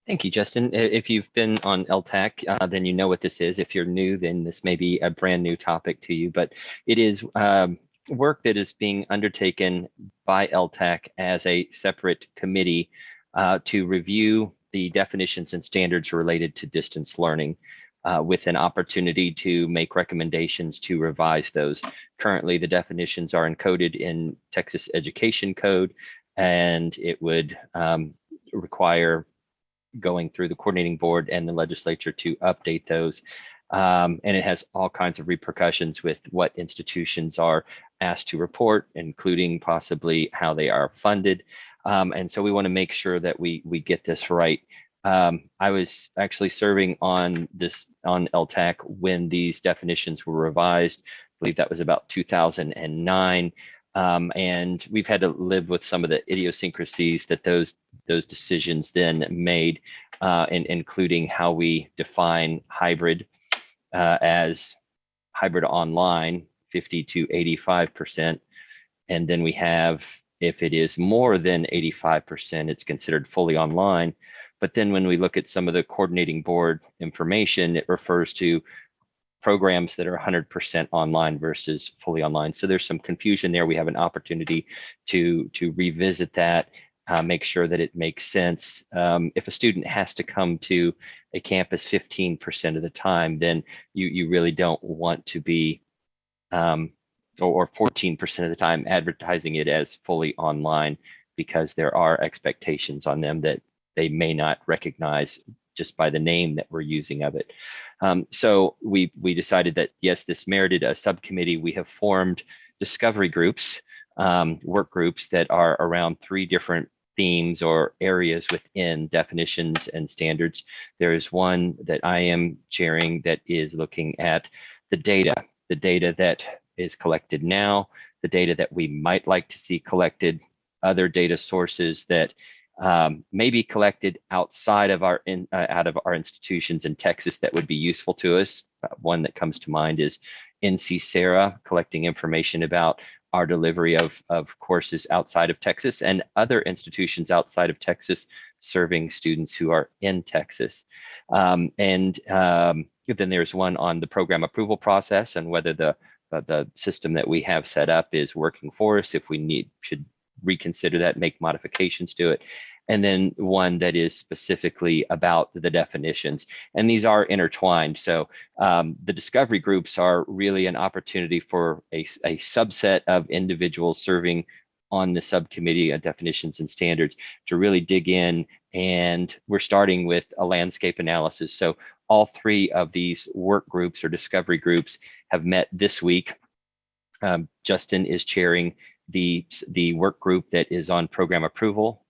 Thank you, Justin. If you've been on LTAC, then you know what this is. If you're new, then this may be a brand new topic to you, but it is work that is being undertaken by LTAC as a separate committee to review the definitions and standards related to distance learning with an opportunity to make recommendations to revise those. Currently, the definitions are encoded in Texas Education Code, and it would require going through the coordinating board and the legislature to update those. And it has all kinds of repercussions with what institutions are asked to report, including possibly how they are funded. And so we want to make sure that we get this right I was actually serving on LTAC when these definitions were revised. I believe that was about 2009. And we've had to live with some of the idiosyncrasies that those decisions then made, including how we define hybrid as hybrid online, 50 to 85%. And then we have, if it is more than 85%, it's considered fully online. But then when we look at some of the coordinating board information, it refers to programs that are 100% online versus fully online. So there's some confusion there. We have an opportunity to revisit that, make sure that it makes sense. If a student has to come to a campus 15% of the time, then you really don't want to be, or 14% of the time, advertising it as fully online, because there are expectations on them that they may not recognize just by the name that we're using of it. So we decided that, yes, this merited a subcommittee. We have formed discovery groups, work groups that are around 3 different themes or areas within definitions and standards. There is one that I am chairing that is looking at the data that is collected now, the data that we might like to see collected, other data sources that may be collected outside of our institutions in Texas that would be useful to us. One that comes to mind is NC Sarah, collecting information about our delivery of courses outside of Texas, and other institutions outside of Texas serving students who are in Texas. Then there's one on the program approval process and whether the system that we have set up is working for us, if we should reconsider that, make modifications to it. And then one that is specifically about the definitions. And these are intertwined. So the discovery groups are really an opportunity for a subset of individuals serving on the subcommittee of definitions and standards to really dig in. And we're starting with a landscape analysis. So all 3 of these work groups or discovery groups have met this week. Justin is chairing the work group that is on program approval.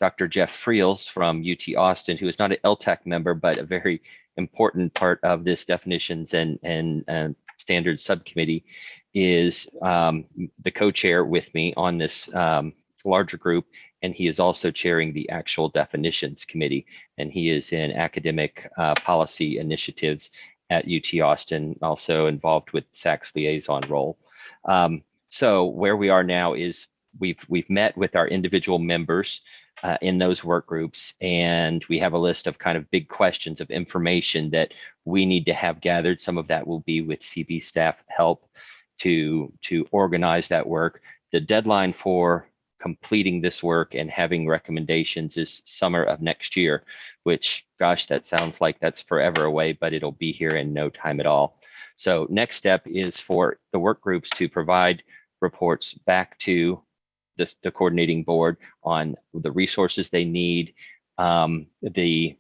Dr. Jeff Friels from UT Austin, who is not an LTAC member, but a very important part of this definitions and standards subcommittee, is the co-chair with me on this larger group. And he is also chairing the actual definitions committee. And he is in academic policy initiatives at UT Austin, also involved with SAC's liaison role. So where we are now is we've met with our individual members in those work groups, and we have a list of kind of big questions of information that we need to have gathered. Some of that will be with CB staff help to organize that work. The deadline for completing this work and having recommendations is summer of next year, which, gosh, that sounds like that's forever away, but it'll be here in no time at all. So next step is for the work groups to provide reports back to the coordinating board on the resources they need, the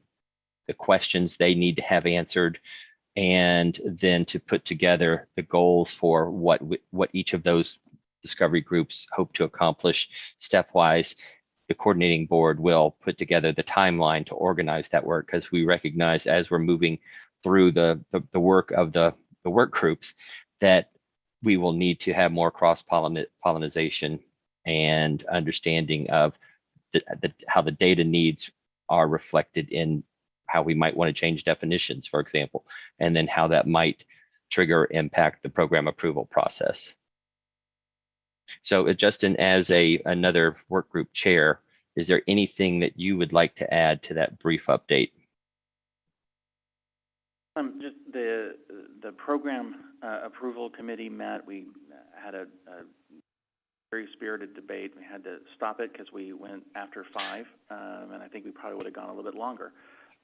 questions they need to have answered, and then to put together the goals for what each of those discovery groups hope to accomplish stepwise. The coordinating board will put together the timeline to organize that work, because we recognize as we're moving through the work of the work groups that we will need to have more cross-pollination and understanding of how the data needs are reflected in how we might want to change definitions, for example, and then how that might trigger impact the program approval process. So Justin, as another work group chair, is there anything that you would like to add to that brief update? Just the program approval committee met. We had a very spirited debate. We had to stop it because we went after 5, and I think we probably would have gone a little bit longer.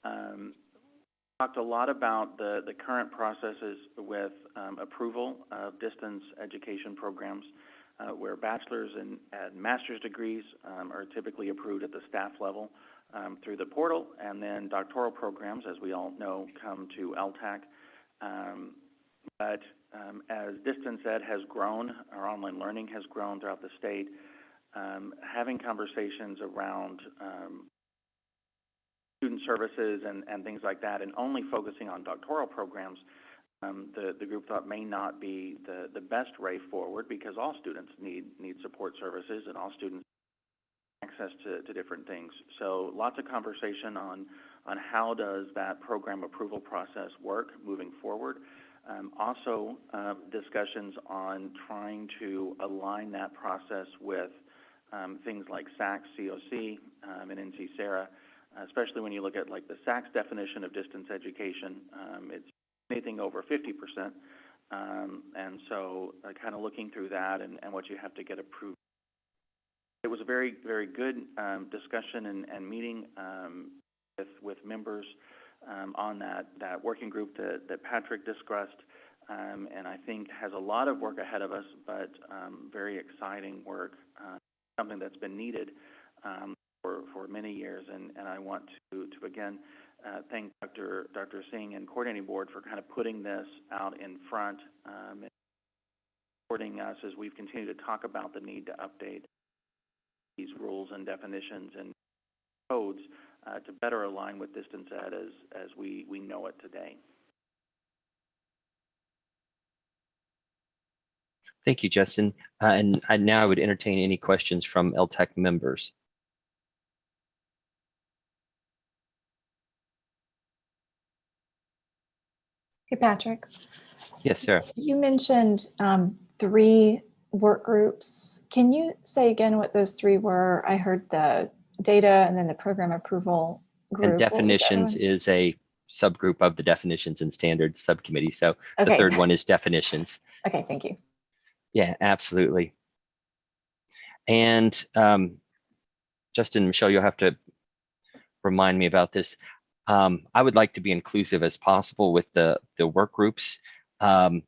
Talked a lot about the current processes with approval of distance education programs, where bachelor's and master's degrees are typically approved at the staff level through the portal, and then doctoral programs, as we all know, come to LTAC. But as distance ed has grown, our online learning has grown throughout the state, having conversations around student services and things like that, and only focusing on doctoral programs, the group thought may not be the best way forward, because all students need support services, and all students access to different things. So lots of conversation on how does that program approval process work moving forward. Also discussions on trying to align that process with things like SACS, COC, and NC SARA, especially when you look at like the SACS definition of distance education. It's anything over 50%. And so kind of looking through that and what you have to get approved. It was a very, very good discussion and meeting with members on that working group that Patrick discussed, and I think has a lot of work ahead of us, but very exciting work, something that's been needed for many years. And I want to again thank Dr. Singh and coordinating board for kind of putting this out in front and supporting us as we've continued to talk about the need to update these rules and definitions and codes to better align with distance ed as we know it today. Thank you, Justin. And now I would entertain any questions from LTAC members. Hey, Patrick. Yes, Sarah. You mentioned 3 work groups. Can you say again what those 3 were? I heard the data and then the program approval group. And definitions is a subgroup of the definitions and standards subcommittee. So okay. The third one is definitions. Okay, thank you. Yeah, absolutely. And Justin, Michelle, you'll have to remind me about this. I would like to be inclusive as possible with the work groups and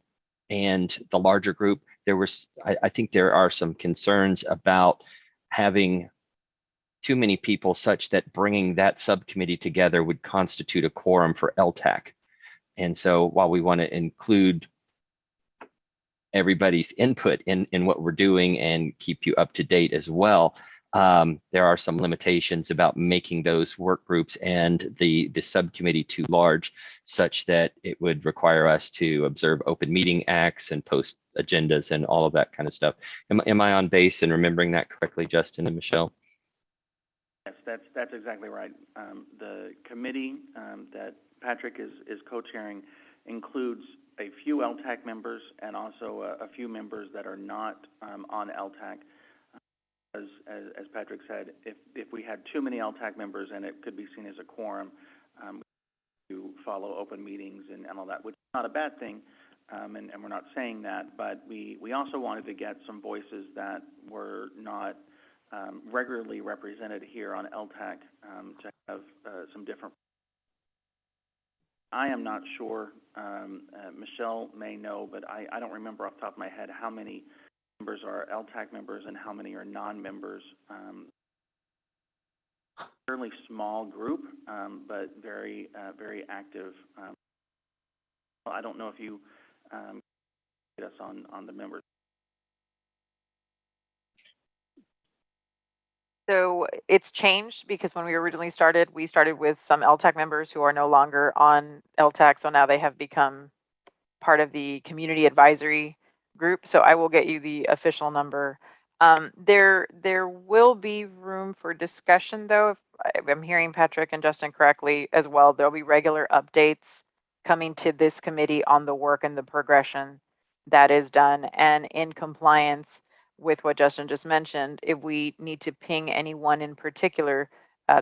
the larger group. I think there are some concerns about having too many people such that bringing that subcommittee together would constitute a quorum for LTAC. And so while we want to include everybody's input in what we're doing and keep you up to date as well, there are some limitations about making those work groups and the subcommittee too large, such that it would require us to observe open meeting acts and post agendas and all of that kind of stuff. Am I on base in remembering that correctly, Justin and Michelle? Yes, that's exactly right. The committee that Patrick is co-chairing includes a few LTAC members and also a few members that are not on LTAC. As Patrick said, if we had too many LTAC members, and it could be seen as a quorum, to follow open meetings and all that, which is not a bad thing, and we're not saying that, but we also wanted to get some voices that were not regularly represented here on LTAC to have some different. I am not sure, Michelle may know, but I don't remember off the top of my head how many members are LTAC members and how many are non-members. Fairly small group, but very active. I don't know if you get us on the members. So it's changed because when we originally started, we started with some LTAC members who are no longer on LTAC. So now they have become part of the community advisory group. So I will get you the official number. There will be room for discussion, though. If I'm hearing Patrick and Justin correctly as well, there'll be regular updates coming to this committee on the work and the progression that is done, and in compliance with what Justin just mentioned. If we need to ping anyone in particular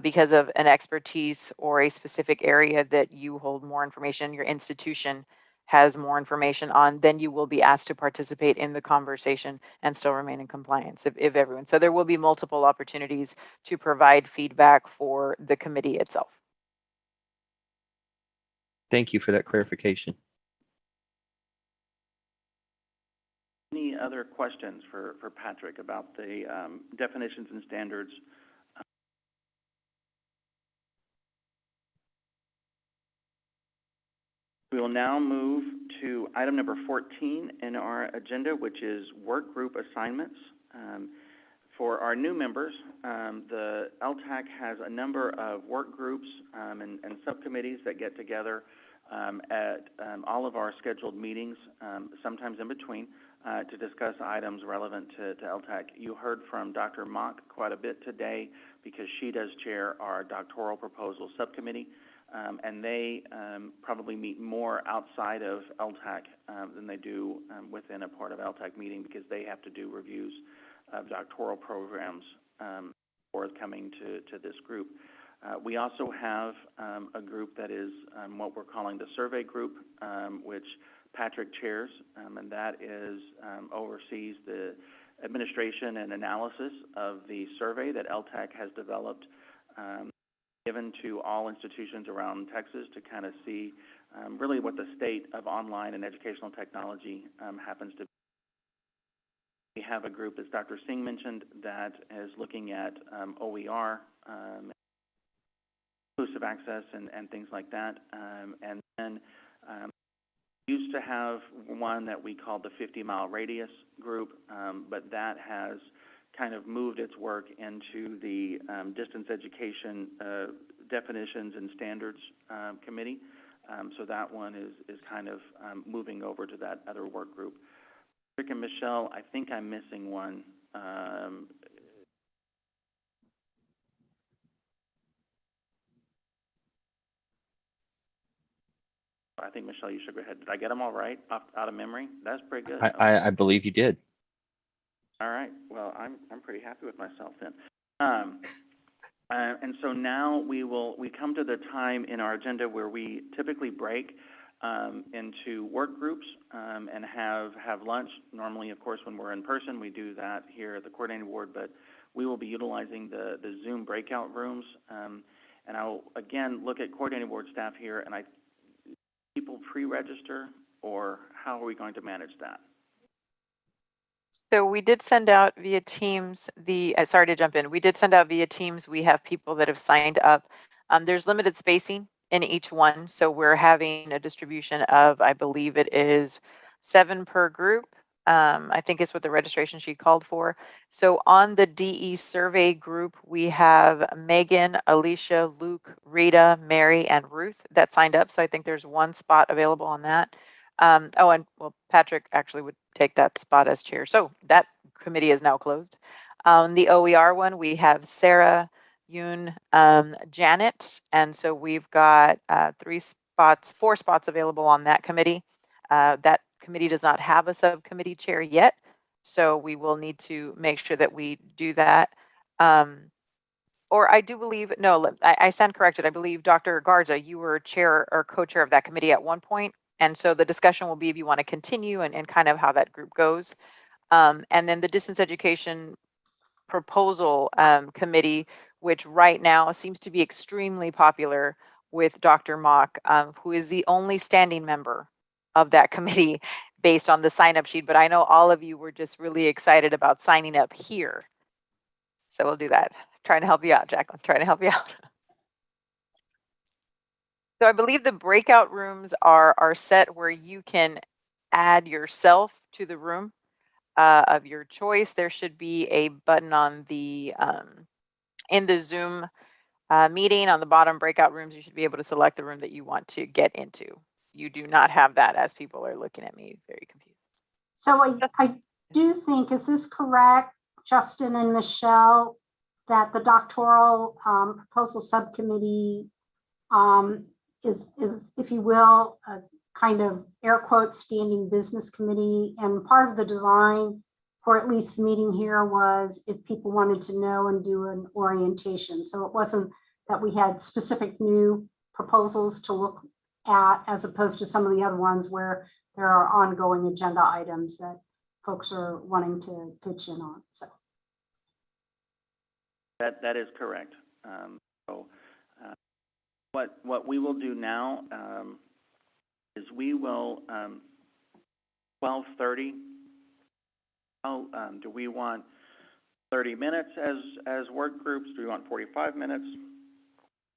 because of an expertise or a specific area that you hold more information, your institution has more information on, then you will be asked to participate in the conversation and still remain in compliance if everyone. So there will be multiple opportunities to provide feedback for the committee itself. Thank you for that clarification. Any other questions for Patrick about the definitions and standards? We will now move to item number 14 in our agenda, which is work group assignments. For our new members, the LTAC has a number of work groups and subcommittees that get together at all of our scheduled meetings, sometimes in between, to discuss items relevant to LTAC. You heard from Dr. Mock quite a bit today because she does chair our Doctoral Proposal Subcommittee, and they probably meet more outside of LTAC than they do within a part of LTAC meeting because they have to do reviews of doctoral programs forthcoming to this group. We also have a group that is what we're calling the survey group, which Patrick chairs, and that is oversees the administration and analysis of the survey that LTAC has developed, given to all institutions around Texas to kind of see really what the state of online and educational technology happens to be. We have a group, as Dr. Singh mentioned, that is looking at OER, inclusive access and things like that. And then we used to have one that we called the 50-mile radius group, but that has kind of moved its work into the distance education definitions and standards committee. So that one is kind of moving over to that other work group. Rick and Michelle, I think I'm missing one. I think, Michelle, you should go ahead. Did I get them all right out of memory? That's pretty good. I believe you did. All right. Well, I'm pretty happy with myself then. And so now we come to the time in our agenda where we typically break into work groups and have lunch. Normally, of course, when we're in person, we do that here at the coordinating board, but we will be utilizing the Zoom breakout rooms. And I'll, again, look at coordinating board staff here, and people pre-register, or how are we going to manage that? So we did send out via Teams sorry to jump in. We did send out via Teams. We have people that have signed up. There's limited spacing in each one. So we're having a distribution of, I believe it is 7 per group. I think it's what the registration sheet called for. So on the DE survey group, we have Megan, Alicia, Luke, Rita, Mary, and Ruth that signed up. So I think there's 1 spot available on that. And well, Patrick actually would take that spot as chair. So that committee is now closed. The OER one, we have Sarah, Yoon, Janet. And so we've got 4 spots available on that committee. That committee does not have a subcommittee chair yet, so we will need to make sure that we do that. Or I do believe, no, I stand corrected. I believe Dr. Garza, you were chair or co-chair of that committee at one point. And so the discussion will be if you want to continue and kind of how that group goes. And then the distance education proposal committee, which right now seems to be extremely popular with Dr. Mock, who is the only standing member of that committee based on the sign-up sheet. But I know all of you were just really excited about signing up here. So we'll do that. Trying to help you out, Jacqueline, trying to help you out. So I believe the breakout rooms are set where you can add yourself to the room of your choice. There should be a button on the in the Zoom meeting on the bottom breakout rooms. You should be able to select the room that you want to get into. You do not have that, as people are looking at me very confused. So I do think, is this correct, Justin and Michelle, that the doctoral proposal subcommittee is, if you will, a kind of air quotes standing business committee, and part of the design for at least the meeting here was if people wanted to know and do an orientation. So it wasn't that we had specific new proposals to look at, as opposed to some of the other ones where there are ongoing agenda items that folks are wanting to pitch in on. So that is correct. What we will do now is we will 12:30. Do we want 30 minutes as work groups? Do we want 45 minutes?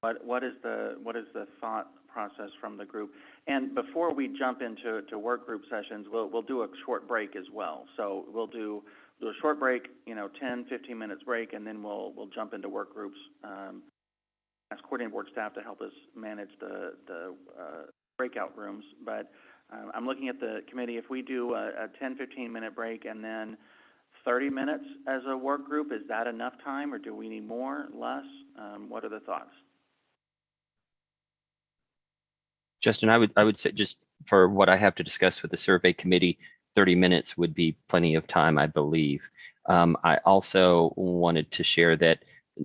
What is the thought process from the group? And before we jump into work group sessions, we'll do a short break as well. So we'll do do a short break, 10, 15 minutes break, and then we'll jump into work groups. Ask coordinating board staff to help us manage the breakout rooms. But I'm looking at the committee. If we do a 10, 15-minute break and then 30 minutes as a work group, is that enough time, or do we need more, less? What are the thoughts? Justin, I would say, just for what I have to discuss with the survey committee, 30 minutes would be plenty of time, I believe. I also wanted to share that,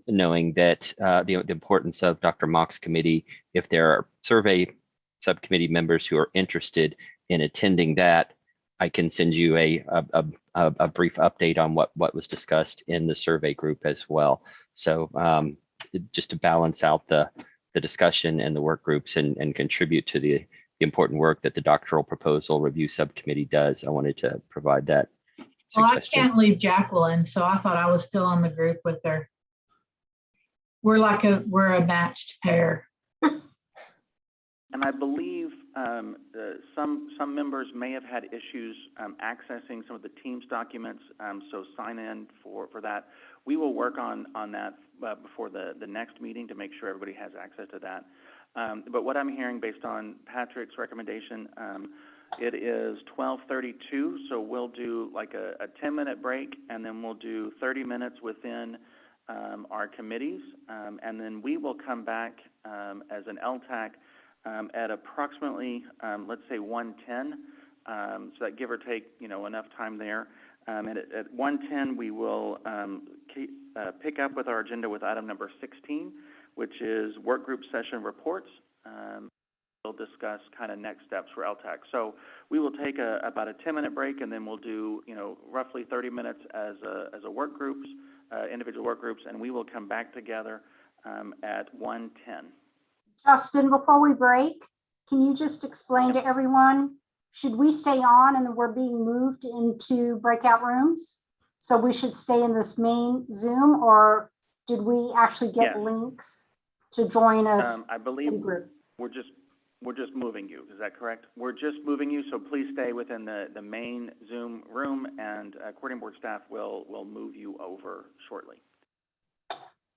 knowing that the importance of Dr. Mock's committee, if there are survey subcommittee members who are interested in attending that, I can send you a brief update on what was discussed in the survey group as well. So just to balance out the discussion and the work groups and contribute to the important work that the Doctoral Proposal Review Subcommittee does, I wanted to provide that Well, I suggestion. can't leave Jacqueline, so I thought I was still on the group with her. We're a matched pair. And I believe some members may have had issues accessing some of the Teams documents, so sign in for that. We will work on that before the next meeting to make sure everybody has access to that. But what I'm hearing, based on Patrick's recommendation, it is 12:32, so we'll do like a 10-minute break, and then we'll do 30 minutes within our committees, and then we will come back as an LTAC at approximately, let's say 1:10, so that give or take, enough time there. And at 1:10, we will pick up with our agenda with item number 16, which is work group session reports. We'll discuss kind of next steps for LTAC. So we will take about a 10-minute break, and then we'll do, roughly 30 minutes as a work groups, individual work groups, and we will come back together at 1:10. Justin, before we break, can you just explain to everyone, should we stay on and we're being moved into breakout rooms? So we should stay in this main Zoom, or did we actually get links to join us? I believe we're just moving you. Is that correct? We're just moving you, so please stay within the main Zoom room, and coordinating board staff will move you over shortly.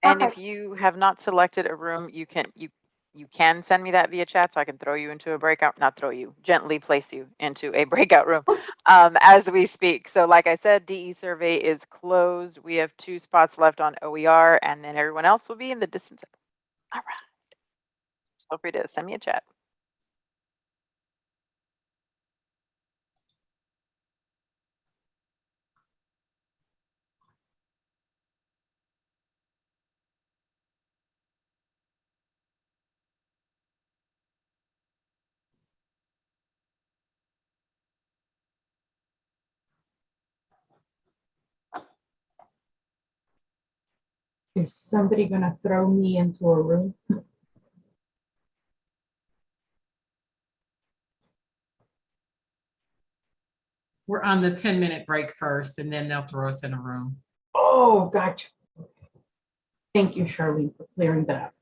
And if you have not selected a room, you can send me that via chat, so I can throw you into a breakout, not throw you, gently place you into a breakout room as we speak. So like I said, DE survey is closed. We have 2 spots left on OER, and then everyone else will be in the distance. All right. Feel free to send me a chat. Is somebody gonna throw me into a room? We're on the 10-minute break first, and then they'll throw us in a room. Oh, gotcha. Thank you, Charlene, for clearing that up.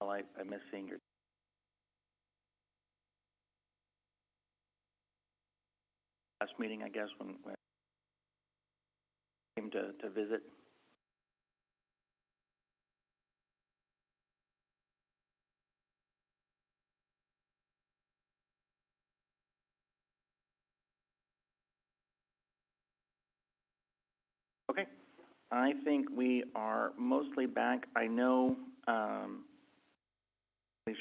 Well, I miss seeing your last meeting, I guess, when I came to visit. Okay, I think we are mostly back. I know,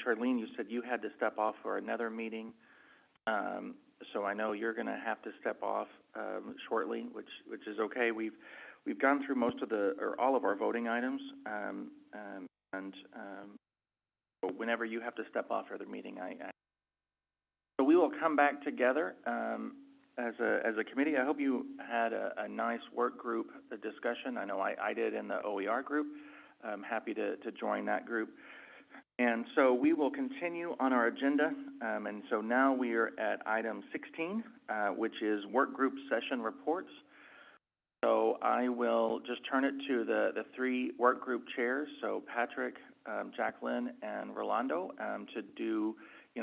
Charlene, you said you had to step off for another meeting. So I know you're going to have to step off shortly, which is okay. We've gone through most of all of our voting items, so whenever you have to step off for the meeting, so we will come back together as a committee. I hope you had a nice work group discussion. I know I did in the OER group. I'm happy to join that group. And so we will continue on our agenda, and so now we are at item 16, which is work group session reports. So I will just turn it to the three work group chairs, so Patrick, Jacqueline, and Rolando, to do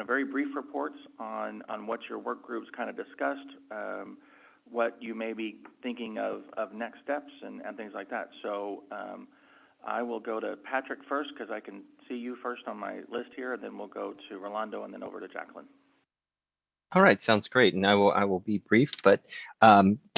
very brief reports on what your work groups kind of discussed, what you may be thinking of next steps and things like that. So I will go to Patrick first because I can see you first on my list here, and then we'll go to Rolando and then over to Jacqueline. All right, sounds great. And I will be brief, but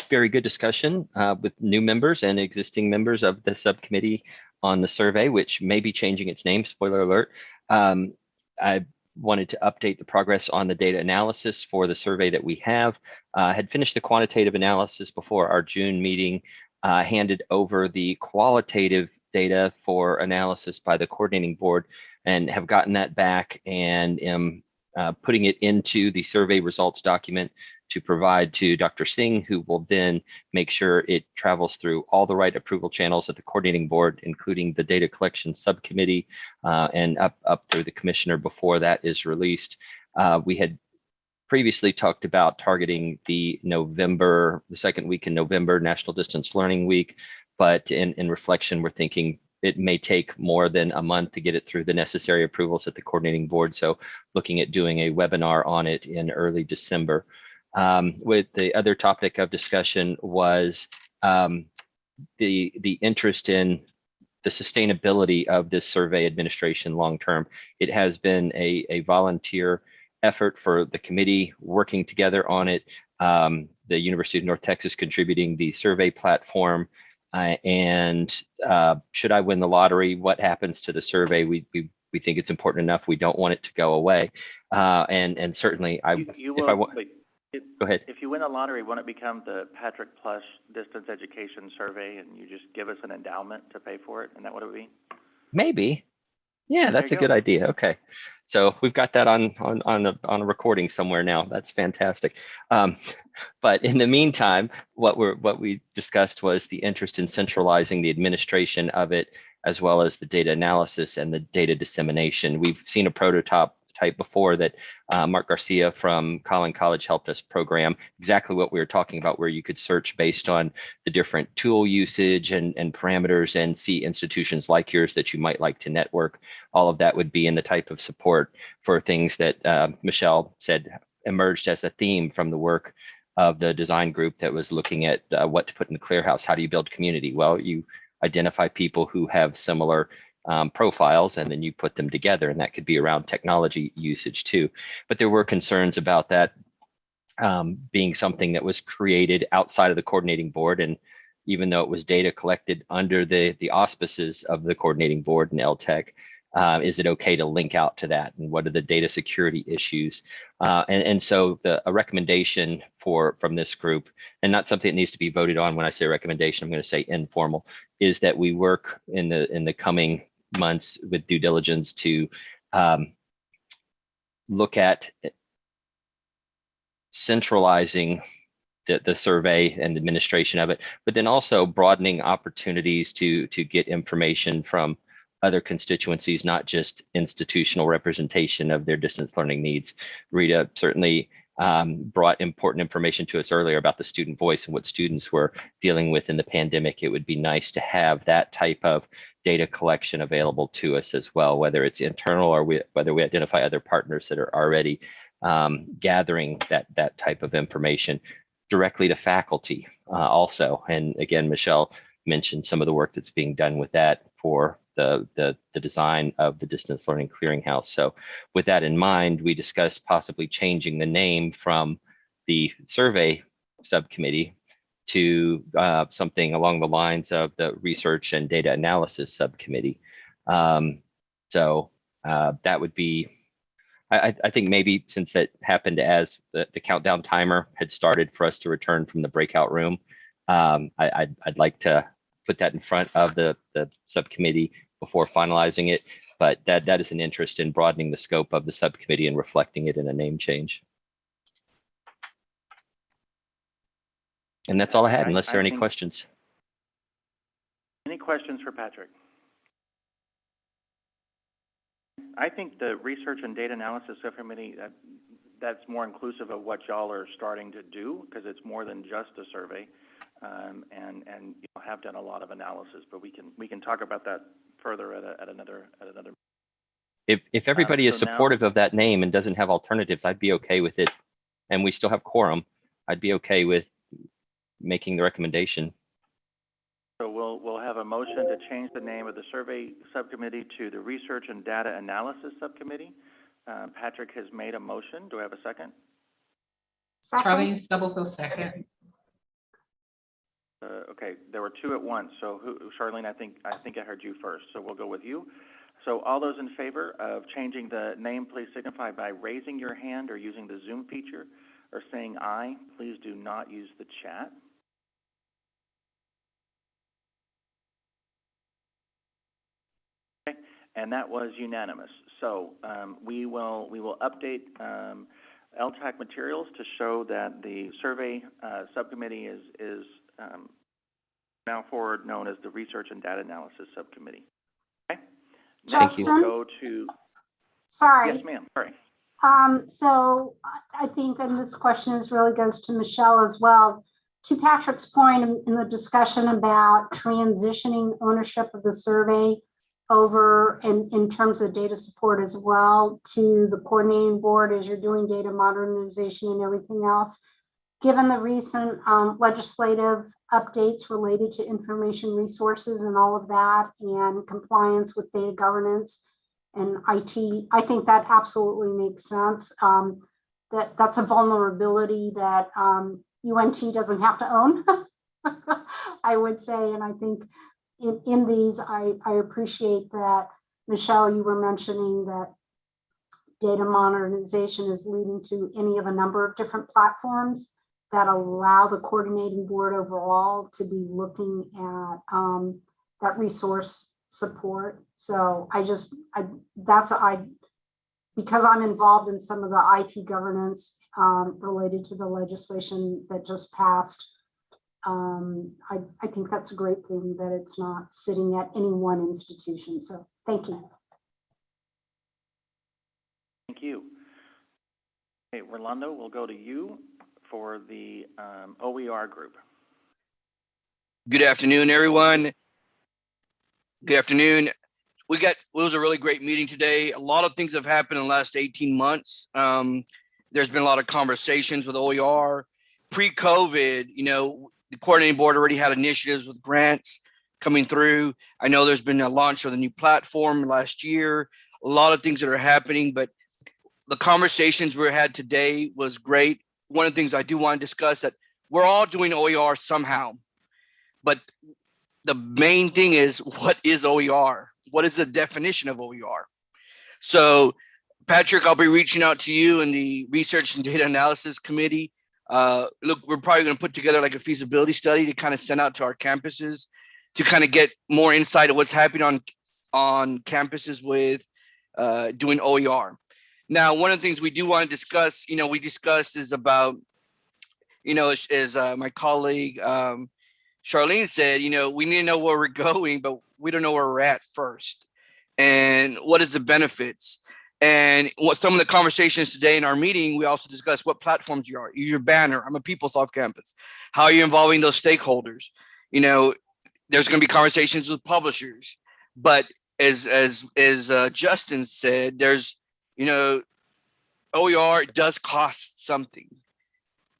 very good discussion with new members and existing members of the subcommittee on the survey, which may be changing its name, spoiler alert. I wanted to update the progress on the data analysis for the survey that we have. Had finished the quantitative analysis before our June meeting, handed over the qualitative data for analysis by the coordinating board, and have gotten that back and am putting it into the survey results document to provide to Dr. Singh, who will then make sure it travels through all the right approval channels at the coordinating board, including the data collection subcommittee and up through the commissioner before that is released. We had previously talked about targeting the second week in November, National Distance Learning Week, but in reflection, we're thinking it may take more than a month to get it through the necessary approvals at the coordinating board. So looking at doing a webinar on it in early December. With the other topic of discussion was the interest in the sustainability of this survey administration long-term. It has been a volunteer effort for the committee working together on it. The University of North Texas contributing the survey platform. And should I win the lottery, what happens to the survey? We think it's important enough. We don't want it to go away. And certainly, go ahead. If you win a lottery, won't it become the Patrick Plus Distance Education Survey, and you just give us an endowment to pay for it? Isn't that what it would be? Maybe. Yeah, that's a good idea. Okay, so we've got that on a recording somewhere now. That's fantastic. But in the meantime, what we discussed was the interest in centralizing the administration of it, as well as the data analysis and the data dissemination. We've seen a prototype before that Mark Garcia from Collin College helped us program exactly what we were talking about, where you could search based on the different tool usage and parameters and see institutions like yours that you might like to network. All of that would be in the type of support for things that Michelle said emerged as a theme from the work of the design group that was looking at what to put in the Clearhouse. How do you build community? Well, you identify people who have similar profiles, and then you put them together, and that could be around technology usage too. But there were concerns about that being something that was created outside of the coordinating board, and even though it was data collected under the auspices of the coordinating board and LTAC, is it okay to link out to that, and what are the data security issues? And so a recommendation from this group, and not something that needs to be voted on. When I say recommendation, I'm going to say informal, is that we work in the coming months with due diligence to look at centralizing the survey and administration of it, but then also broadening opportunities to get information from other constituencies, not just institutional representation of their distance learning needs. Rita certainly brought important information to us earlier about the student voice and what students were dealing with in the pandemic. It would be nice to have that type of data collection available to us as well, whether it's internal or whether we identify other partners that are already gathering that type of information directly to faculty also. And again, Michelle mentioned some of the work that's being done with that for the design of the distance learning clearinghouse. So with that in mind, we discussed possibly changing the name from the survey subcommittee to something along the lines of the research and data analysis subcommittee. So that would be, I think maybe since that happened as the countdown timer had started for us to return from the breakout room, I'd like to put that in front of the subcommittee before finalizing it, but that is an interest in broadening the scope of the subcommittee and reflecting it in a name change. And that's all I had, unless there are any questions. Any questions for Patrick? I think the research and data analysis subcommittee, that's more inclusive of what y'all are starting to do, because it's more than just a survey, and you know, have done a lot of analysis. But we can talk about that further at another. If everybody is supportive of that name and doesn't have alternatives, I'd be okay with it, and we still have quorum. I'd be okay with making the recommendation. So we'll have a motion to change the name of the survey subcommittee to the research and data analysis subcommittee. Patrick has made a motion. Do I have a second? Charlene Stubblefield, second. Okay, there were two at once. So Charlene, I think I heard you first. So we'll go with you. So all those in favor of changing the name, please signify by raising your hand or using the Zoom feature or saying aye. Please do not use the chat. Okay, and that was unanimous. So we will update LTAC materials to show that the survey subcommittee is now forward known as the Research and Data Analysis Subcommittee. Okay. Justin? We'll go to. Sorry. Yes, ma'am. Sorry. So I think, and this question really goes to Michelle as well. To Patrick's point in the discussion about transitioning ownership of the survey over in terms of data support as well to the coordinating board as you're doing data modernization and everything else. Given the recent legislative updates related to information resources and all of that and compliance with data governance and IT, I think that absolutely makes sense. That's a vulnerability that UNT doesn't have to own, I would say. And I think in these, I appreciate that, Michelle, you were mentioning that data modernization is leading to any of a number of different platforms that allow the coordinating board overall to be looking at that resource support. So because I'm involved in some of the IT governance related to the legislation that just passed, I think that's a great thing that it's not sitting at any one institution. So thank you. Thank you. Okay, Rolando, we'll go to you for the OER group. Good afternoon, everyone. Good afternoon. It was a really great meeting today. A lot of things have happened in the last 18 months. There's been a lot of conversations with OER. Pre-COVID, you know, the coordinating board already had initiatives with grants coming through. I know there's been a launch of the new platform last year. A lot of things that are happening, but the conversations we had today was great. One of the things I do want to discuss that we're all doing OER somehow, but the main thing is, what is OER? What is the definition of OER? So Patrick, I'll be reaching out to you in the Research and Data Analysis Committee. Look, we're probably going to put together like a feasibility study to kind of send out to our campuses to kind of get more insight of what's happening on campuses with doing OER. Now, one of the things we do want to discuss, we discussed is about, as my colleague Charlene said, we need to know where we're going, but we don't know where we're at first. And what is the benefits? And what some of the conversations today in our meeting, we also discussed what platforms you are. Use your banner. I'm a PeopleSoft campus. How are you involving those stakeholders? You know, there's going to be conversations with publishers, but as Justin said, there's, you know, OER does cost something.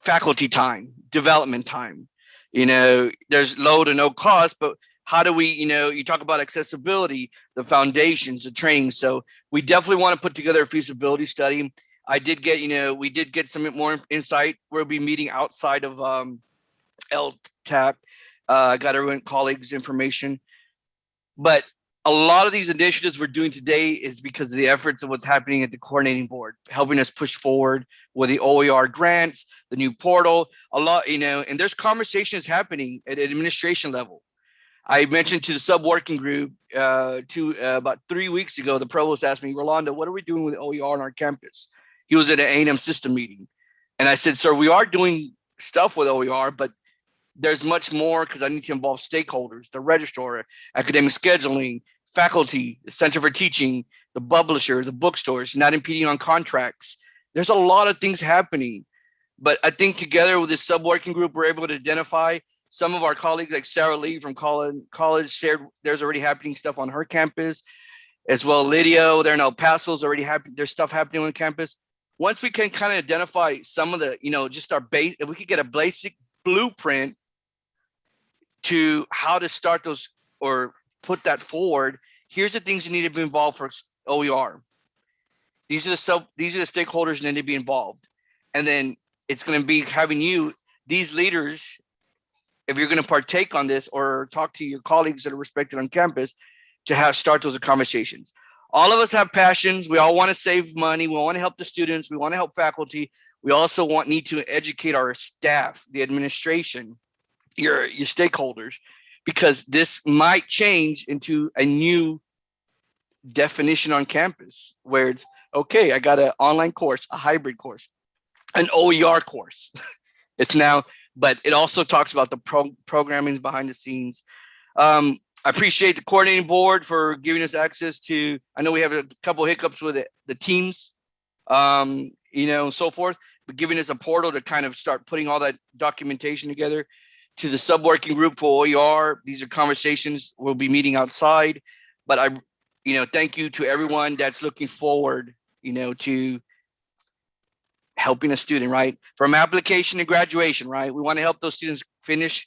Faculty time, development time. You know, there's low to no cost, but how do we, you know, you talk about accessibility, the foundations, the training. So we definitely want to put together a feasibility study. I did get, you know, we did get some more insight. We'll be meeting outside of LTAC. I got everyone colleagues information, but a lot of these initiatives we're doing today is because of the efforts of what's happening at the coordinating board, helping us push forward with the OER grants, the new portal, a lot, you know, and there's conversations happening at administration level. I mentioned to the sub-working group about 3 weeks ago, the provost asked me, Rolando, what are we doing with OER on our campus? He was at an A&M system meeting. And I said, sir, we are doing stuff with OER, but there's much more because I need to involve stakeholders, the registrar, academic scheduling, faculty, the Center for Teaching, the publisher, the bookstores, not impeding on contracts. There's a lot of things happening. But I think together with this sub-working group, we're able to identify some of our colleagues, like Sarah Lee from college shared there's already happening stuff on her campus, as well Lydia there in El Paso's already happening. There's stuff happening on campus. Once we can kind of identify some of the, you know, just our base, if we could get a basic blueprint to how to start those or put that forward, here's the things you need to be involved for OER. These are the stakeholders that need to be involved. And then it's going to be having you, these leaders, if you're going to partake on this or talk to your colleagues that are respected on campus, to start those conversations. All of us have passions. We all want to save money. We want to help the students. We want to help faculty. We also need to educate our staff, the administration, your stakeholders, because this might change into a new definition on campus where it's, okay, I got an online course, a hybrid course, an OER course. It's now, but it also talks about the programming behind the scenes. I appreciate the coordinating board for giving us access to, I know we have a couple hiccups with the teams, you know, and so forth, but giving us a portal to kind of start putting all that documentation together. To the sub-working group for OER, these are conversations we'll be meeting outside, but I, you know, thank you to everyone that's looking forward, you know, to helping a student, right? From application to graduation, right? We want to help those students finish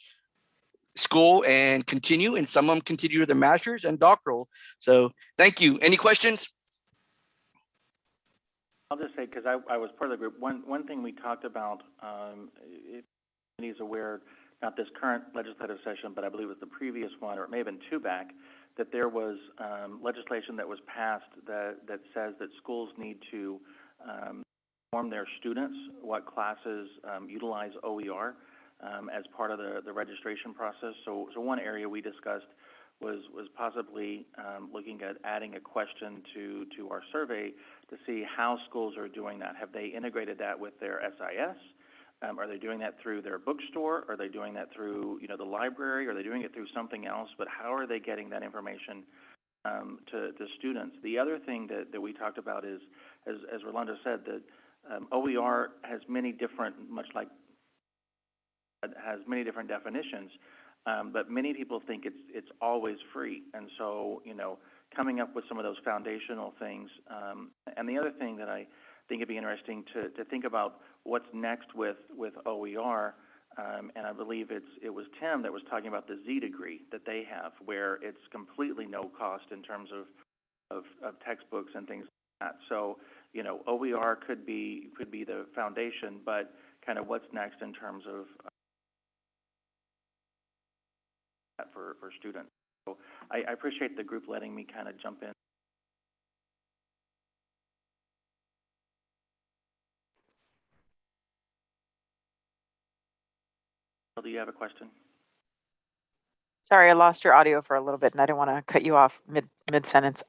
school and continue, and some of them continue to their master's and doctoral. So thank you. Any questions? I'll just say, because I was part of the group, one thing we talked about, if anybody's aware, not this current legislative session, but I believe it was the previous one, or it may have been two back, that there was legislation that was passed that says that schools need to inform their students what classes utilize OER as part of the registration process. So one area we discussed was possibly looking at adding a question to our survey to see how schools are doing that. Have they integrated that with their SIS? Are they doing that through their bookstore? Are they doing that through, you know, the library? Are they doing it through something else? But how are they getting that information to students? The other thing that we talked about is, as Rolando said, that OER has many different, much like has many different definitions, but many people think it's always free. And so, you know, coming up with some of those foundational things. And the other thing that I think it'd be interesting to think about what's next with OER, and I believe it was Tim that was talking about the Z degree that they have, where it's completely no cost in terms of textbooks and things like that. So, you know, OER could be the foundation, but kind of what's next in terms of for students. So I appreciate the group letting me kind of jump in. Do you have a question? Sorry, I lost your audio for a little bit and I didn't want to cut you off mid sentence.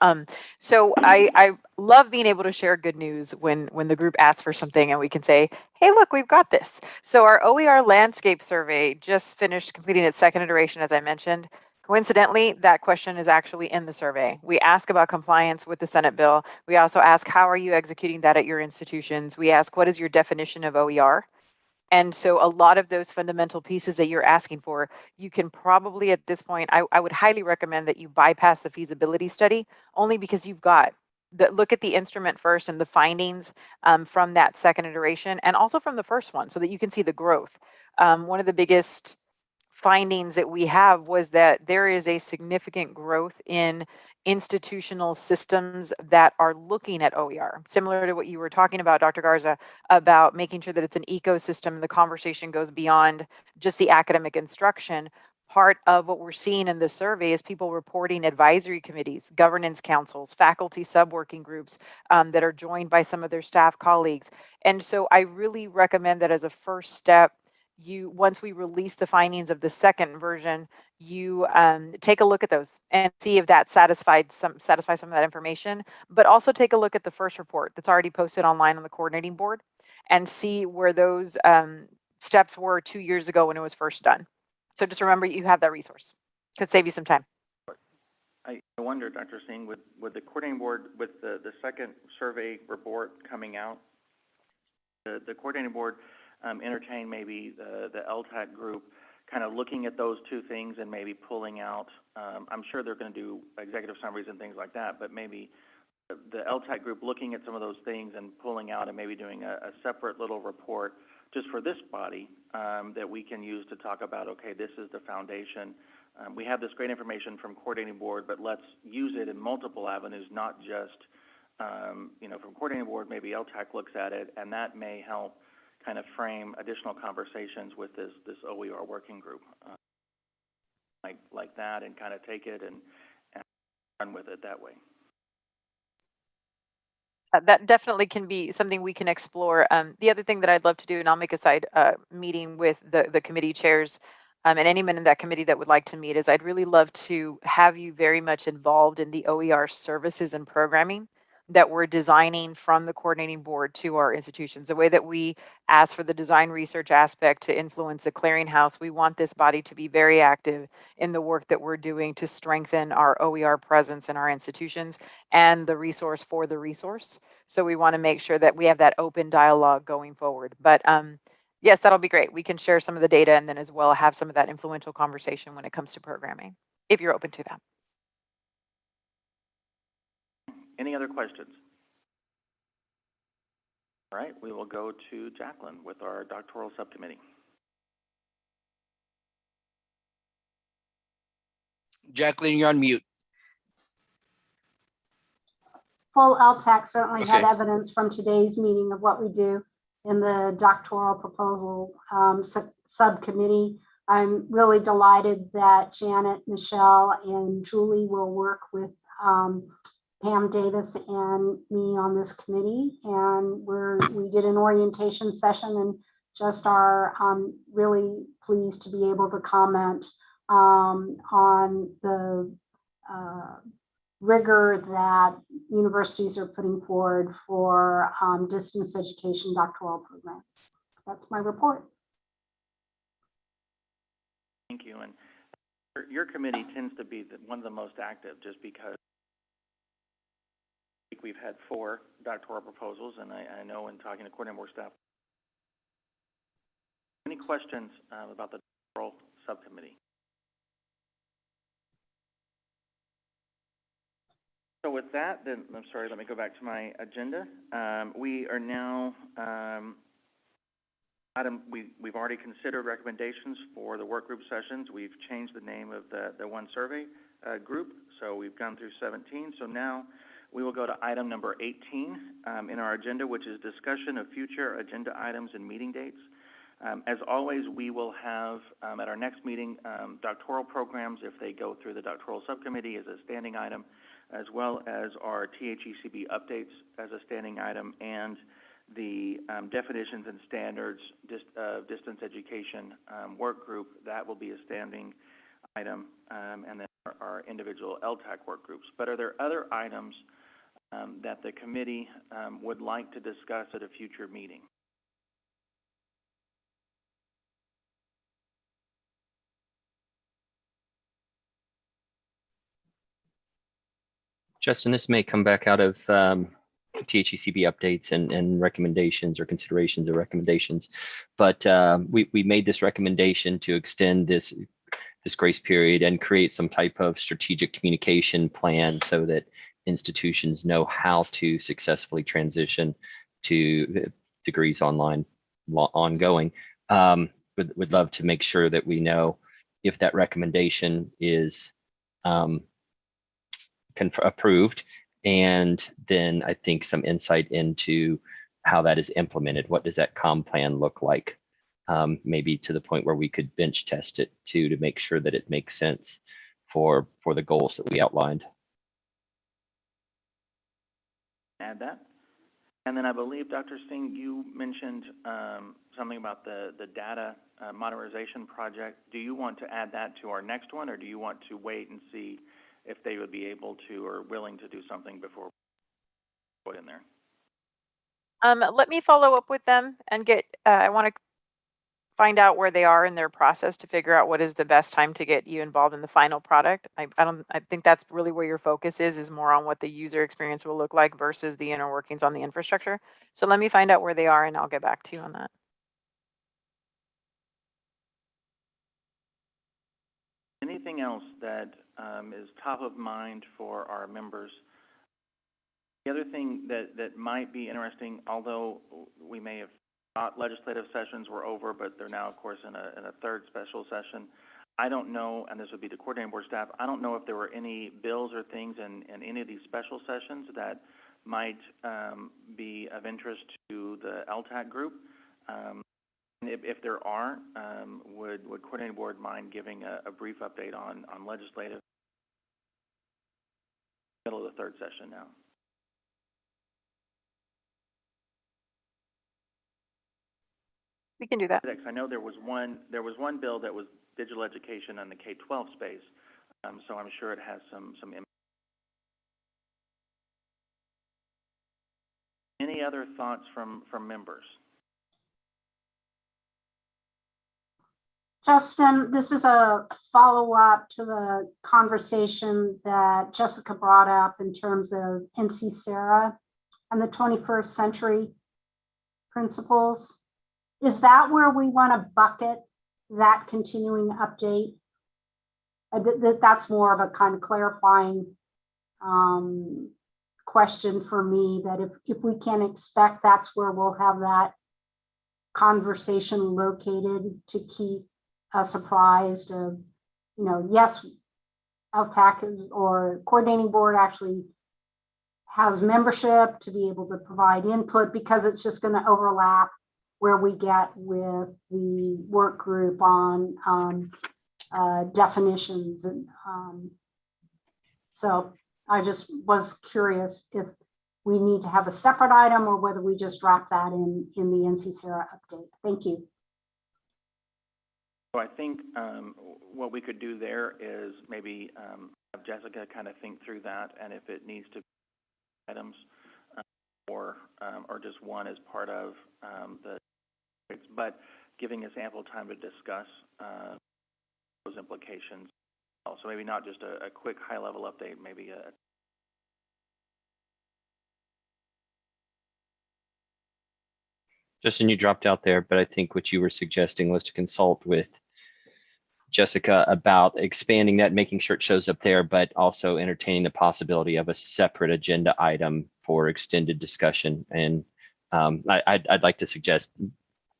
So I love being able to share good news when the group asks for something and we can say, hey, look, we've got this. So our OER Landscape Survey just finished completing its second iteration, as I mentioned. Coincidentally, that question is actually in the survey. We ask about compliance with the Senate bill. We also ask, how are you executing that at your institutions? We ask, what is your definition of OER? And so a lot of those fundamental pieces that you're asking for, you can probably at this point, I would highly recommend that you bypass the feasibility study, only because you've got look at the instrument first and the findings from that second iteration, and also from the first one, so that you can see the growth. One of the biggest findings that we have was that there is a significant growth in institutional systems that are looking at OER, similar to what you were talking about, Dr. Garza, about making sure that it's an ecosystem. The conversation goes beyond just the academic instruction. Part of what we're seeing in this survey is people reporting advisory committees, governance councils, faculty sub-working groups that are joined by some of their staff colleagues. And so I really recommend that as a first step, once we release the findings of the second version, you take a look at those and see if that satisfies some of that information, but also take a look at the first report that's already posted online on the coordinating board and see where those steps were 2 years ago when it was first done. So just remember you have that resource. Could save you some time. I wonder, Dr. Singh, with the coordinating board, with the second survey report coming out, the coordinating board entertain maybe the LTAC group kind of looking at those two things and maybe pulling out, I'm sure they're going to do executive summaries and things like that, but maybe the LTAC group looking at some of those things and pulling out and maybe doing a separate little report just for this body that we can use to talk about, okay, this is the foundation. We have this great information from coordinating board, but let's use it in multiple avenues, not just, from coordinating board, maybe LTAC looks at it, and that may help kind of frame additional conversations with this OER working group, like that, and kind of take it and run with it that way. That definitely can be something we can explore. The other thing that I'd love to do, and I'll make a side meeting with the committee chairs and anyone in that committee that would like to meet, is I'd really love to have you very much involved in the OER services and programming that we're designing from the coordinating board to our institutions. The way that we ask for the design research aspect to influence the clearinghouse, we want this body to be very active in the work that we're doing to strengthen our OER presence in our institutions and the resource for the resource. So we want to make sure that we have that open dialogue going forward. But yes, that'll be great. We can share some of the data and then as well have some of that influential conversation when it comes to programming, if you're open to that. Any other questions? All right, we will go to Jacqueline with our doctoral subcommittee. Jacqueline, you're on mute. Full LTAC certainly had evidence from today's meeting of what we do in the doctoral proposal subcommittee. I'm really delighted that Janet, Michelle, and Julie will work with Pam Davis and me on this committee, and we did an orientation session and just are really pleased to be able to comment on the rigor that universities are putting forward for distance education doctoral programs. That's my report. Thank you. And your committee tends to be one of the most active, just because we've had 4 doctoral proposals, and I know in talking to coordinating board staff. Any questions about the doctoral subcommittee? So with that, then, I'm sorry, let me go back to my agenda. We are now, we've already considered recommendations for the work group sessions. We've changed the name of the one survey group, so we've gone through 17. So now we will go to item number 18 in our agenda, which is discussion of future agenda items and meeting dates. As always, we will have at our next meeting doctoral programs, if they go through the doctoral subcommittee, as a standing item, as well as our THECB updates as a standing item, and the definitions and standards distance education work group, that will be a standing item, and then our individual LTAC work groups. But are there other items that the committee would like to discuss at a future meeting? Justin, this may come back out of THECB updates and recommendations or considerations of recommendations, but we made this recommendation to extend this grace period and create some type of strategic communication plan so that institutions know how to successfully transition to degrees online ongoing. Would love to make sure that we know if that recommendation is approved, and then I think some insight into how that is implemented. What does that comm plan look like? Maybe to the point where we could bench test it too, to make sure that it makes sense for the goals that we outlined. Add that. And then I believe, Dr. Singh, you mentioned something about the data modernization project. Do you want to add that to our next one, or do you want to wait and see if they would be able to or willing to do something before we put in there? Let me follow up with them and get, I want to find out where they are in their process to figure out what is the best time to get you involved in the final product. I think that's really where your focus is more on what the user experience will look like versus the inner workings on the infrastructure. So let me find out where they are and I'll get back to you on that. Anything else that is top of mind for our members? The other thing that might be interesting, although we may have thought legislative sessions were over, but they're now, of course, in a third special session. I don't know, and this would be the coordinating board staff, I don't know if there were any bills or things in any of these special sessions that might be of interest to the LTAC group. If there are, would coordinating board mind giving a brief update on legislative? Middle of the third session now. We can do that. I know there was one bill that was digital education in the K-12 space, so I'm sure it has some impact. Any other thoughts from members? Justin, this is a follow-up to the conversation that Jessica brought up in terms of NC Sarah and the 21st century principles. Is that where we want to bucket that continuing update? That's more of a kind of clarifying question for me, that if we can expect that's where we'll have that conversation located to keep us apprised of, yes, LTAC or coordinating board actually has membership to be able to provide input, because it's just going to overlap where we get with the work group on definitions. And so I just was curious if we need to have a separate item or whether we just drop that in the NC Sarah update. Thank you. So I think what we could do there is maybe have Jessica kind of think through that, and if it needs to be items or just one as part of the, but giving us ample time to discuss those implications. Also, maybe not just a quick high-level update, maybe a Justin, you dropped out there, but I think what you were suggesting was to consult with Jessica about expanding that, making sure it shows up there, but also entertaining the possibility of a separate agenda item for extended discussion. And I'd like to suggest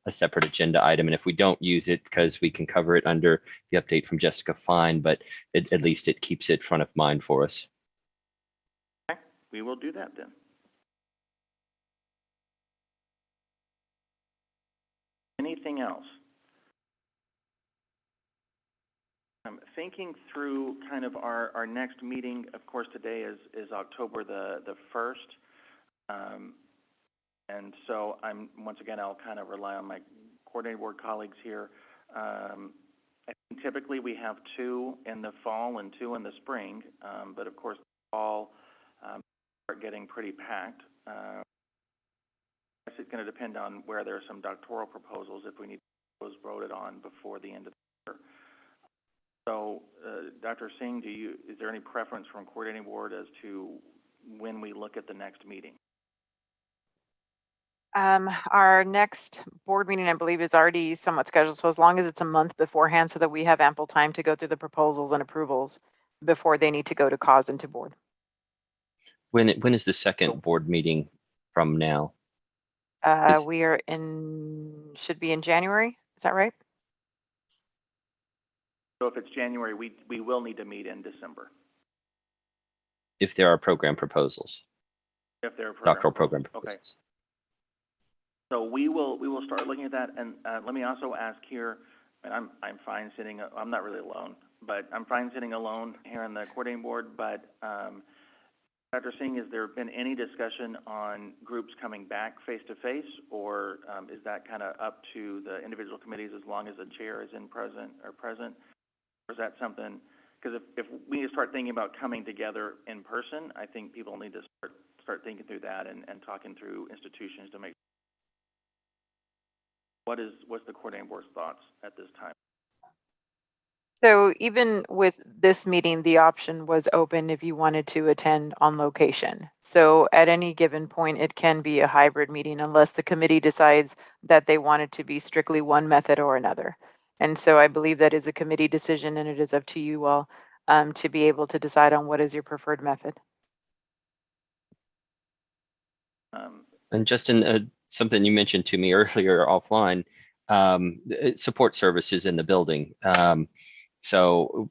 a separate agenda item. And if we don't use it because we can cover it under the update from Jessica, fine, but at least it keeps it front of mind for us. Okay, we will do that then. Anything else? Thinking through kind of our next meeting, of course, today is October the 1st. And so once again, I'll kind of rely on my coordinating board colleagues here. I think typically we have 2 in the fall and 2 in the spring, but of course, the fall start getting pretty packed. I guess it's going to depend on where there are some doctoral proposals, if we need those voted on before the end of the year. So, Dr. Singh, is there any preference from coordinating board as to when we look at the next meeting? Our next board meeting, I believe, is already somewhat scheduled. So as long as it's a month beforehand so that we have ample time to go through the proposals and approvals before they need to go to cause and to board. When is the second board meeting from now? We are should be in January. Is that right? So if it's January, we will need to meet in December. If there are program proposals, If there are doctoral program Okay. proposals. So we will start looking at that, and let me also ask here, and I'm fine sitting, I'm not really alone, but I'm fine sitting alone here on the coordinating board, but Dr. Singh, has there been any discussion on groups coming back face-to-face, or is that kind of up to the individual committees as long as the chair is present? Or is that something, because if we need to start thinking about coming together in person, I think people need to start thinking through that and talking through institutions to make. What's the coordinating board's thoughts at this time? So even with this meeting, the option was open if you wanted to attend on location. So at any given point, it can be a hybrid meeting unless the committee decides that they want it to be strictly one method or another. And so I believe that is a committee decision, and it is up to you all to be able to decide on what is your preferred method. And Justin, something you mentioned to me earlier offline, support services in the building. So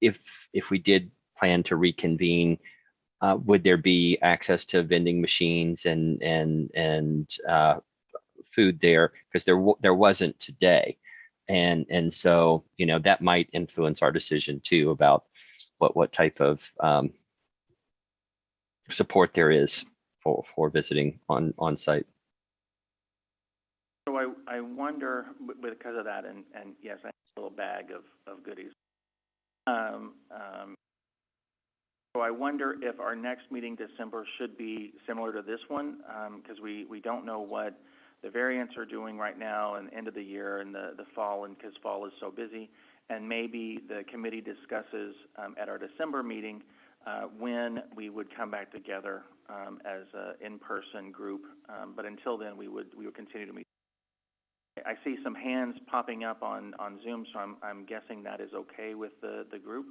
if we did plan to reconvene, would there be access to vending machines and food there? Because there wasn't today, and so that might influence our decision too about what type of support there is for visiting on site. So I wonder, because of that, and yes, I have a little bag of goodies. So I wonder if our next meeting December should be similar to this one, because we don't know what the variants are doing right now and end of the year and the fall, and because fall is so busy, and maybe the committee discusses at our December meeting when we would come back together as an in-person group. But until then, we would continue to meet. I see some hands popping up on Zoom, so I'm guessing that is okay with the group.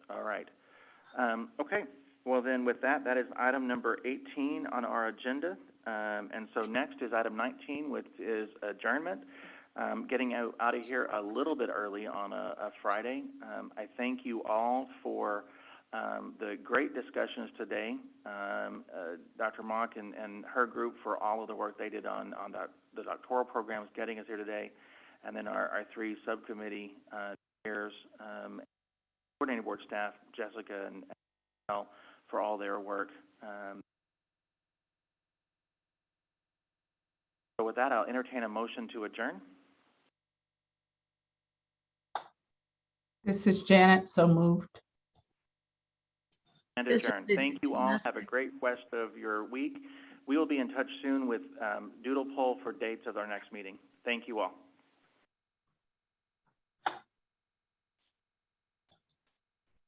All right. Okay. Well, then with that is item number 18 on our agenda. And so next is item 19, which is adjournment. Getting out of here a little bit early on a Friday. I thank you all for the great discussions today. Dr. Mock and her group for all of the work they did on the doctoral programs getting us here today. And then our three subcommittee chairs, coordinating board staff, Jessica and Mel, for all their work. So with that, I'll entertain a motion to adjourn. This is Janet, so moved. And adjourn. Thank you all. Have a great rest of your week. We will be in touch soon with Doodle poll for dates of our next meeting. Thank you all.